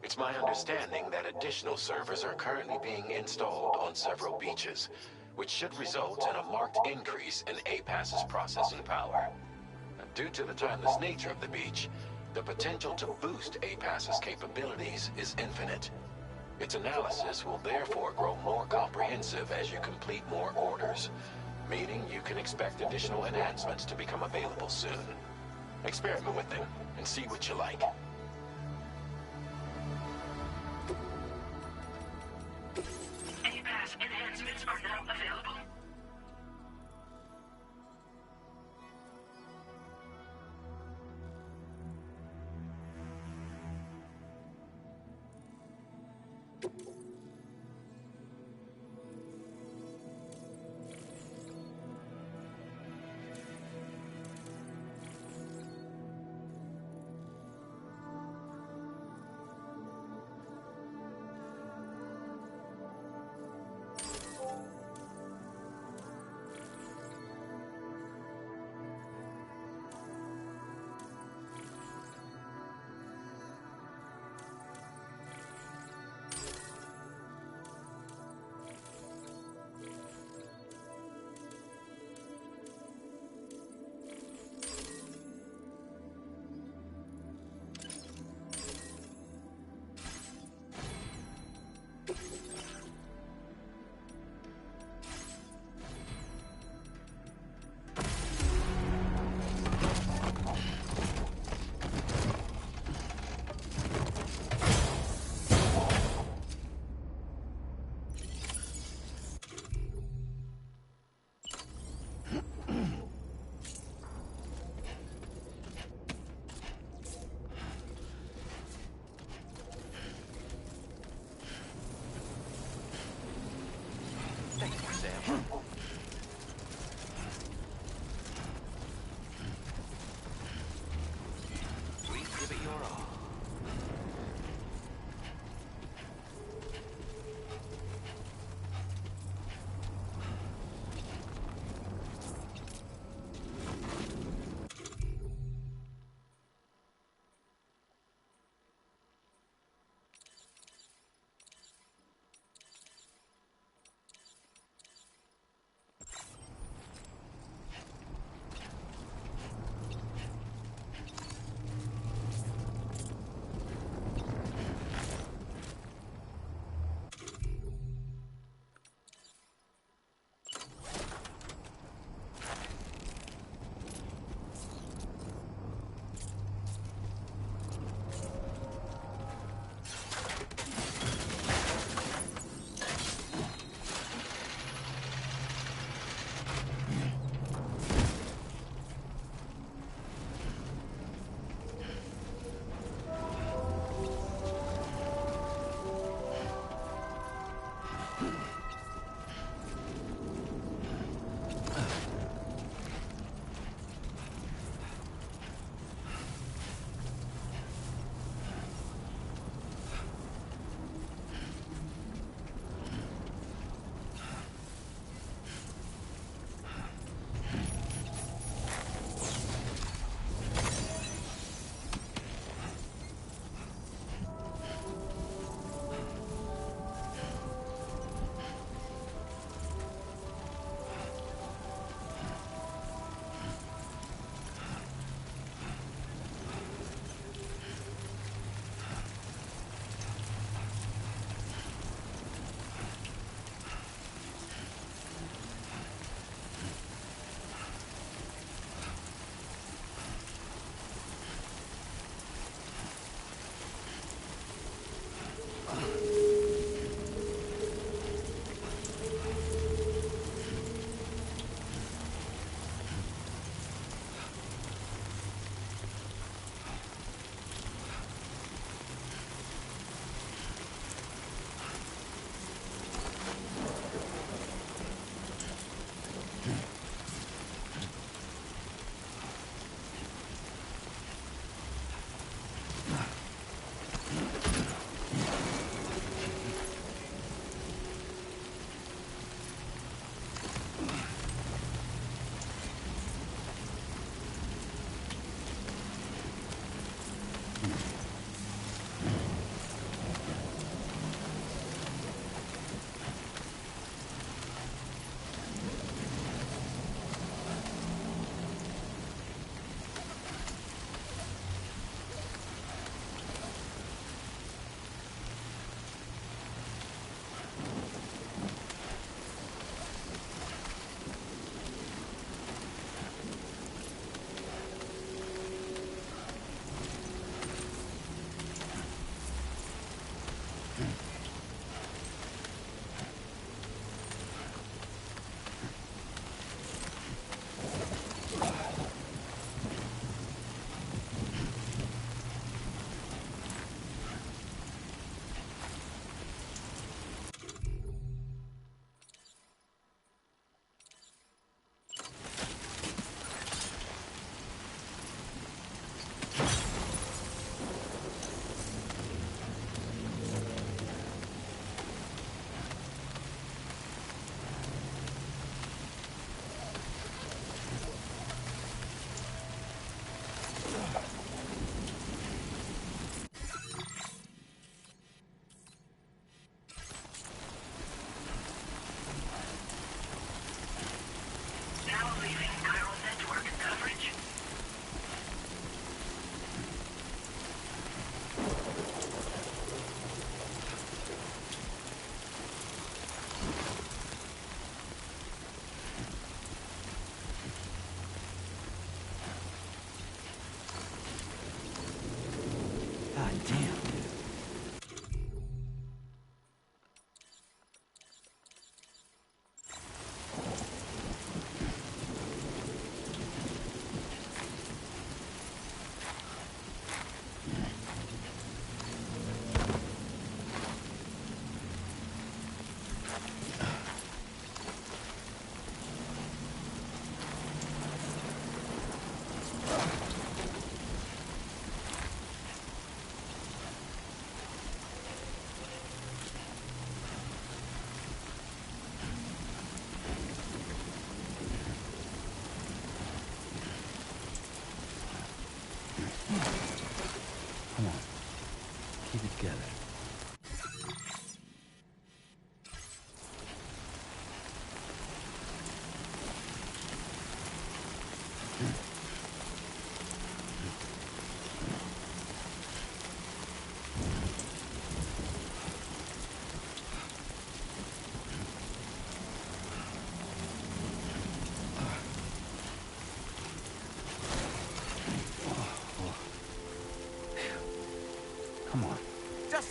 Speaker 16: It's my understanding that additional servers are currently being installed on several beaches, which should result in a marked increase in APAS's processing power.
Speaker 20: Due to the timeless nature of the beach, the potential to boost A-Pass's capabilities is infinite. Its analysis will therefore grow more comprehensive as you complete more orders, meaning you can expect additional enhancements to become available soon. Experiment with them and see what you like.
Speaker 8: A-Pass enhancements are now available.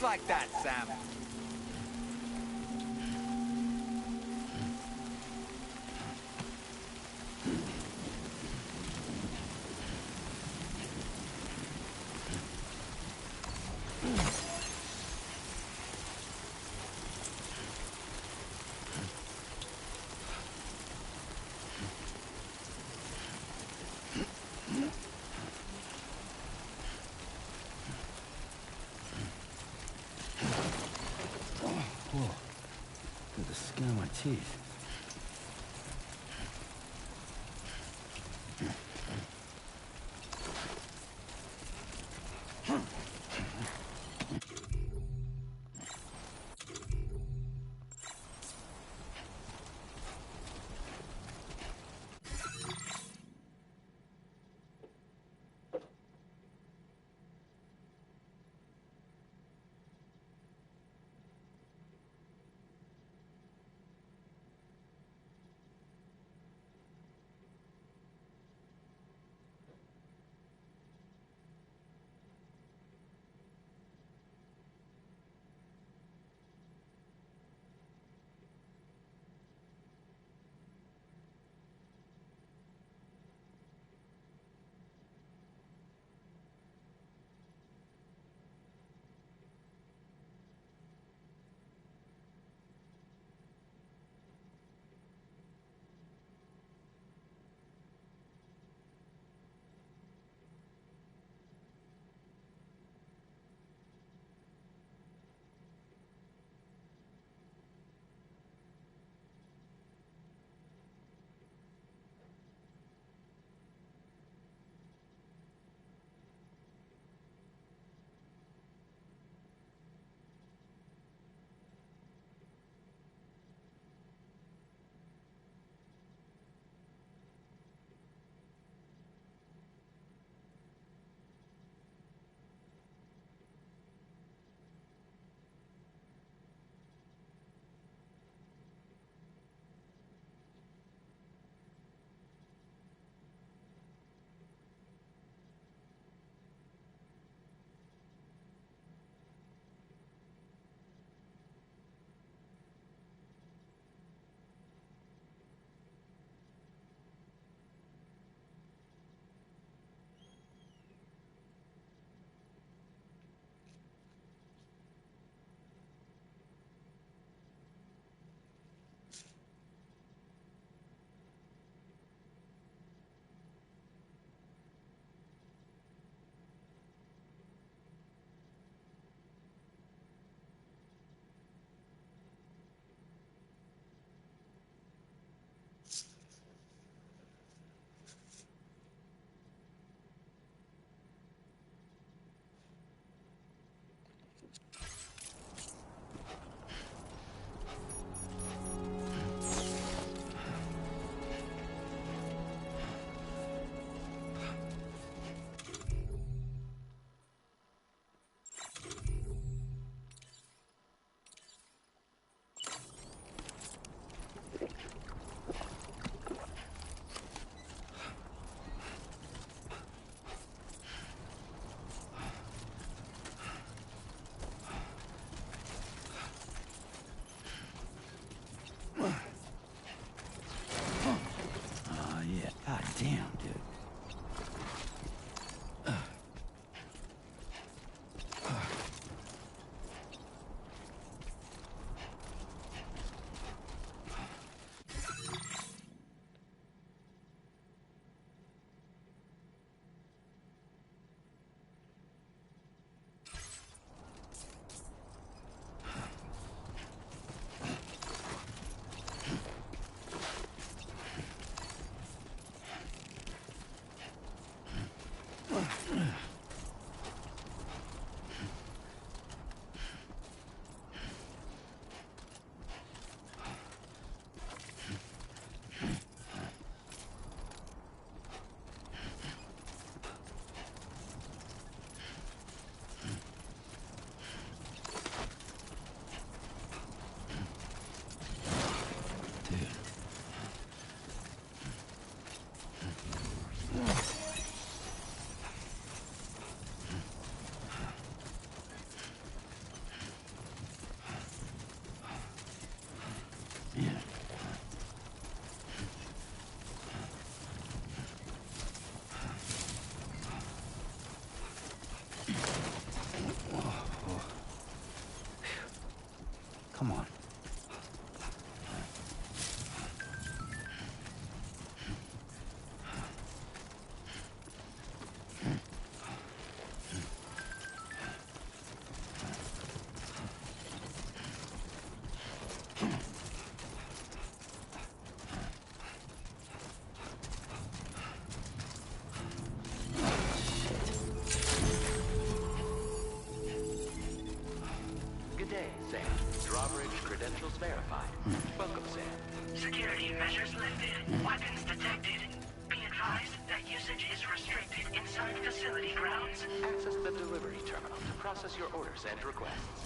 Speaker 19: Just like that, Sam.
Speaker 2: Whoa. Through the skin of my teeth.
Speaker 5: verified. Welcome, Sam.
Speaker 8: Security measures lifted. Weapons detected. Be advised that usage is restricted inside facility grounds.
Speaker 5: Access the delivery terminal to process your orders and requests.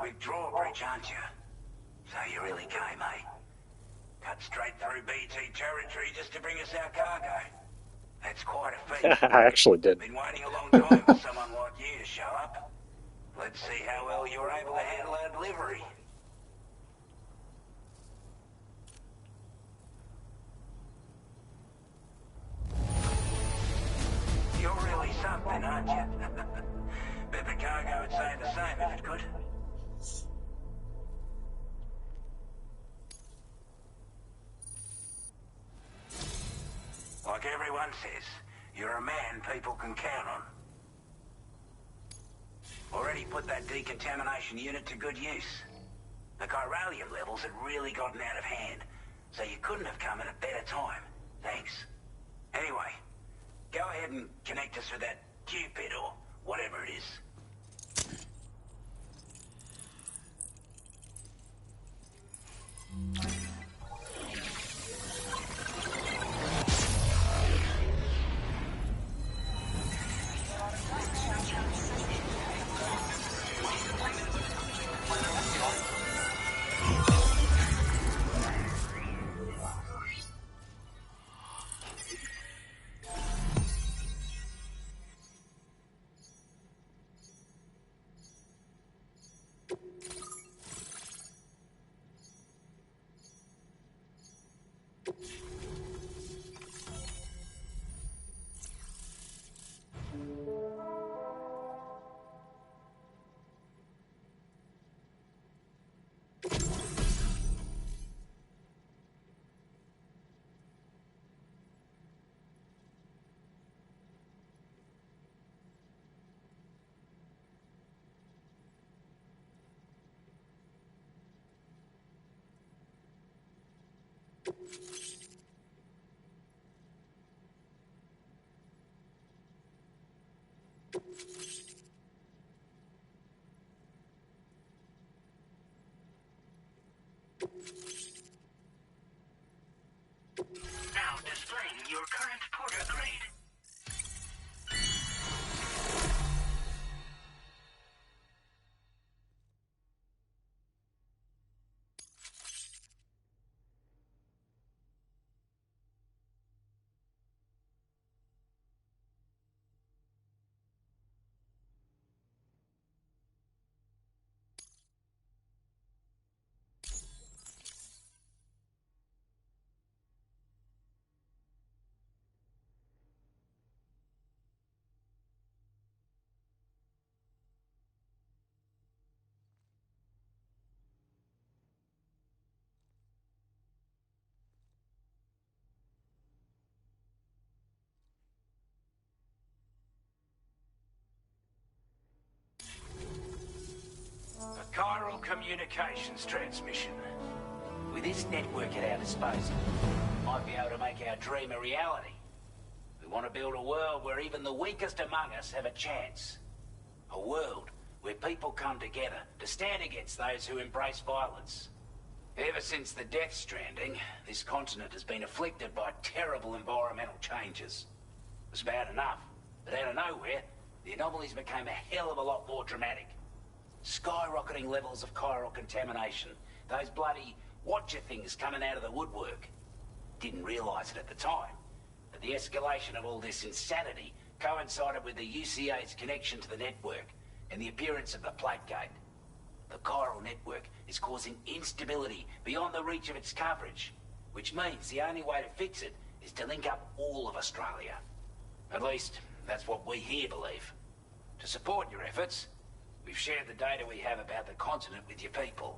Speaker 21: Big drawbridge, aren't you? So you really came, eh? Cut straight through BT territory just to bring us our cargo. That's quite a feat.
Speaker 1: I actually did.
Speaker 21: Been waiting a long time for someone like you to show up. Let's see how well you're able to handle our delivery. You're really something, aren't you? Bet the cargo would say the same if it could. Like everyone says, you're a man people can count on. Already put that decontamination unit to good use. The chiralium levels had really gotten out of hand, so you couldn't have come at a better time. Thanks. Anyway, go ahead and connect us with that Cupid or whatever it is.
Speaker 8: Now displaying your current porter grade.
Speaker 21: Chiral communications transmission. With this network at our disposal, we might be able to make our dream a reality. We want to build a world where even the weakest among us have a chance. A world where people come together to stand against those who embrace violence. Ever since the Death Stranding, this continent has been afflicted by terrible environmental changes. It was bad enough, but out of nowhere, the anomalies became a hell of a lot more dramatic. Skyrocketing levels of chiral contamination, those bloody watcher things coming out of the woodwork. Didn't realise it at the time, but the escalation of all this insanity coincided with the UCA's connection to the network and the appearance of the Plague Gate. The chiral network is causing instability beyond the reach of its coverage, which means the only way to fix it is to link up all of Australia. At least, that's what we here believe. To support your efforts, we've shared the data we have about the continent with your people,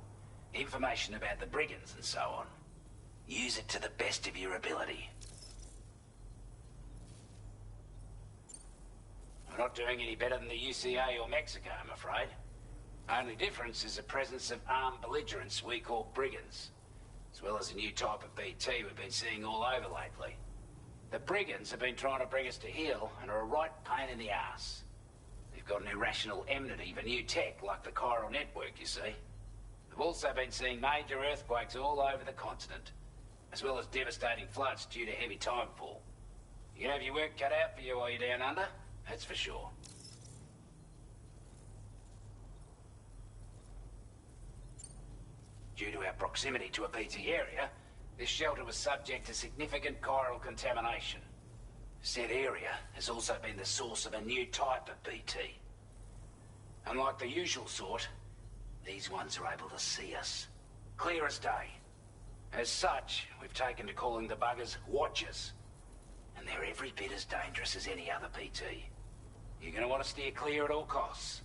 Speaker 21: information about the brigands and so on. Use it to the best of your ability. We're not doing any better than the UCA or Mexico, I'm afraid. Only difference is the presence of armed belligerents we call brigands, as well as a new type of BT we've been seeing all over lately. The brigands have been trying to bring us to heel and are a right pain in the ass. They've got an irrational enmity for new tech like the chiral network, you see. We've also been seeing major earthquakes all over the continent, as well as devastating floods due to heavy timefall. You can have your work cut out for you while you're down under, that's for sure. Due to our proximity to a BT area, this shelter was subject to significant chiral contamination. Said area has also been the source of a new type of BT. Unlike the usual sort, these ones are able to see us. Clear as day. As such, we've taken to calling the buggers Watchers. And they're every bit as dangerous as any other BT. You're gonna want to steer clear at all costs.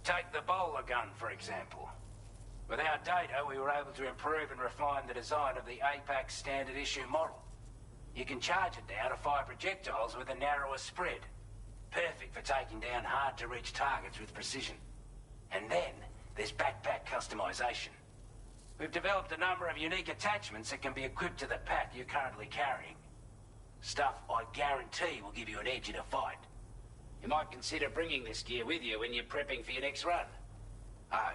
Speaker 21: Take the bowler gun, for example. With our data, we were able to improve and refine the design of the APAC standard issue model. You can charge it now to fire projectiles with a narrower spread. Perfect for taking down hard-to-reach targets with precision. And then, there's backpack customization. We've developed a number of unique attachments that can be equipped to the pack you're currently carrying. Stuff I guarantee will give you an edge in a fight. You might consider bringing this gear with you when you're prepping for your next run. Oh,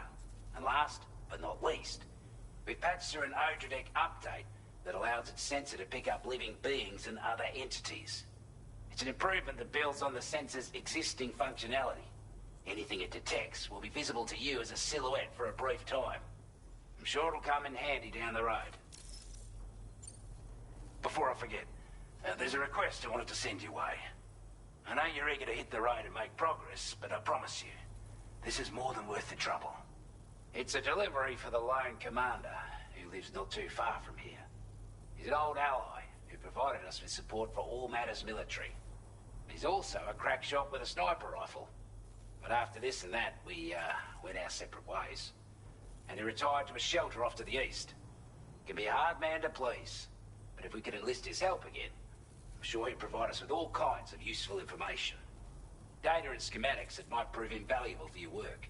Speaker 21: and last but not least, we've patched through an Odradek update that allows its sensor to pick up living beings and other entities. It's an improvement that builds on the sensor's existing functionality. Anything it detects will be visible to you as a silhouette for a brief time. I'm sure it'll come in handy down the road. Before I forget, there's a request I wanted to send your way. I know you're eager to hit the road and make progress, but I promise you, this is more than worth the trouble. It's a delivery for the lone commander, who lives not too far from here. He's an old ally who provided us with support for all matters military. He's also a crack shot with a sniper rifle. But after this and that, we went our separate ways. And he retired to a shelter off to the east. Can be a hard man to please, but if we could enlist his help again, I'm sure he'd provide us with all kinds of useful information. Data and schematics that might prove invaluable for your work.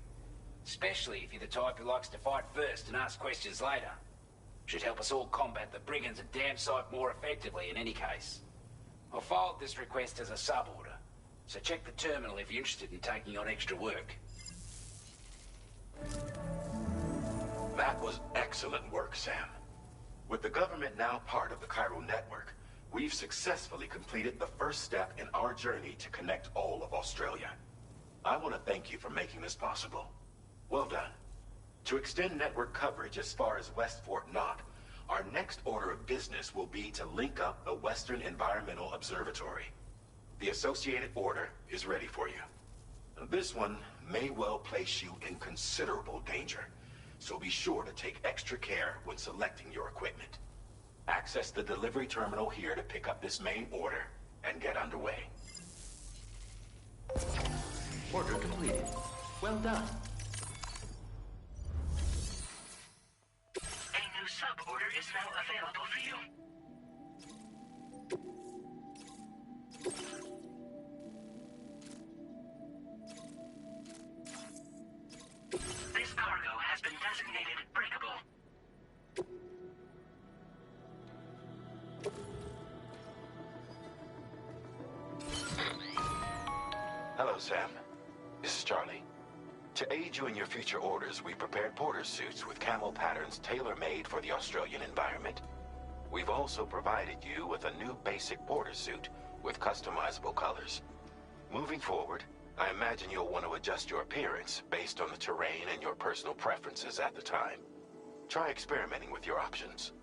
Speaker 21: Especially if you're the type who likes to fight first and ask questions later. Should help us all combat the brigands a damn sight more effectively in any case. I'll filed this request as a sub-order, so check the terminal if you're interested in taking on extra work.
Speaker 20: That was excellent work, Sam. With the government now part of the chiral network, we've successfully completed the first step in our journey to connect all of Australia. I want to thank you for making this possible. Well done. To extend network coverage as far as West Fort Knott, our next order of business will be to link up the Western Environmental Observatory. The associated order is ready for you. This one may well place you in considerable danger, so be sure to take extra care when selecting your equipment. Access the delivery terminal here to pick up this main order and get underway.
Speaker 5: Order completed. Well done.
Speaker 21: A new sub-order is now available for you.
Speaker 20: Sam. This is Charlie. To aid you in your future orders, we prepared porter suits with camel patterns tailor-made for the Australian environment. We've also provided you with a new basic porter suit with customizable colors. Moving forward, I imagine you'll want to adjust your appearance based on the terrain and your personal preferences at the time. Try experimenting with your options.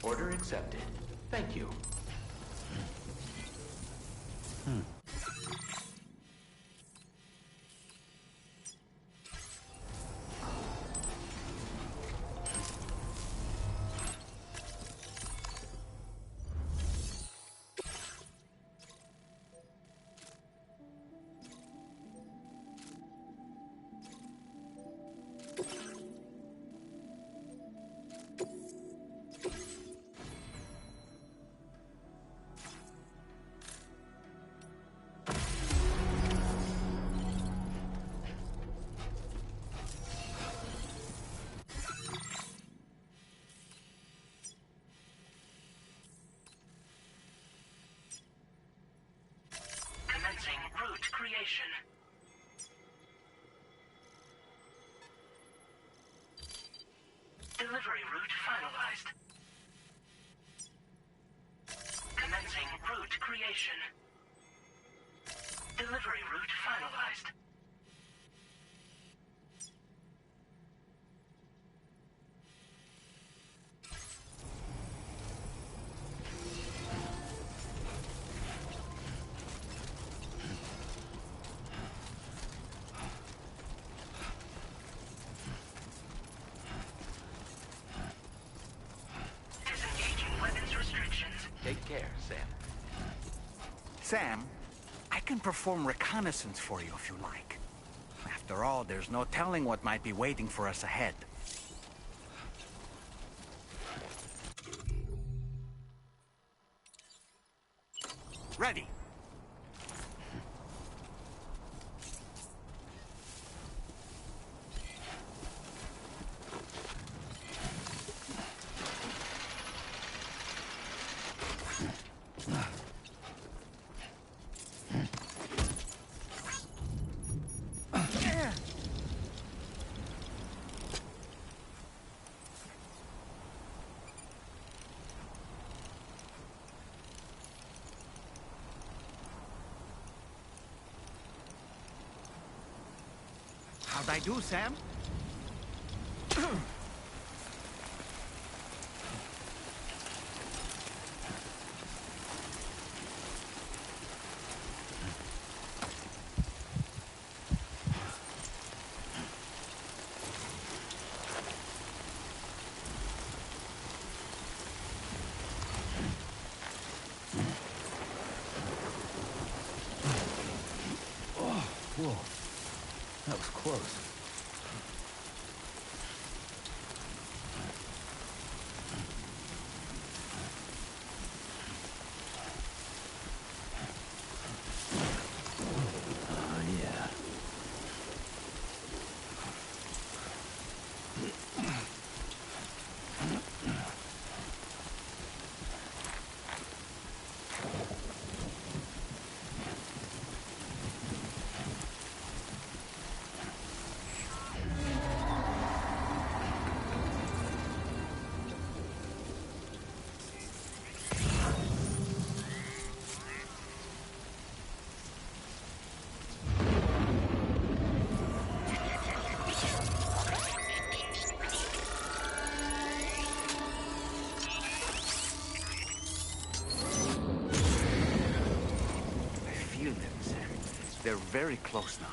Speaker 5: Order accepted. Thank you.
Speaker 21: Commencing route creation. Delivery route finalized. Commencing route creation. Delivery route finalized.
Speaker 5: Take care, Sam.
Speaker 13: Sam, I can perform reconnaissance for you if you like. After all, there's no telling what might be waiting for us ahead. Ready. How'd I do, Sam?
Speaker 2: Whoa. That was close.
Speaker 13: They're very close now.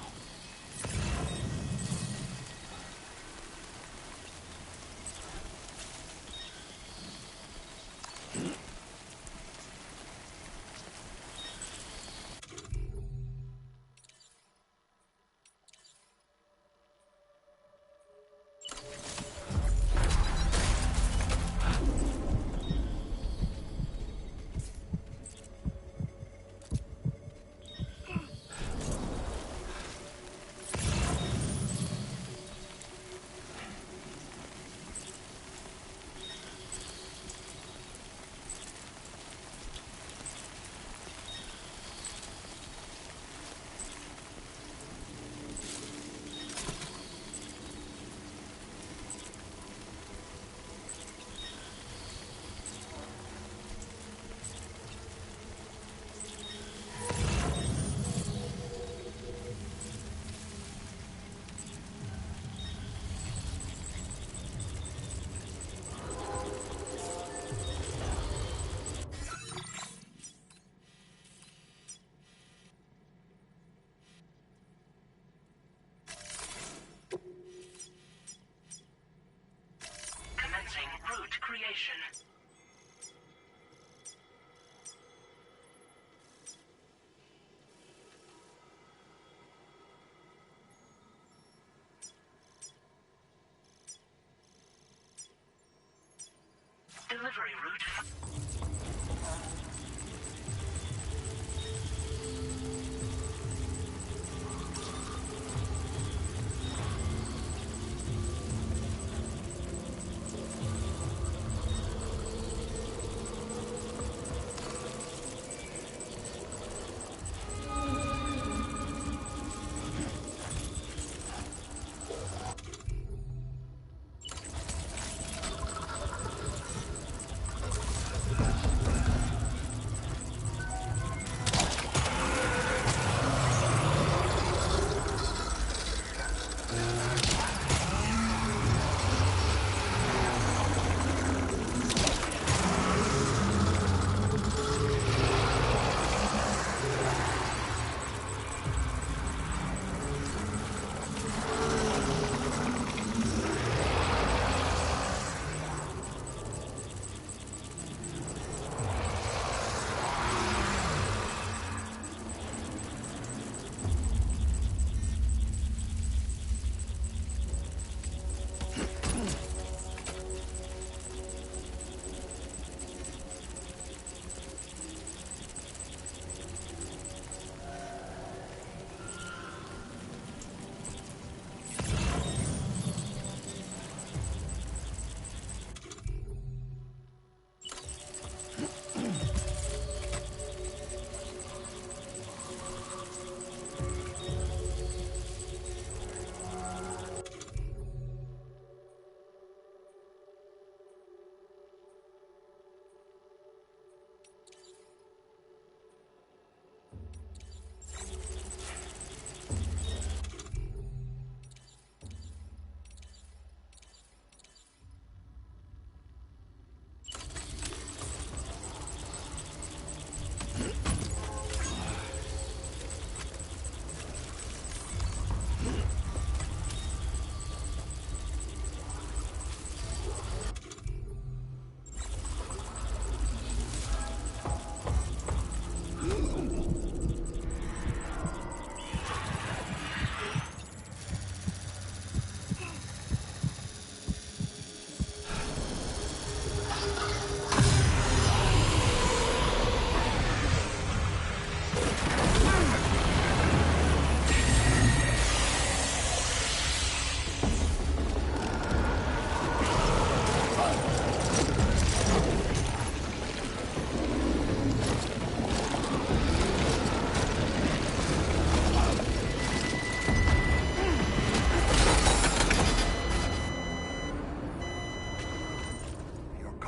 Speaker 21: creation. Delivery route.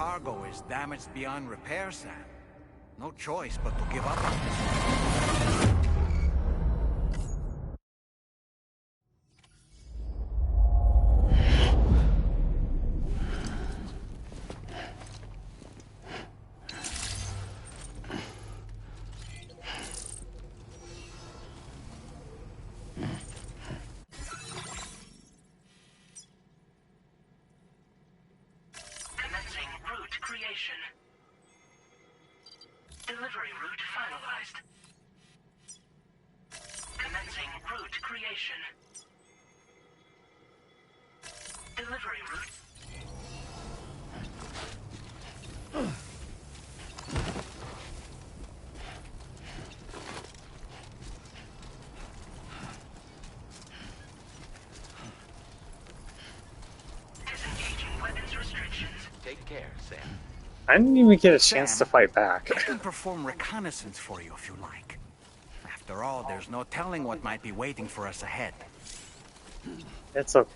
Speaker 19: Cargo is damaged beyond repair, Sam. No choice but to give up on it.
Speaker 21: Delivery route finalized. Commencing route creation. Delivery route. Disengaging weapons restrictions.
Speaker 5: Take care, Sam.
Speaker 1: I didn't even get a chance to fight back.
Speaker 19: I can perform reconnaissance for you if you like. After all, there's no telling what might be waiting for us ahead.
Speaker 1: It's okay.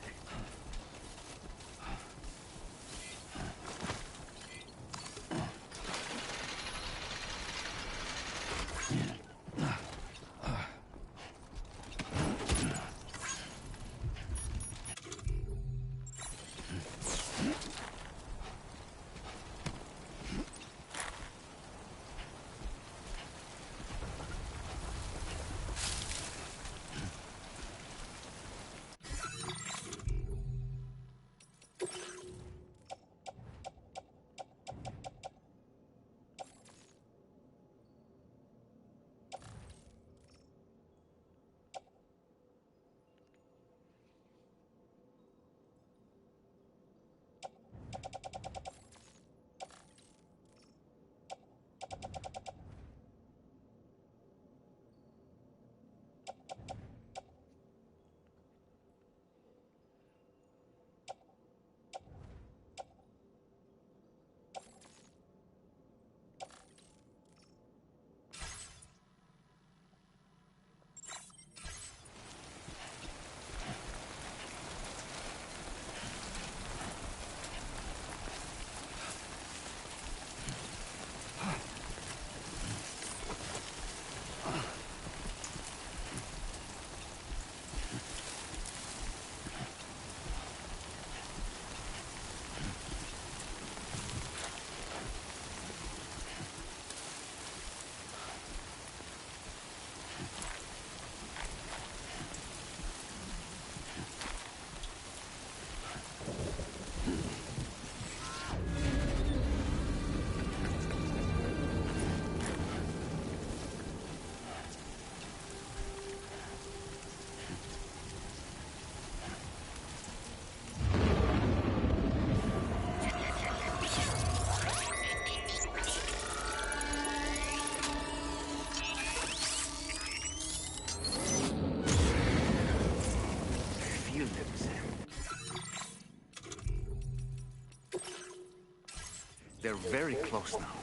Speaker 19: They're very close now.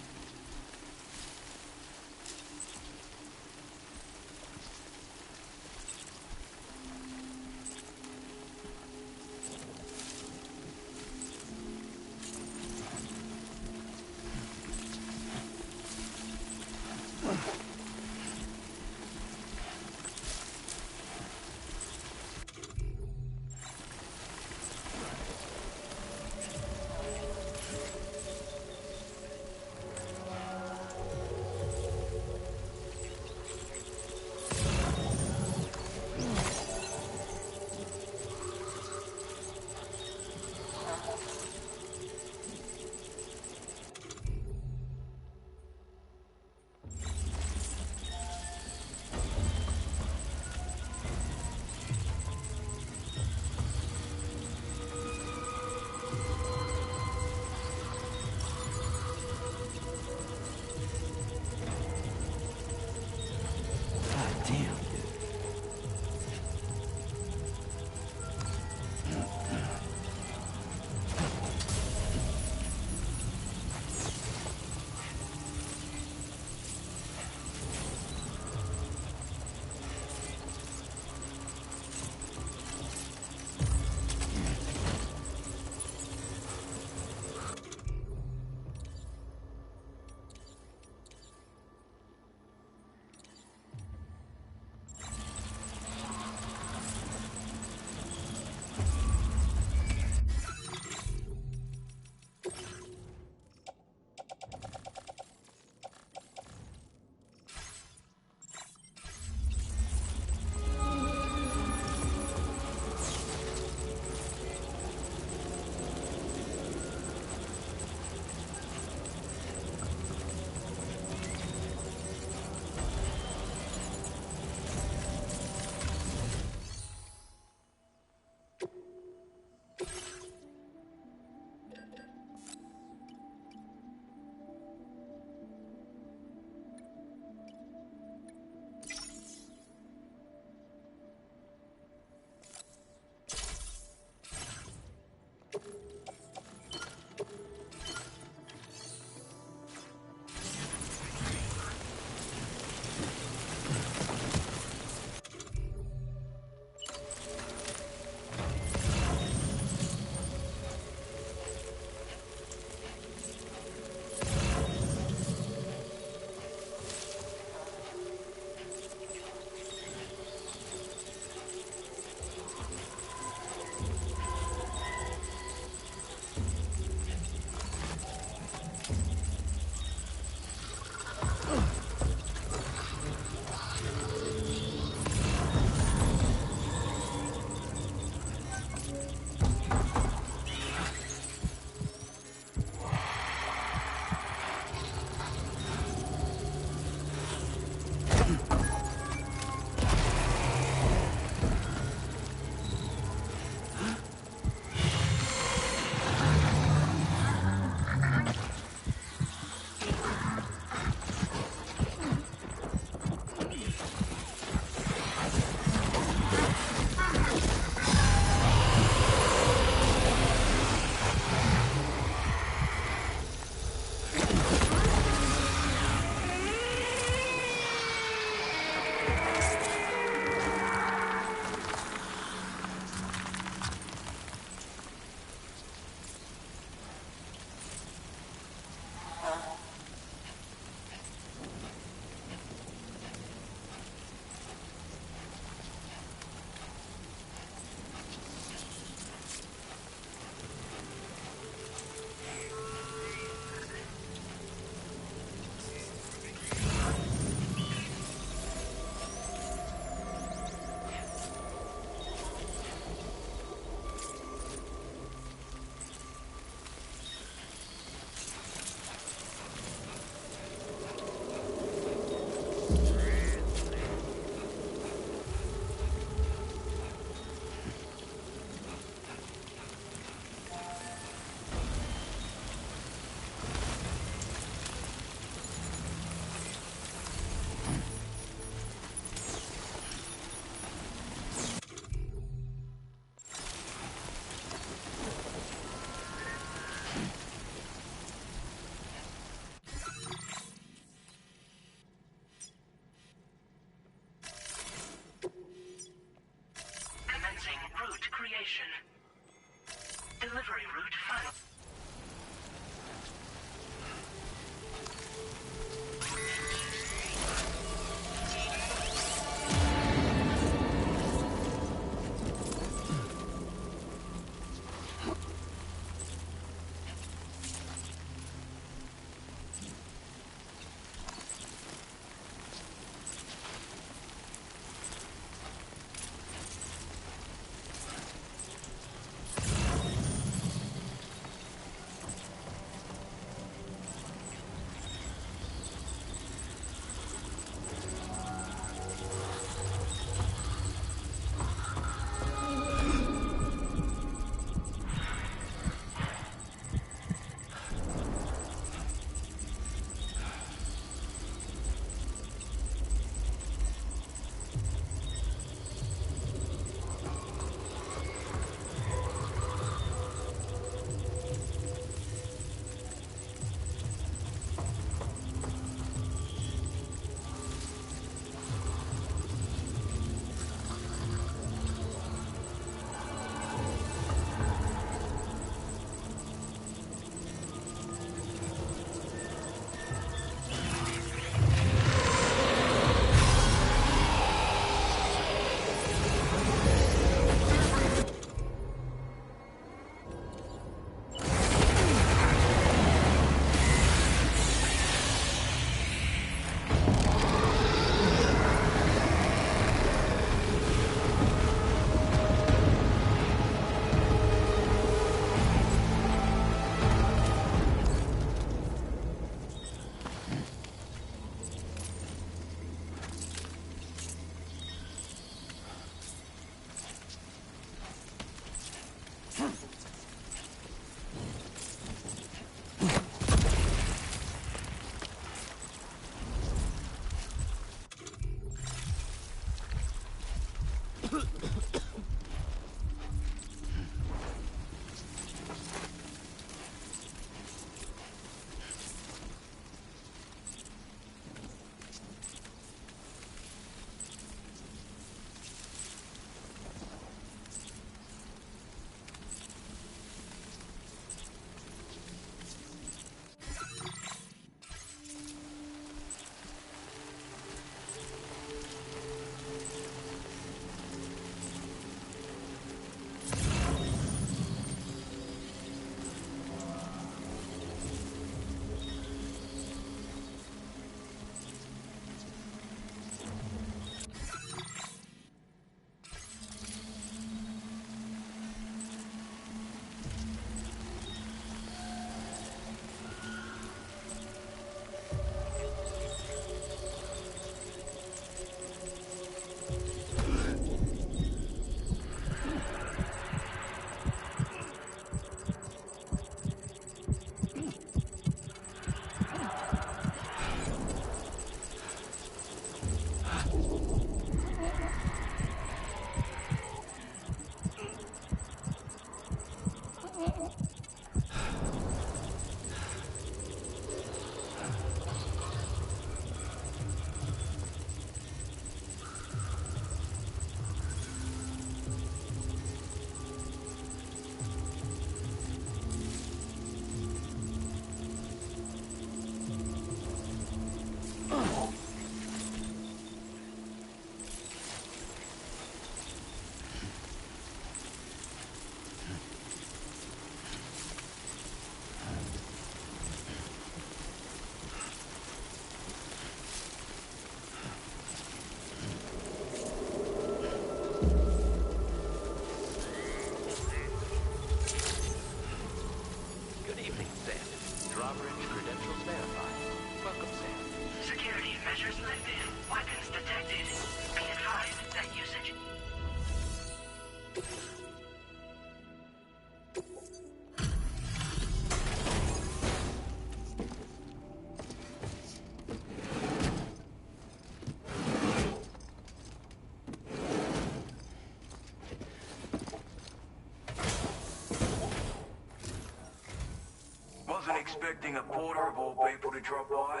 Speaker 21: wasn't expecting a porter of all people to drop by.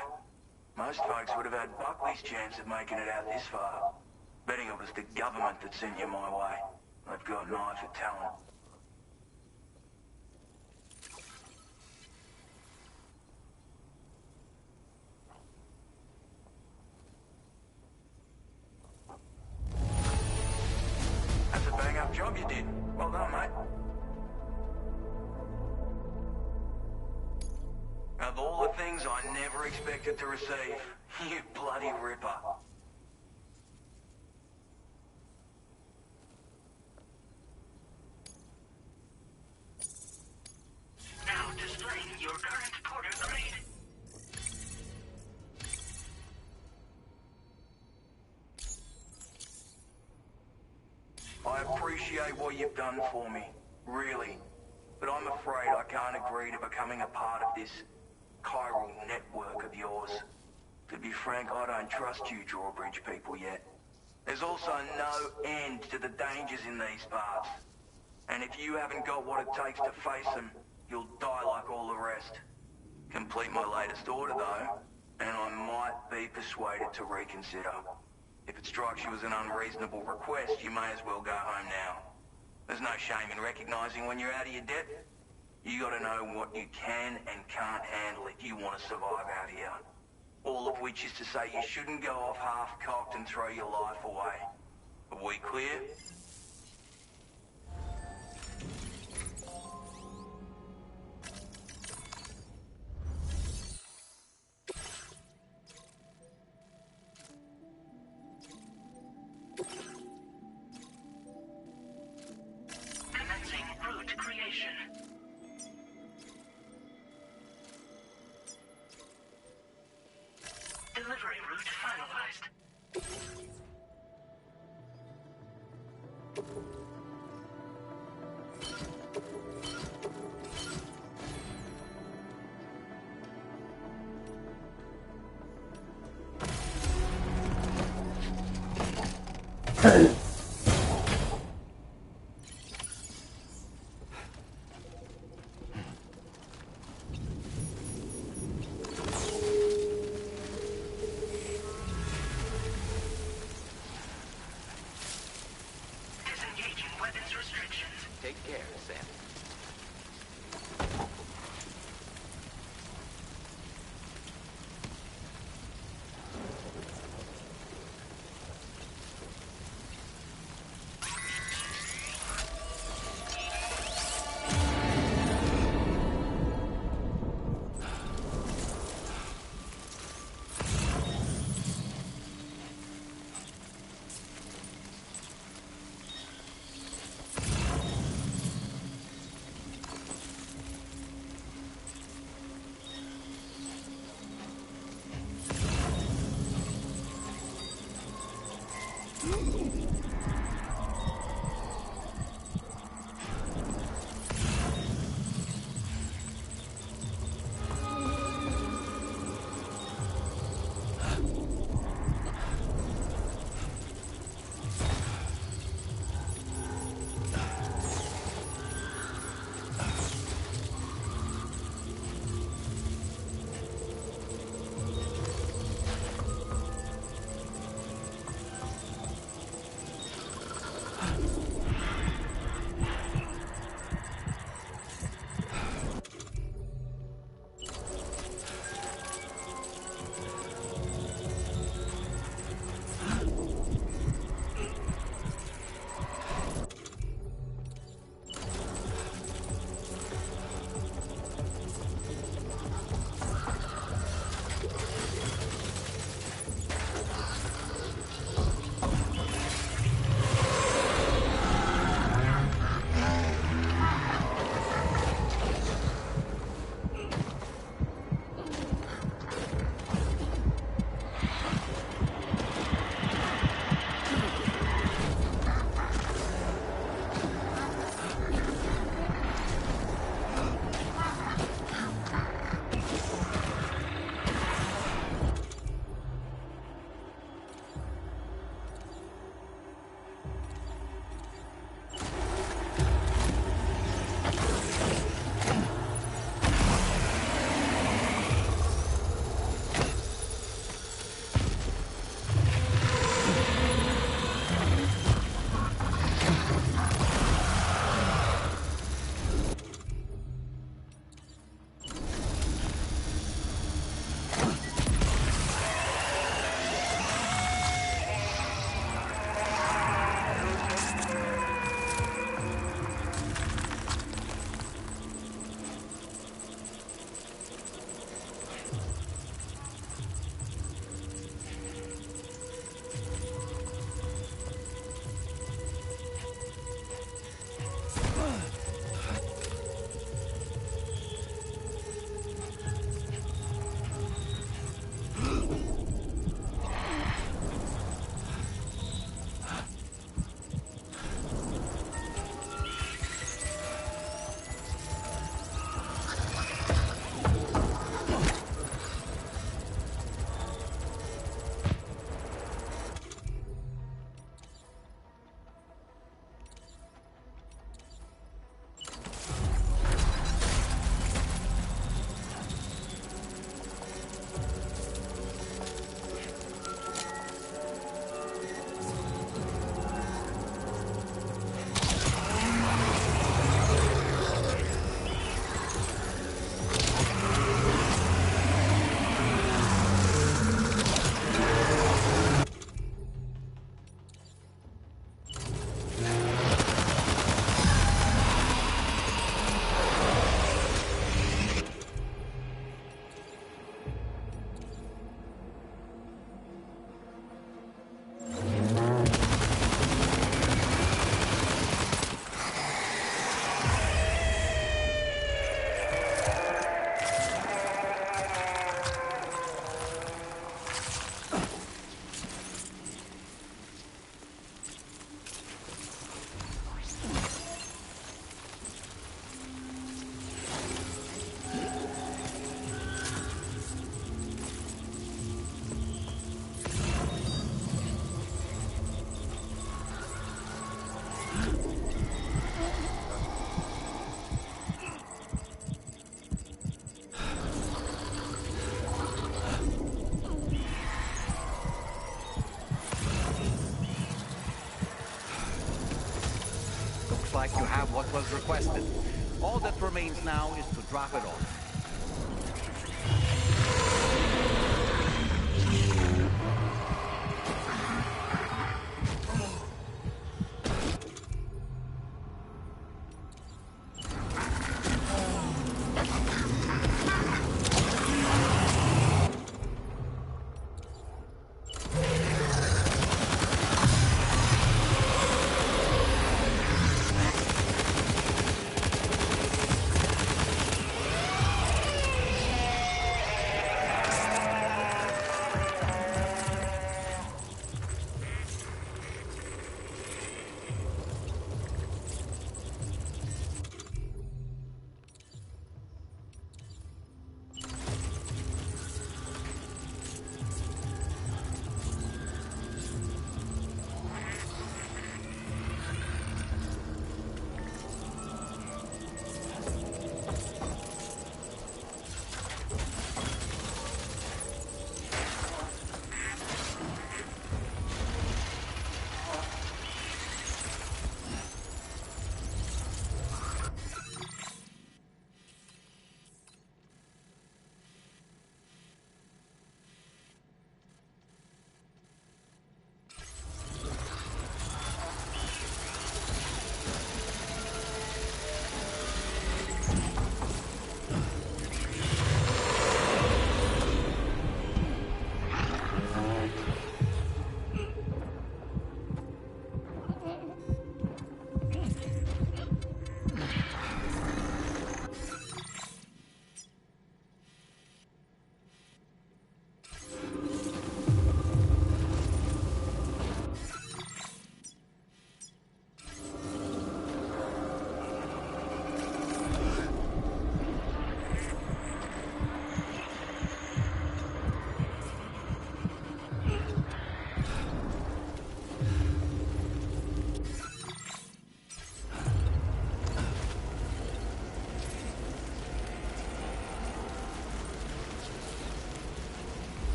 Speaker 21: Most folks would have had Buckley's chance of making it out this far. Betting it was the government that sent you my way. They've got an eye for talent. That's a bang-up job you did. Well done, mate. Of all the things I never expected to receive, you bloody ripper. Now displaying your current porter grade. I appreciate what you've done for me, really. But I'm afraid I can't agree to becoming a part of this chiral network of yours. To be frank, I don't trust you drawbridge people yet. There's also no end to the dangers in these parts. And if you haven't got what it takes to face them, you'll die like all the rest. Complete my latest order, though, and I might be persuaded to reconsider. If it strikes you as an unreasonable request, you may as well go home now. There's no shame in recognizing when you're out of your depth. You gotta know what you can and can't handle if you want to survive out here. All of which is to say you shouldn't go off half-cocked and throw your life away. Are we clear? Commencing route creation. Delivery route finalized. Disengaging weapons restrictions.
Speaker 5: Take care, Sam.
Speaker 19: what was requested. All that remains now is to drop it off.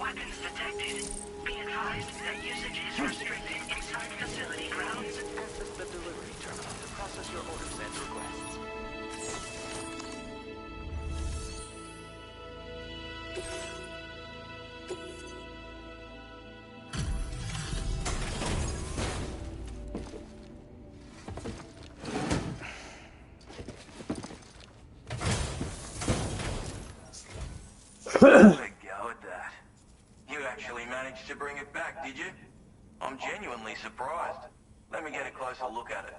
Speaker 21: Weapons detected. Be advised that usage is restricted inside facility grounds.
Speaker 5: Access the delivery terminal to process your orders and requests.
Speaker 21: Good go at that. You actually managed to bring it back, did you? I'm genuinely surprised. Let me get a closer look at it.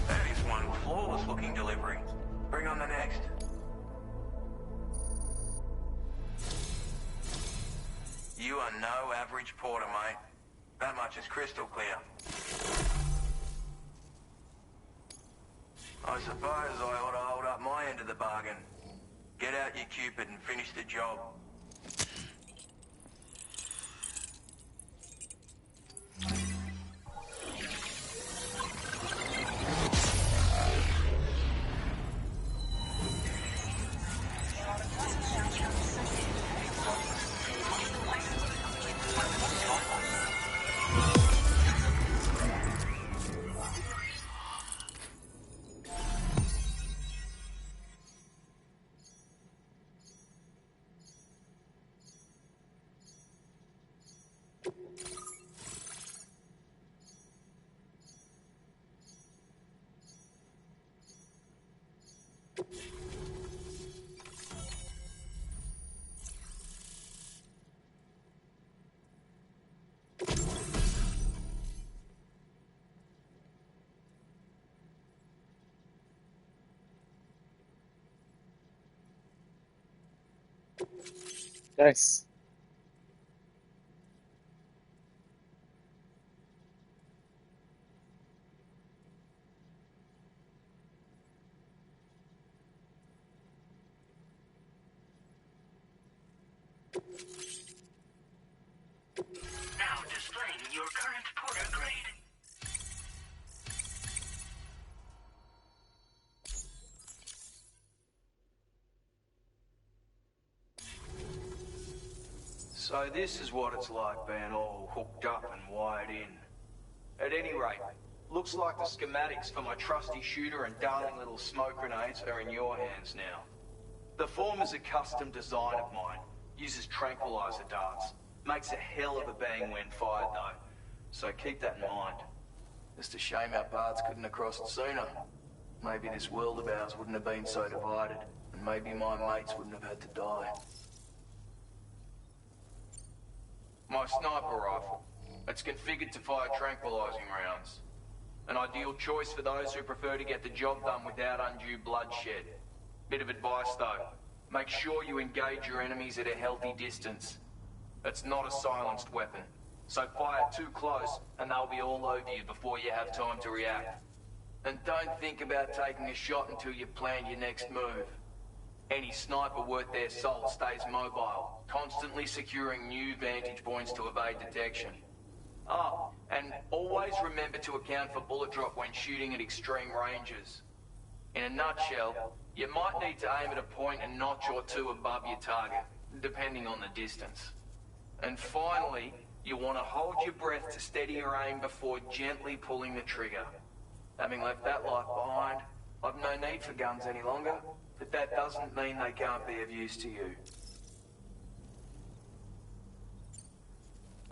Speaker 21: That is one flawless looking delivery. Bring on the next. You are no average porter, mate. That much is crystal clear. I suppose I ought to hold up my end of the bargain. Get out your Cupid and finish the job.
Speaker 1: Nice.
Speaker 21: Now displaying your current porter grade.
Speaker 4: So this is what it's like being all hooked up and wired in. At any rate, looks like the schematics for my trusty shooter and darling little smoke grenades are in your hands now. The former's a custom design of mine. Uses tranquilizer darts. Makes a hell of a bang when fired though. So keep that in mind. Just a shame our paths couldn't have crossed sooner. Maybe this world of ours wouldn't have been so divided. And maybe my mates wouldn't have had to die. My sniper rifle. It's configured to fire tranquilizing rounds. An ideal choice for those who prefer to get the job done without undue bloodshed. Bit of advice though. Make sure you engage your enemies at a healthy distance. It's not a silenced weapon. So fire too close and they'll be all over you before you have time to react. And don't think about taking a shot until you've planned your next move. Any sniper worth their salt stays mobile, constantly securing new vantage points to evade detection. Oh, and always remember to account for bullet drop when shooting at extreme ranges. In a nutshell, you might need to aim at a point a notch or two above your target, depending on the distance. And finally, you want to hold your breath to steady your aim before gently pulling the trigger. Having left that life behind, I've no need for guns any longer, but that doesn't mean they can't be of use to you.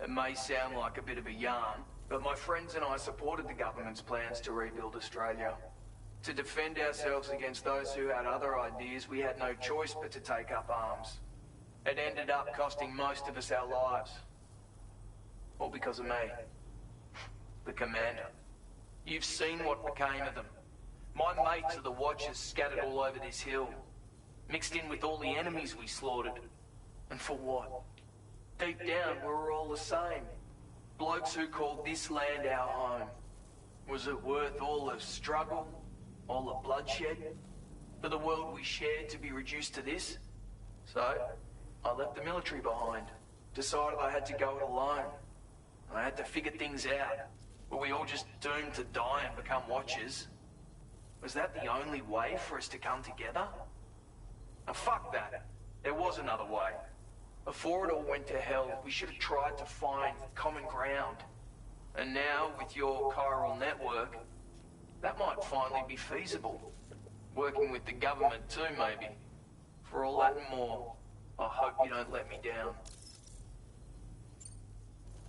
Speaker 4: It may sound like a bit of a yarn, but my friends and I supported the government's plans to rebuild Australia. To defend ourselves against those who had other ideas, we had no choice but to take up arms. It ended up costing most of us our lives. All because of me. The commander. You've seen what became of them. My mates are the Watchers scattered all over this hill. Mixed in with all the enemies we slaughtered. And for what? Deep down, we were all the same. Blokes who called this land our home. Was it worth all the struggle? All the bloodshed? For the world we shared to be reduced to this? So, I left the military behind. Decided I had to go it alone. I had to figure things out. Were we all just doomed to die and become Watchers? Was that the only way for us to come together? Now fuck that. There was another way. Before it all went to hell, we should have tried to find common ground. And now, with your chiral network, that might finally be feasible. Working with the government too, maybe. For all that and more, I hope you don't let me down.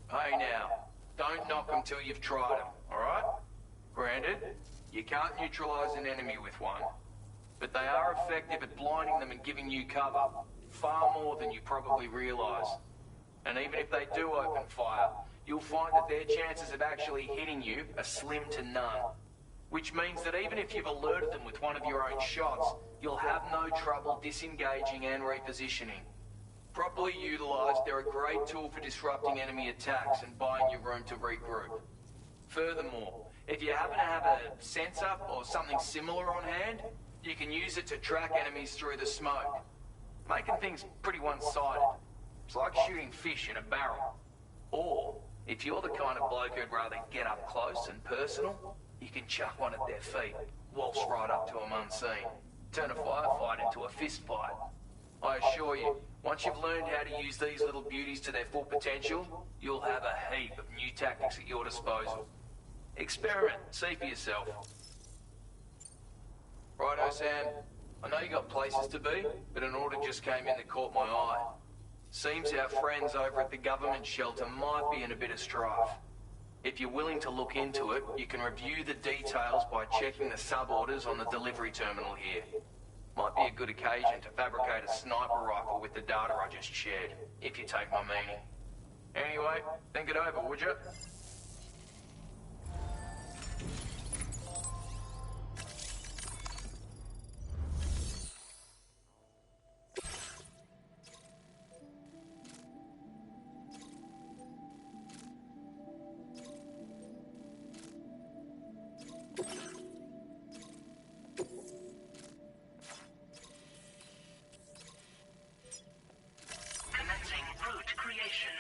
Speaker 4: Hey now, don't knock them till you've tried them, alright? Granted, you can't neutralize an enemy with one, but they are effective at blinding them and giving you cover, far more than you probably realize. And even if they do open fire, you'll find that their chances of actually hitting you are slim to none. Which means that even if you've alerted them with one of your own shots, you'll have no trouble disengaging and repositioning. Properly utilised, they're a great tool for disrupting enemy attacks and buying you room to regroup. Furthermore, if you happen to have a sensor or something similar on hand, you can use it to track enemies through the smoke, making things pretty one-sided. It's like shooting fish in a barrel. Or, if you're the kind of bloke who'd rather get up close and personal, you can chuck one at their feet, waltz right up to them unseen, turn a firefight into a fist fight. I assure you, once you've learned how to use these little beauties to their full potential, you'll have a heap of new tactics at your disposal. Experiment, see for yourself. Righto, Sam. I know you got places to be, but an order just came in that caught my eye. Seems our friends over at the government shelter might be in a bit of strife. If you're willing to look into it, you can review the details by checking the sub-orders on the delivery terminal here. Might be a good occasion to fabricate a sniper rifle with the data I just shared, if you take my meaning. Anyway, think it over, would you?
Speaker 21: Commencing route creation.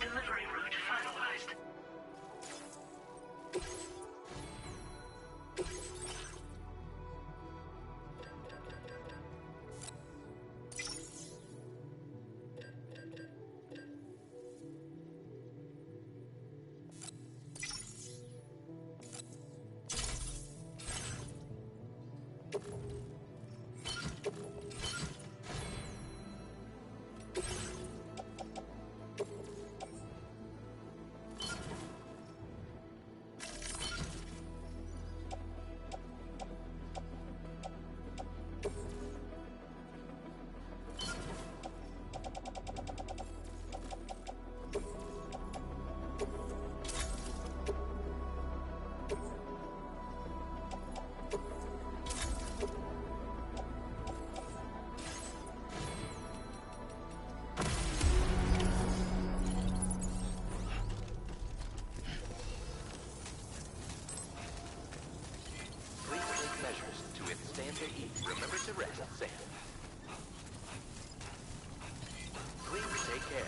Speaker 21: Delivery route finalized.
Speaker 5: Please take measures to withstand the heat. Remember to rest, Sam. Please take care.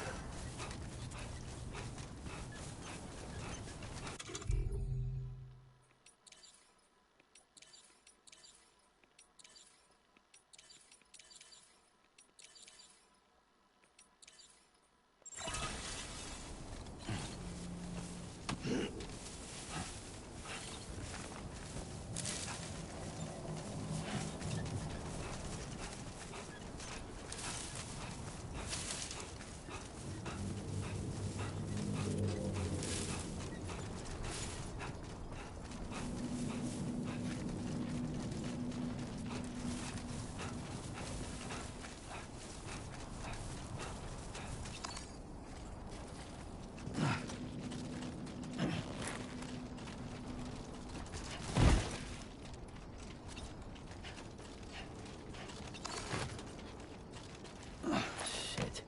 Speaker 2: Shit.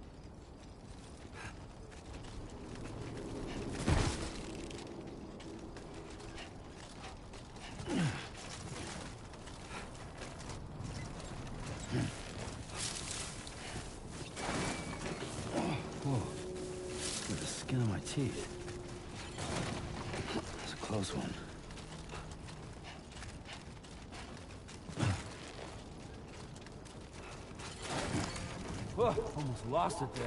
Speaker 2: Whoa. With the skin of my teeth. It's a close one.
Speaker 12: Whoa, almost lost it there.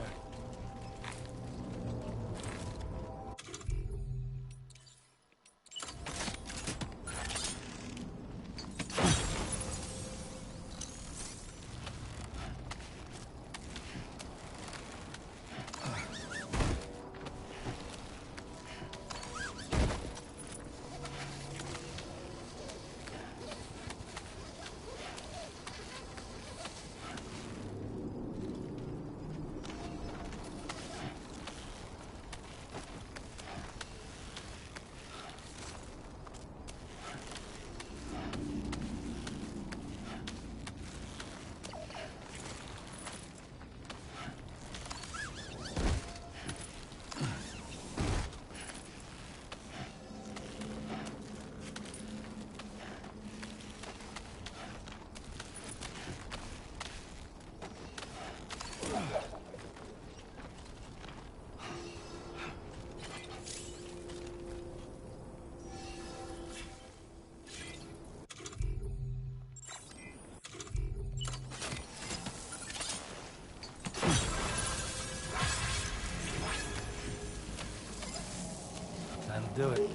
Speaker 2: That'll do it.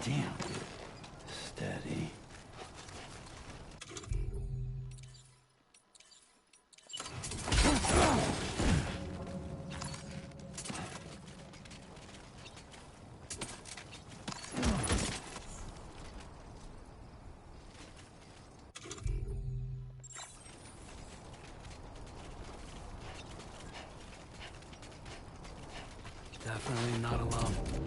Speaker 2: Damn. Steady. Definitely not alone.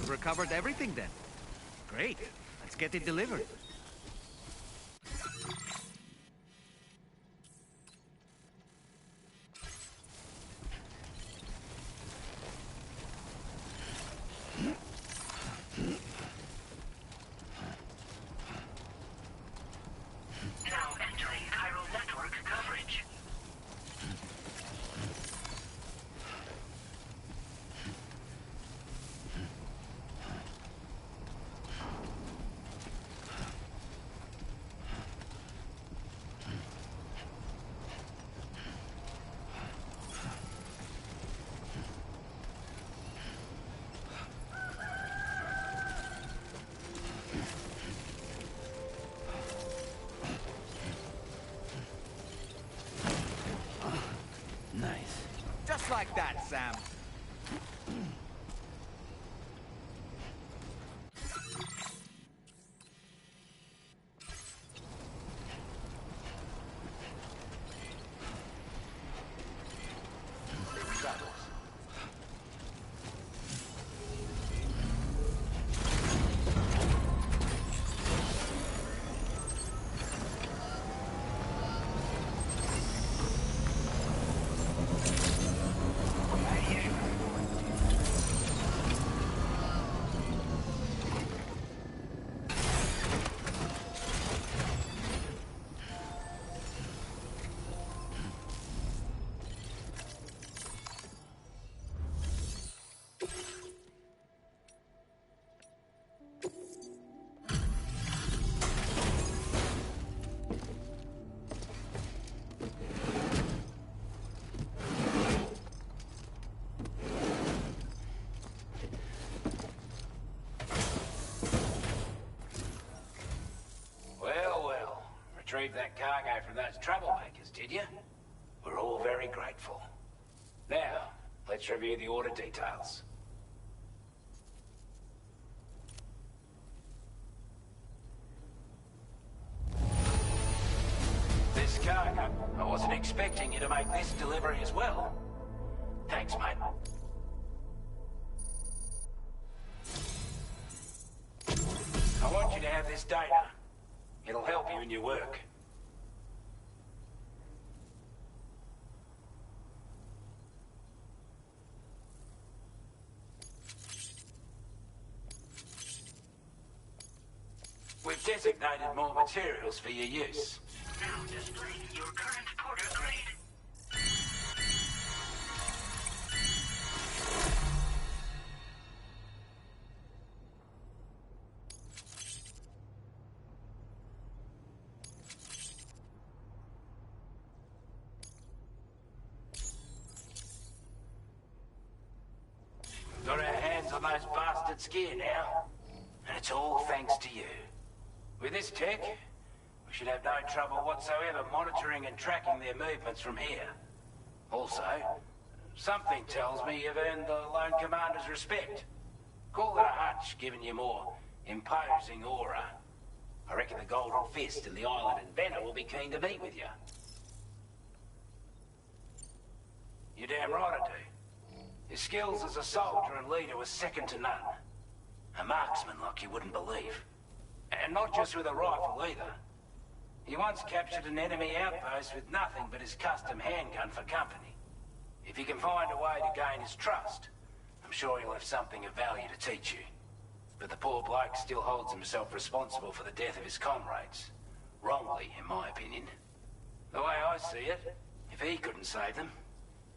Speaker 19: Recovered everything then. Great. Let's get it delivered.
Speaker 21: Now entering chiral network coverage.
Speaker 2: Nice.
Speaker 19: Just like that, Sam.
Speaker 21: Retrieved that cargo from those troublemakers, did you? We're all very grateful. Now, let's review the order details. This cargo, I wasn't expecting you to make this delivery as well. Thanks, mate. I want you to have this data. It'll help you in your work. We've designated more materials for your use. Now displaying your current porter grade. Got our hands on those bastards' gear now, and it's all thanks to you. With this tech, we should have no trouble whatsoever monitoring and tracking their movements from here. Also, something tells me you've earned the Lone Commander's respect. Call it a hunch, giving you more imposing aura. I reckon the Golden Fist and the Island Inventor will be keen to meet with you. You're damn right I do. His skills as a soldier and leader were second to none. A marksman like you wouldn't believe. And not just with a rifle either. He once captured an enemy outpost with nothing but his custom handgun for company. If you can find a way to gain his trust, I'm sure he'll have something of value to teach you. But the poor bloke still holds himself responsible for the death of his comrades. Wrongly, in my opinion. The way I see it, if he couldn't save them,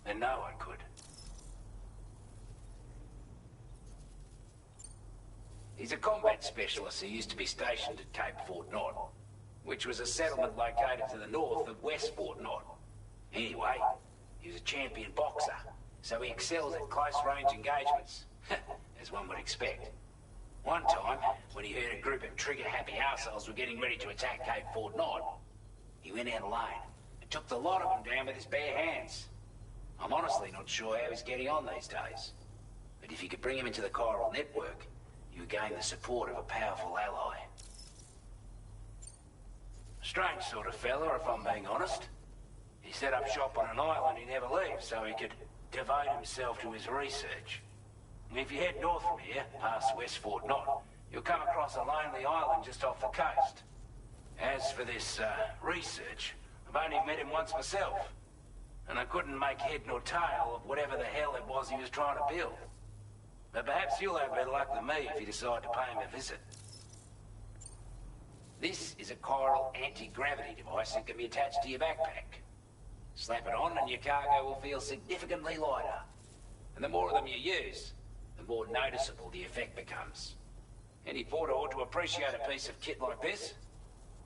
Speaker 21: then no one could. He's a combat specialist who used to be stationed at Cape Fort Knot, which was a settlement located to the north of West Fort Knot. Anyway, he was a champion boxer, so he excels at close-range engagements, as one would expect. One time, when he heard a group of trigger-happy arseholes were getting ready to attack Cape Fort Knot, he went out alone and took the lot of them down with his bare hands. I'm honestly not sure how he's getting on these days, but if you could bring him into the chiral network, you would gain the support of a powerful ally. Strange sort of fella, if I'm being honest. He set up shop on an island he never leaves so he could devote himself to his research. If you head north from here, past West Fort Knot, you'll come across a lonely island just off the coast. As for this, research, I've only met him once myself, and I couldn't make head nor tail of whatever the hell it was he was trying to build. But perhaps you'll have better luck than me if you decide to pay him a visit. This is a chiral anti-gravity device that can be attached to your backpack. Slap it on and your cargo will feel significantly lighter. And the more of them you use, the more noticeable the effect becomes. Any porter ought to appreciate a piece of kit like this.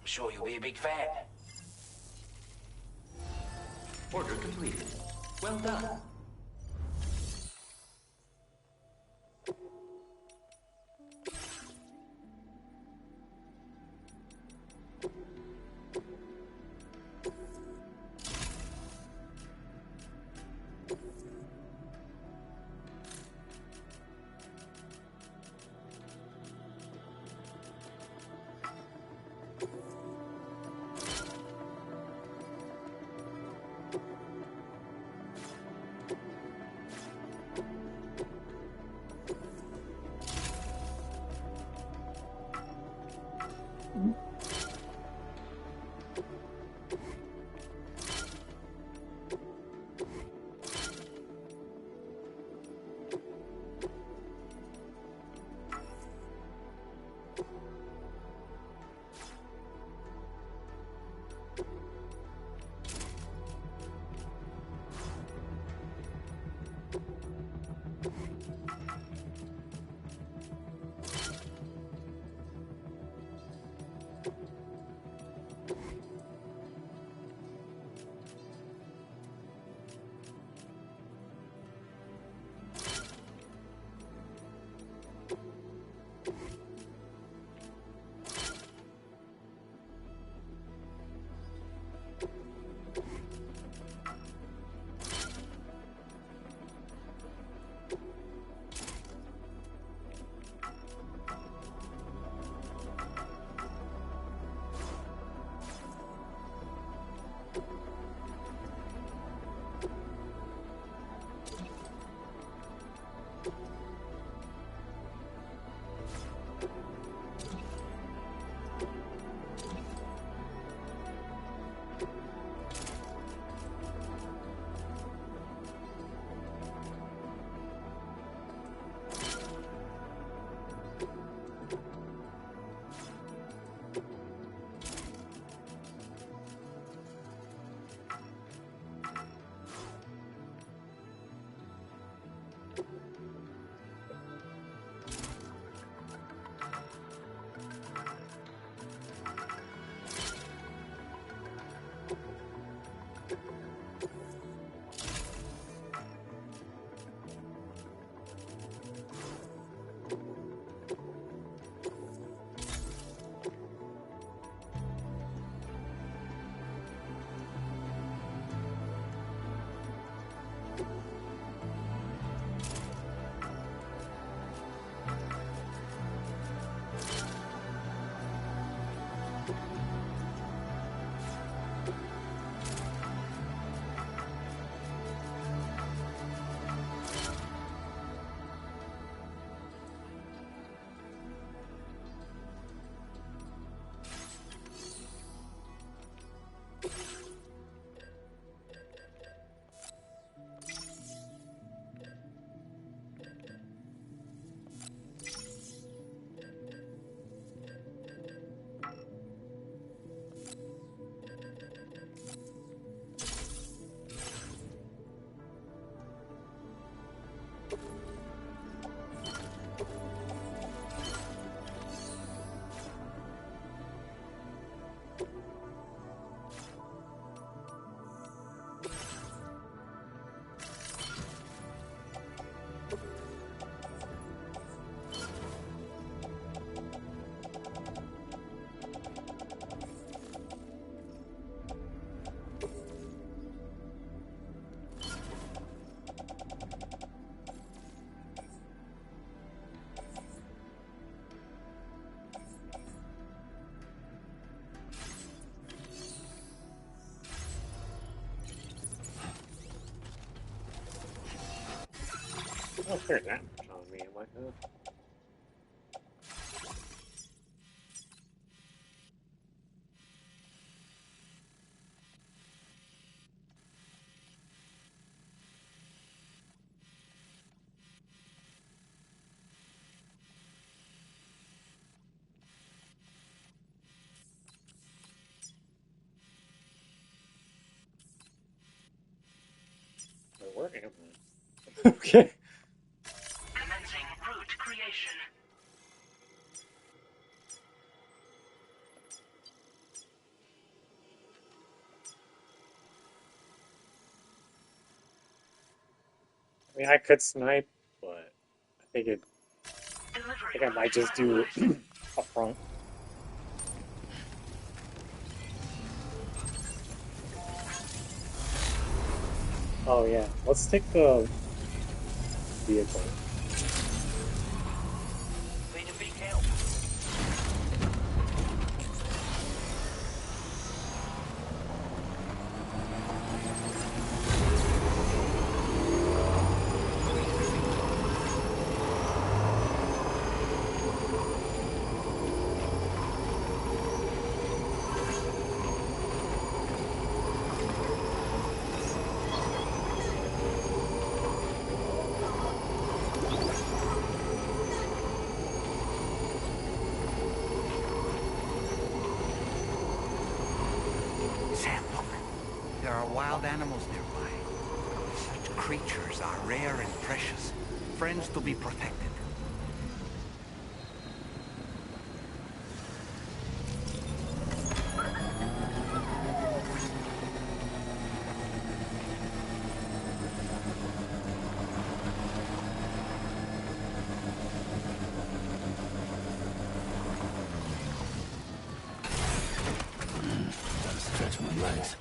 Speaker 21: I'm sure you'll be a big fan.
Speaker 5: Order completed. Well done.
Speaker 1: don't care that much on me. I'm like, where am I? Okay.
Speaker 21: Commencing route creation.
Speaker 1: I mean, I could snipe, but I think I might just do up front. Oh yeah, let's take the vehicle.
Speaker 21: Need a big help.
Speaker 19: Sam, look. There are wild animals nearby. Such creatures are rare and precious. Friends to be protected.
Speaker 2: Gotta stretch my legs.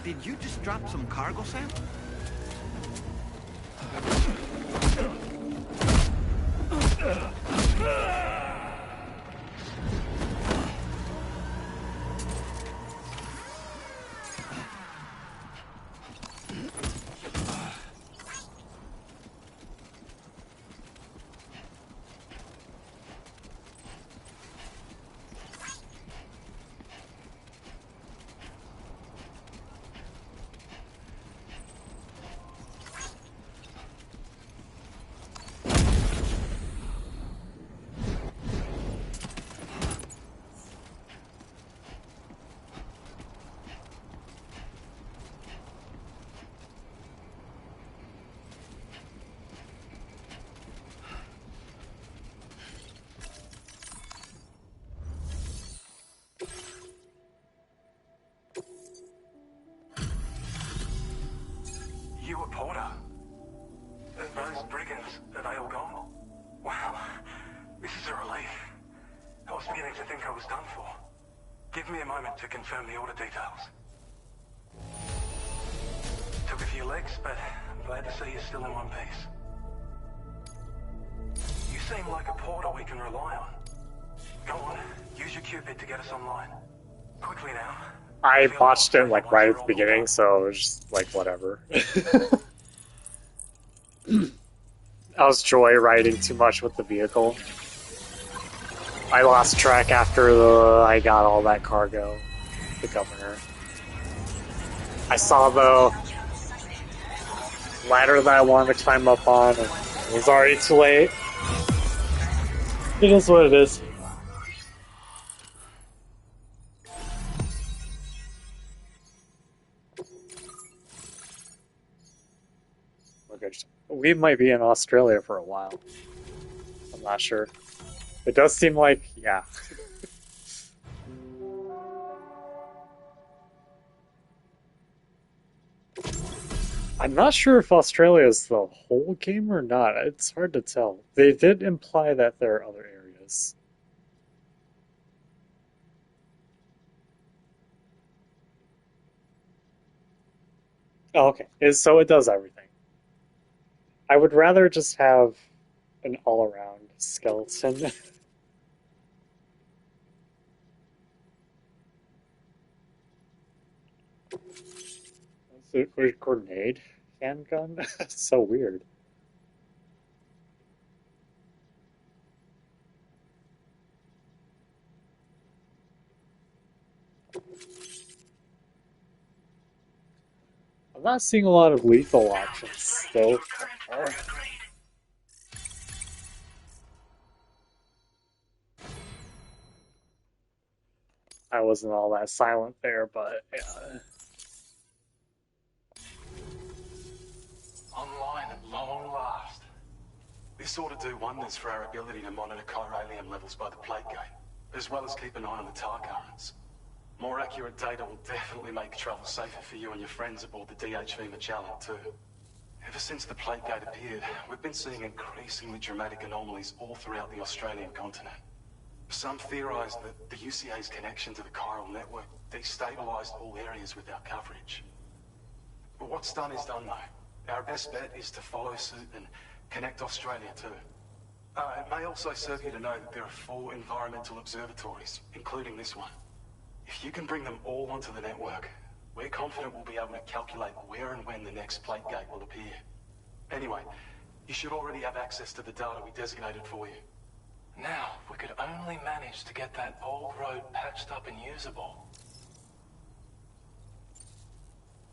Speaker 19: Did you just drop some cargo, Sam?
Speaker 18: You a Porter? Those brigands, are they all gone? Wow, this is a relief. I was beginning to think I was done for. Give me a moment to confirm the order details. Took a few legs, but I'm glad to see you're still in one piece. You seem like a Porter we can rely on. Go on, use your Cupid to get us online. Quickly now.
Speaker 1: I watched it like right at the beginning, so it was just like whatever. I was joyriding too much with the vehicle. I lost track after I got all that cargo, the governor. I saw the ladder that I wanted to climb up on, and it was already too late. It is what it is. We might be in Australia for a while. I'm not sure. It does seem like, yeah. I'm not sure if Australia is the whole game or not. It's hard to tell. They did imply that there are other areas. Oh, okay. So it does everything. I would rather just have an all-around skeleton. A grenade handgun? That's so weird. I'm not seeing a lot of lethal options, though. I wasn't all that silent there, but yeah.
Speaker 7: Online at long last. This ought to do wonders for our ability to monitor chiralium levels by the plate gate, as well as keep an eye on the tar currents. More accurate data will definitely make travel safer for you and your friends aboard the DHV Magellan too. Ever since the plate gate appeared, we've been seeing increasingly dramatic anomalies all throughout the Australian continent. Some theorize that the UCA's connection to the chiral network destabilized all areas with our coverage. But what's done is done though. Our best bet is to follow suit and connect Australia too. It may also serve you to know that there are 4 environmental observatories, including this one. If you can bring them all onto the network, we're confident we'll be able to calculate where and when the next plate gate will appear. Anyway, you should already have access to the data we designated for you. Now, if we could only manage to get that old road patched up and usable.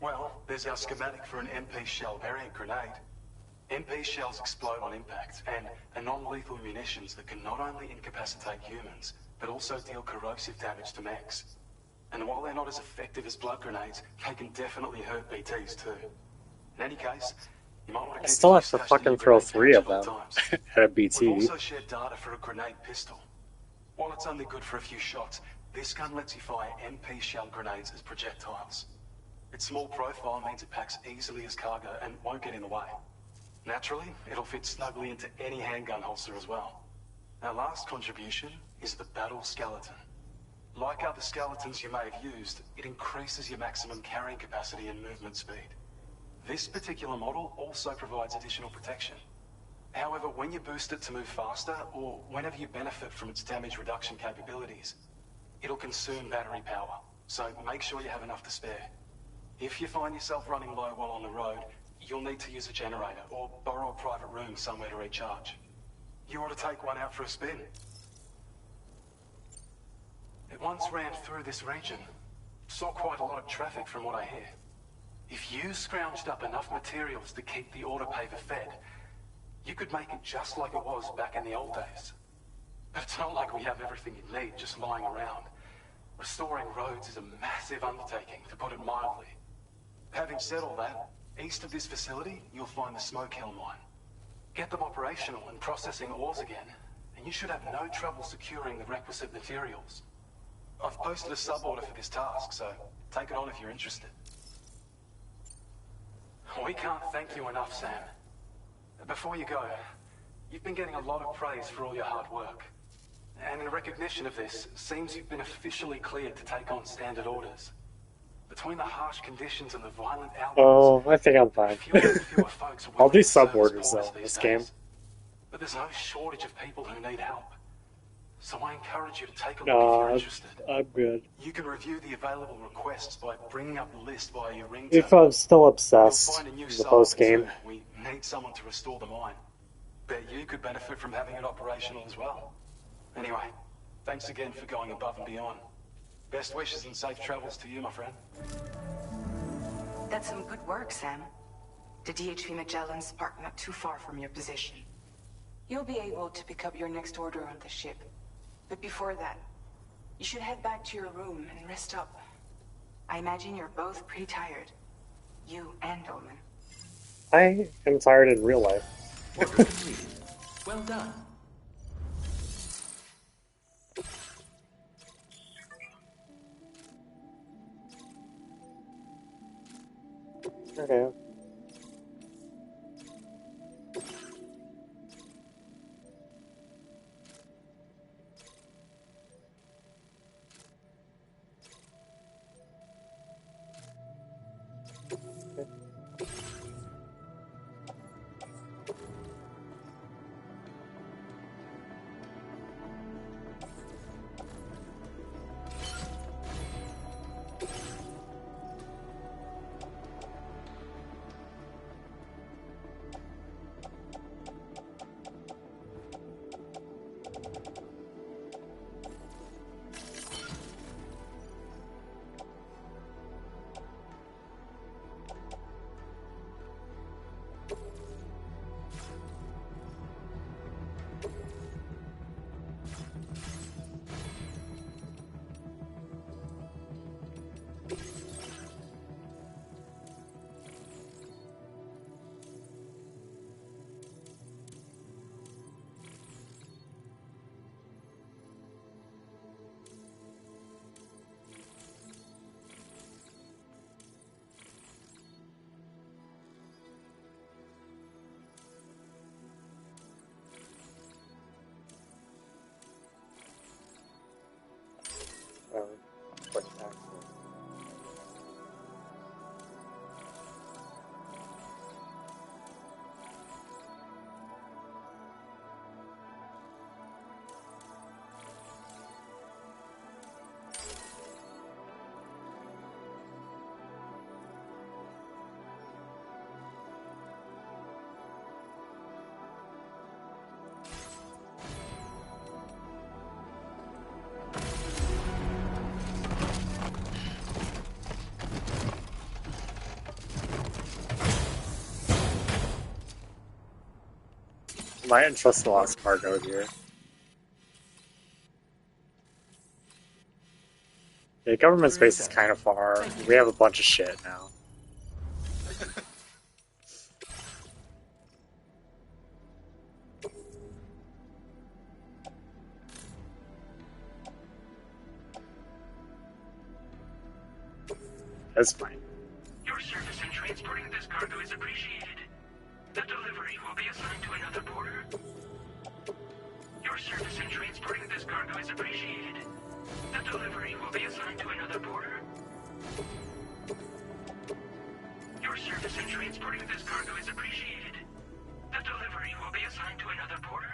Speaker 7: Well, there's our schematic for an MP shell variant grenade. MP shells explode on impact, and are non-lethal munitions that can not only incapacitate humans, but also deal corrosive damage to mechs. And while they're not as effective as blood grenades, they can definitely hurt BTs too. In any case, you might want to
Speaker 1: I
Speaker 7: keep
Speaker 1: still
Speaker 7: a
Speaker 1: have
Speaker 7: few
Speaker 1: to
Speaker 7: stashed in
Speaker 1: fucking
Speaker 7: your
Speaker 1: throw
Speaker 7: grenade
Speaker 1: 3 of
Speaker 7: pouch at all
Speaker 1: them
Speaker 7: times.
Speaker 1: at a
Speaker 7: We've
Speaker 1: BT.
Speaker 7: also shared data for a grenade pistol. While it's only good for a few shots, this gun lets you fire MP shell grenades as projectiles. Its small profile means it packs easily as cargo and won't get in the way. Naturally, it'll fit snugly into any handgun holster as well. Our last contribution is the battle skeleton. Like other skeletons you may have used, it increases your maximum carrying capacity and movement speed. This particular model also provides additional protection. However, when you boost it to move faster, or whenever you benefit from its damage reduction capabilities, it'll consume battery power, so make sure you have enough to spare. If you find yourself running low while on the road, you'll need to use a generator, or borrow a private room somewhere to recharge. You ought to take one out for a spin. It once ran through this region. Saw quite a lot of traffic from what I hear. If you scrounged up enough materials to keep the autopaver fed, you could make it just like it was back in the old days. But it's not like we have everything you need just lying around. Restoring roads is a massive undertaking, to put it mildly. Having said all that, east of this facility, you'll find the Smoke Hill mine. Get them operational and processing ores again, and you should have no trouble securing the requisite materials. I've posted a sub-order for this task, so take it on if you're interested. We can't thank you enough, Sam. Before you go, you've been getting a lot of praise for all your hard work. And in recognition of this, it seems you've been officially cleared to take on standard orders. Between the harsh conditions and the violent outbursts...
Speaker 1: Oh, I think I'm fine. I'll do sub-orders though in this game.
Speaker 7: But there's no shortage of people who need help. So I encourage you to take a look if you're interested.
Speaker 1: I'm good.
Speaker 7: You can review the available requests by bringing up the list via your ringtone.
Speaker 1: If I'm still obsessed in the post-game.
Speaker 7: We need someone to restore the mine. Bet you could benefit from having it operational as well. Anyway, thanks again for going above and beyond. Best wishes and safe travels to you, my friend.
Speaker 9: That's some good work, Sam. The DHV Magellan's parked not too far from your position. You'll be able to pick up your next order on the ship. But before that, you should head back to your room and rest up. I imagine you're both pretty tired. You and Dolman.
Speaker 1: I am tired in real life.
Speaker 5: Order completed. Well done.
Speaker 1: Okay. Might entrust the last cargo here. The government space is kind of far. We have a bunch of shit now. That's fine.
Speaker 21: Your service in transporting this cargo is appreciated. The delivery will be assigned to another porter. Your service in transporting this cargo is appreciated. The delivery will be assigned to another porter. Your service in transporting this cargo is appreciated. The delivery will be assigned to another porter.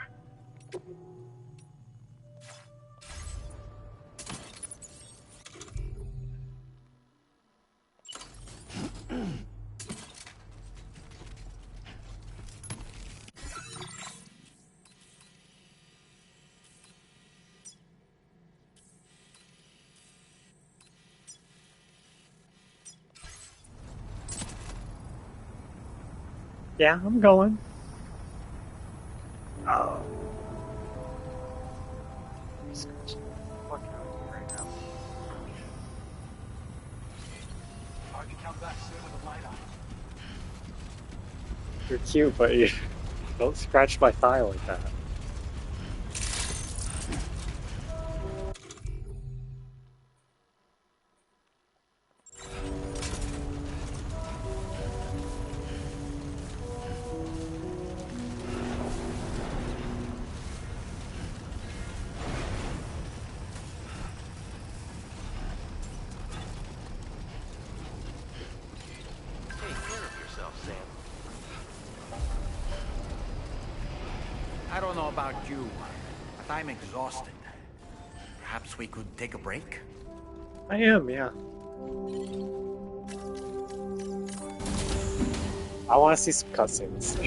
Speaker 1: Yeah, I'm going. Oh. Scratch the fuck out of me right now.
Speaker 7: I can come back sooner than later.
Speaker 1: You're cute, but you don't scratch my thigh like that.
Speaker 19: Take care of yourself, Sam. I don't know about you, but I'm exhausted. Perhaps we could take a break?
Speaker 1: I am, yeah. I want to see some cutscenes.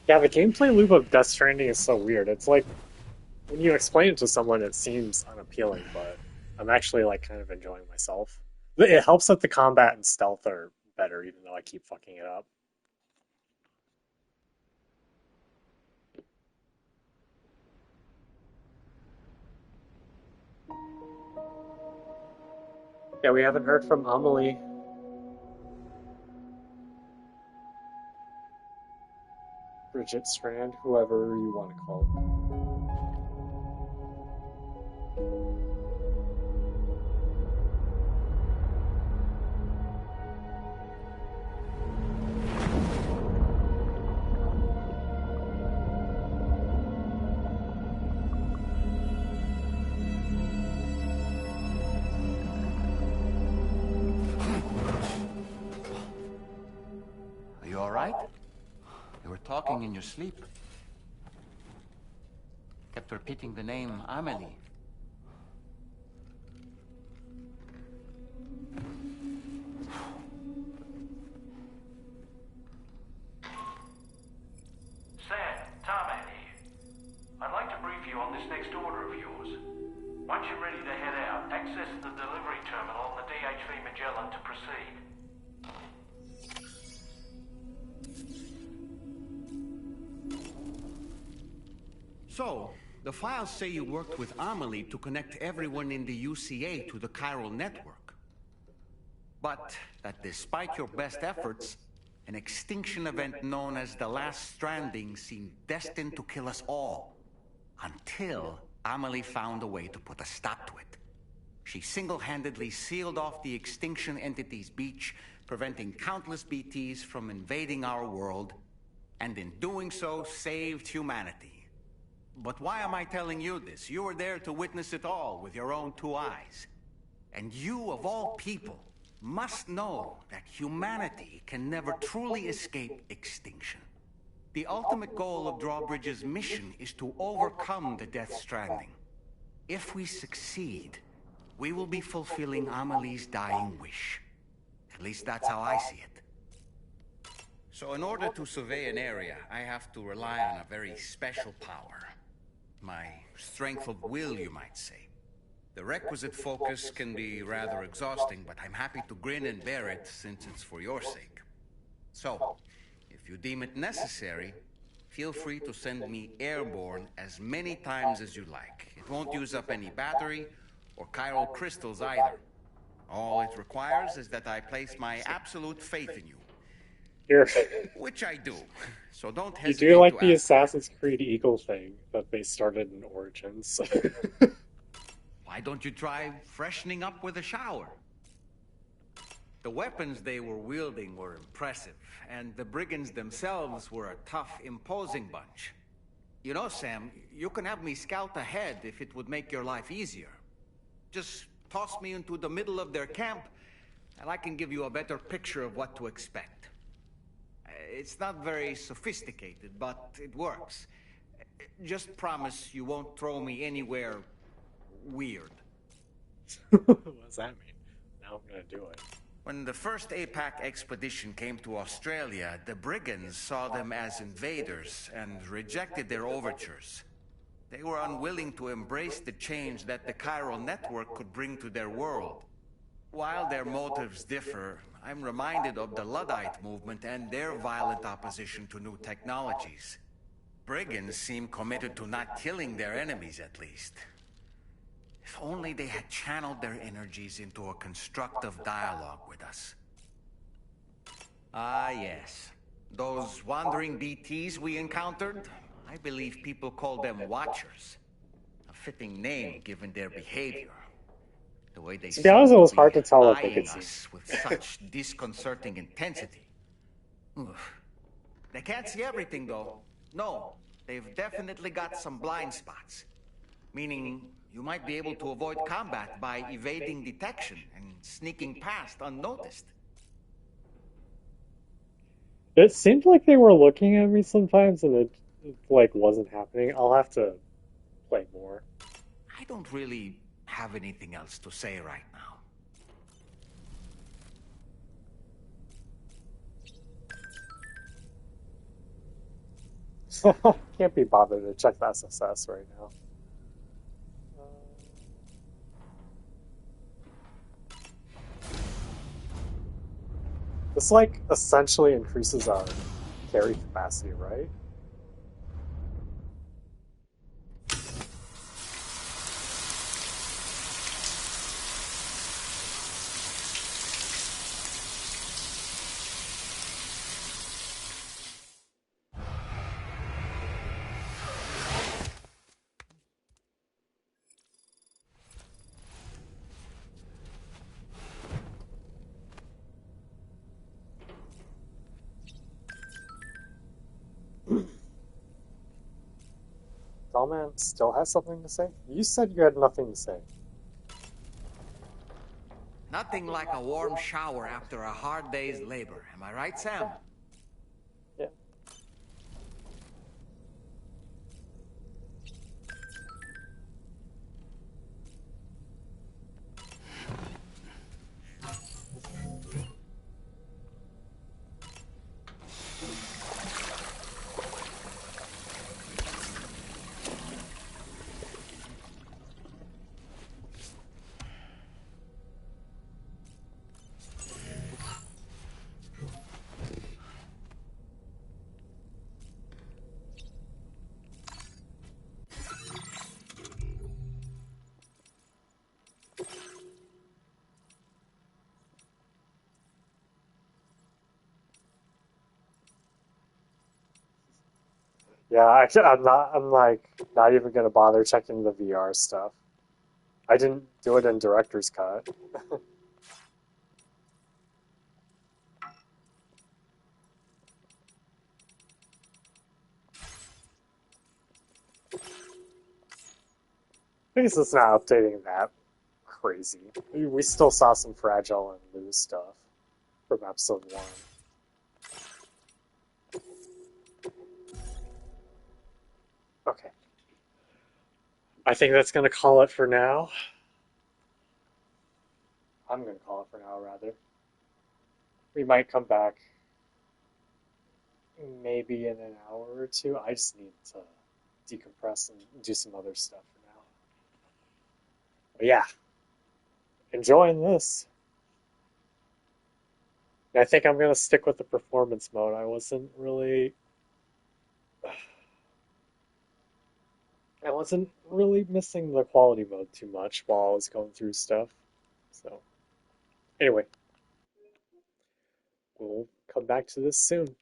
Speaker 1: Yeah, the gameplay loop of Death Stranding is so weird. It's like, when you explain it to someone, it seems unappealing, but I'm actually, like, kind of enjoying myself. It helps that the combat and stealth are better, even though I keep fucking it up. Yeah, we haven't heard from Amelie. Bridget Strand, whoever you want to call it.
Speaker 19: Are you all right? You were talking in your sleep. Kept repeating the name Amelie.
Speaker 18: Sam, Tarman here. I'd like to brief you on this next order of yours. Once you're ready to head out, access the delivery terminal on the DHV Magellan to proceed.
Speaker 19: So, the files say you worked with Amelie to connect everyone in the UCA to the chiral network. But that despite your best efforts, an extinction event known as the Last Stranding seemed destined to kill us all. Until Amelie found a way to put a stop to it. She single-handedly sealed off the extinction entity's beach, preventing countless BTs from invading our world, and in doing so, saved humanity. But why am I telling you this? You were there to witness it all with your own two eyes. And you, of all people, must know that humanity can never truly escape extinction. The ultimate goal of Drawbridge's mission is to overcome the Death Stranding. If we succeed, we will be fulfilling Amelie's dying wish. At least that's how I see it. So in order to survey an area, I have to rely on a very special power. My strength of will, you might say. The requisite focus can be rather exhausting, but I'm happy to grin and bear it since it's for your sake. So, if you deem it necessary, feel free to send me airborne as many times as you like. It won't use up any battery or chiral crystals either. All it requires is that I place my absolute faith in you.
Speaker 1: Here.
Speaker 19: Which I do. So don't
Speaker 1: You
Speaker 19: hesitate
Speaker 1: do like
Speaker 19: to
Speaker 1: the
Speaker 19: ask.
Speaker 1: Assassin's Creed Eagle thing that they started in Origins.
Speaker 19: Why don't you try freshening up with a shower? The weapons they were wielding were impressive, and the brigands themselves were a tough, imposing bunch. You know, Sam, you can have me scout ahead if it would make your life easier. Just toss me into the middle of their camp, and I can give you a better picture of what to expect. It's not very sophisticated, but it works. Just promise you won't throw me anywhere weird.
Speaker 1: What does that mean? Now I'm gonna do it.
Speaker 19: When the first APAC expedition came to Australia, the brigands saw them as invaders and rejected their overtures. They were unwilling to embrace the change that the chiral network could bring to their world. While their motives differ, I'm reminded of the Luddite movement and their violent opposition to new technologies. Brigands seem committed to not killing their enemies, at least. If only they had channeled their energies into a constructive dialogue with us. Ah, yes. Those wandering BTs we encountered, I believe people call them Watchers. A fitting name given their behavior. The way they
Speaker 1: To be honest, it was hard to tell what they
Speaker 19: eyeing
Speaker 1: could see.
Speaker 19: us with such disconcerting intensity. Oof. They can't see everything, though. No, they've definitely got some blind spots. Meaning, you might be able to avoid combat by evading detection and sneaking past unnoticed.
Speaker 1: It seemed like they were looking at me sometimes, and it like wasn't happening. I'll have to play more.
Speaker 19: I don't really have anything else to say right now.
Speaker 1: Can't be bothered to check the SSS right now. This like essentially increases our carry capacity, right? Dollman still has something to say? You said you had nothing to say.
Speaker 19: Nothing like a warm shower after a hard day's labor. Am I right, Sam?
Speaker 1: Yeah. Yeah, I'm like not even gonna bother checking the VR stuff. I didn't do it in Director's Cut. I guess it's not updating that crazy. We still saw some fragile and loose stuff from episode 1. Okay. I think that's gonna call it for now. I'm gonna call it for now, rather. We might come back maybe in an hour or two. I just need to decompress and do some other stuff for now. But yeah, enjoying this. And I think I'm gonna stick with the performance mode. I wasn't really missing the quality mode too much while I was going through stuff. So anyway, we'll come back to this soon.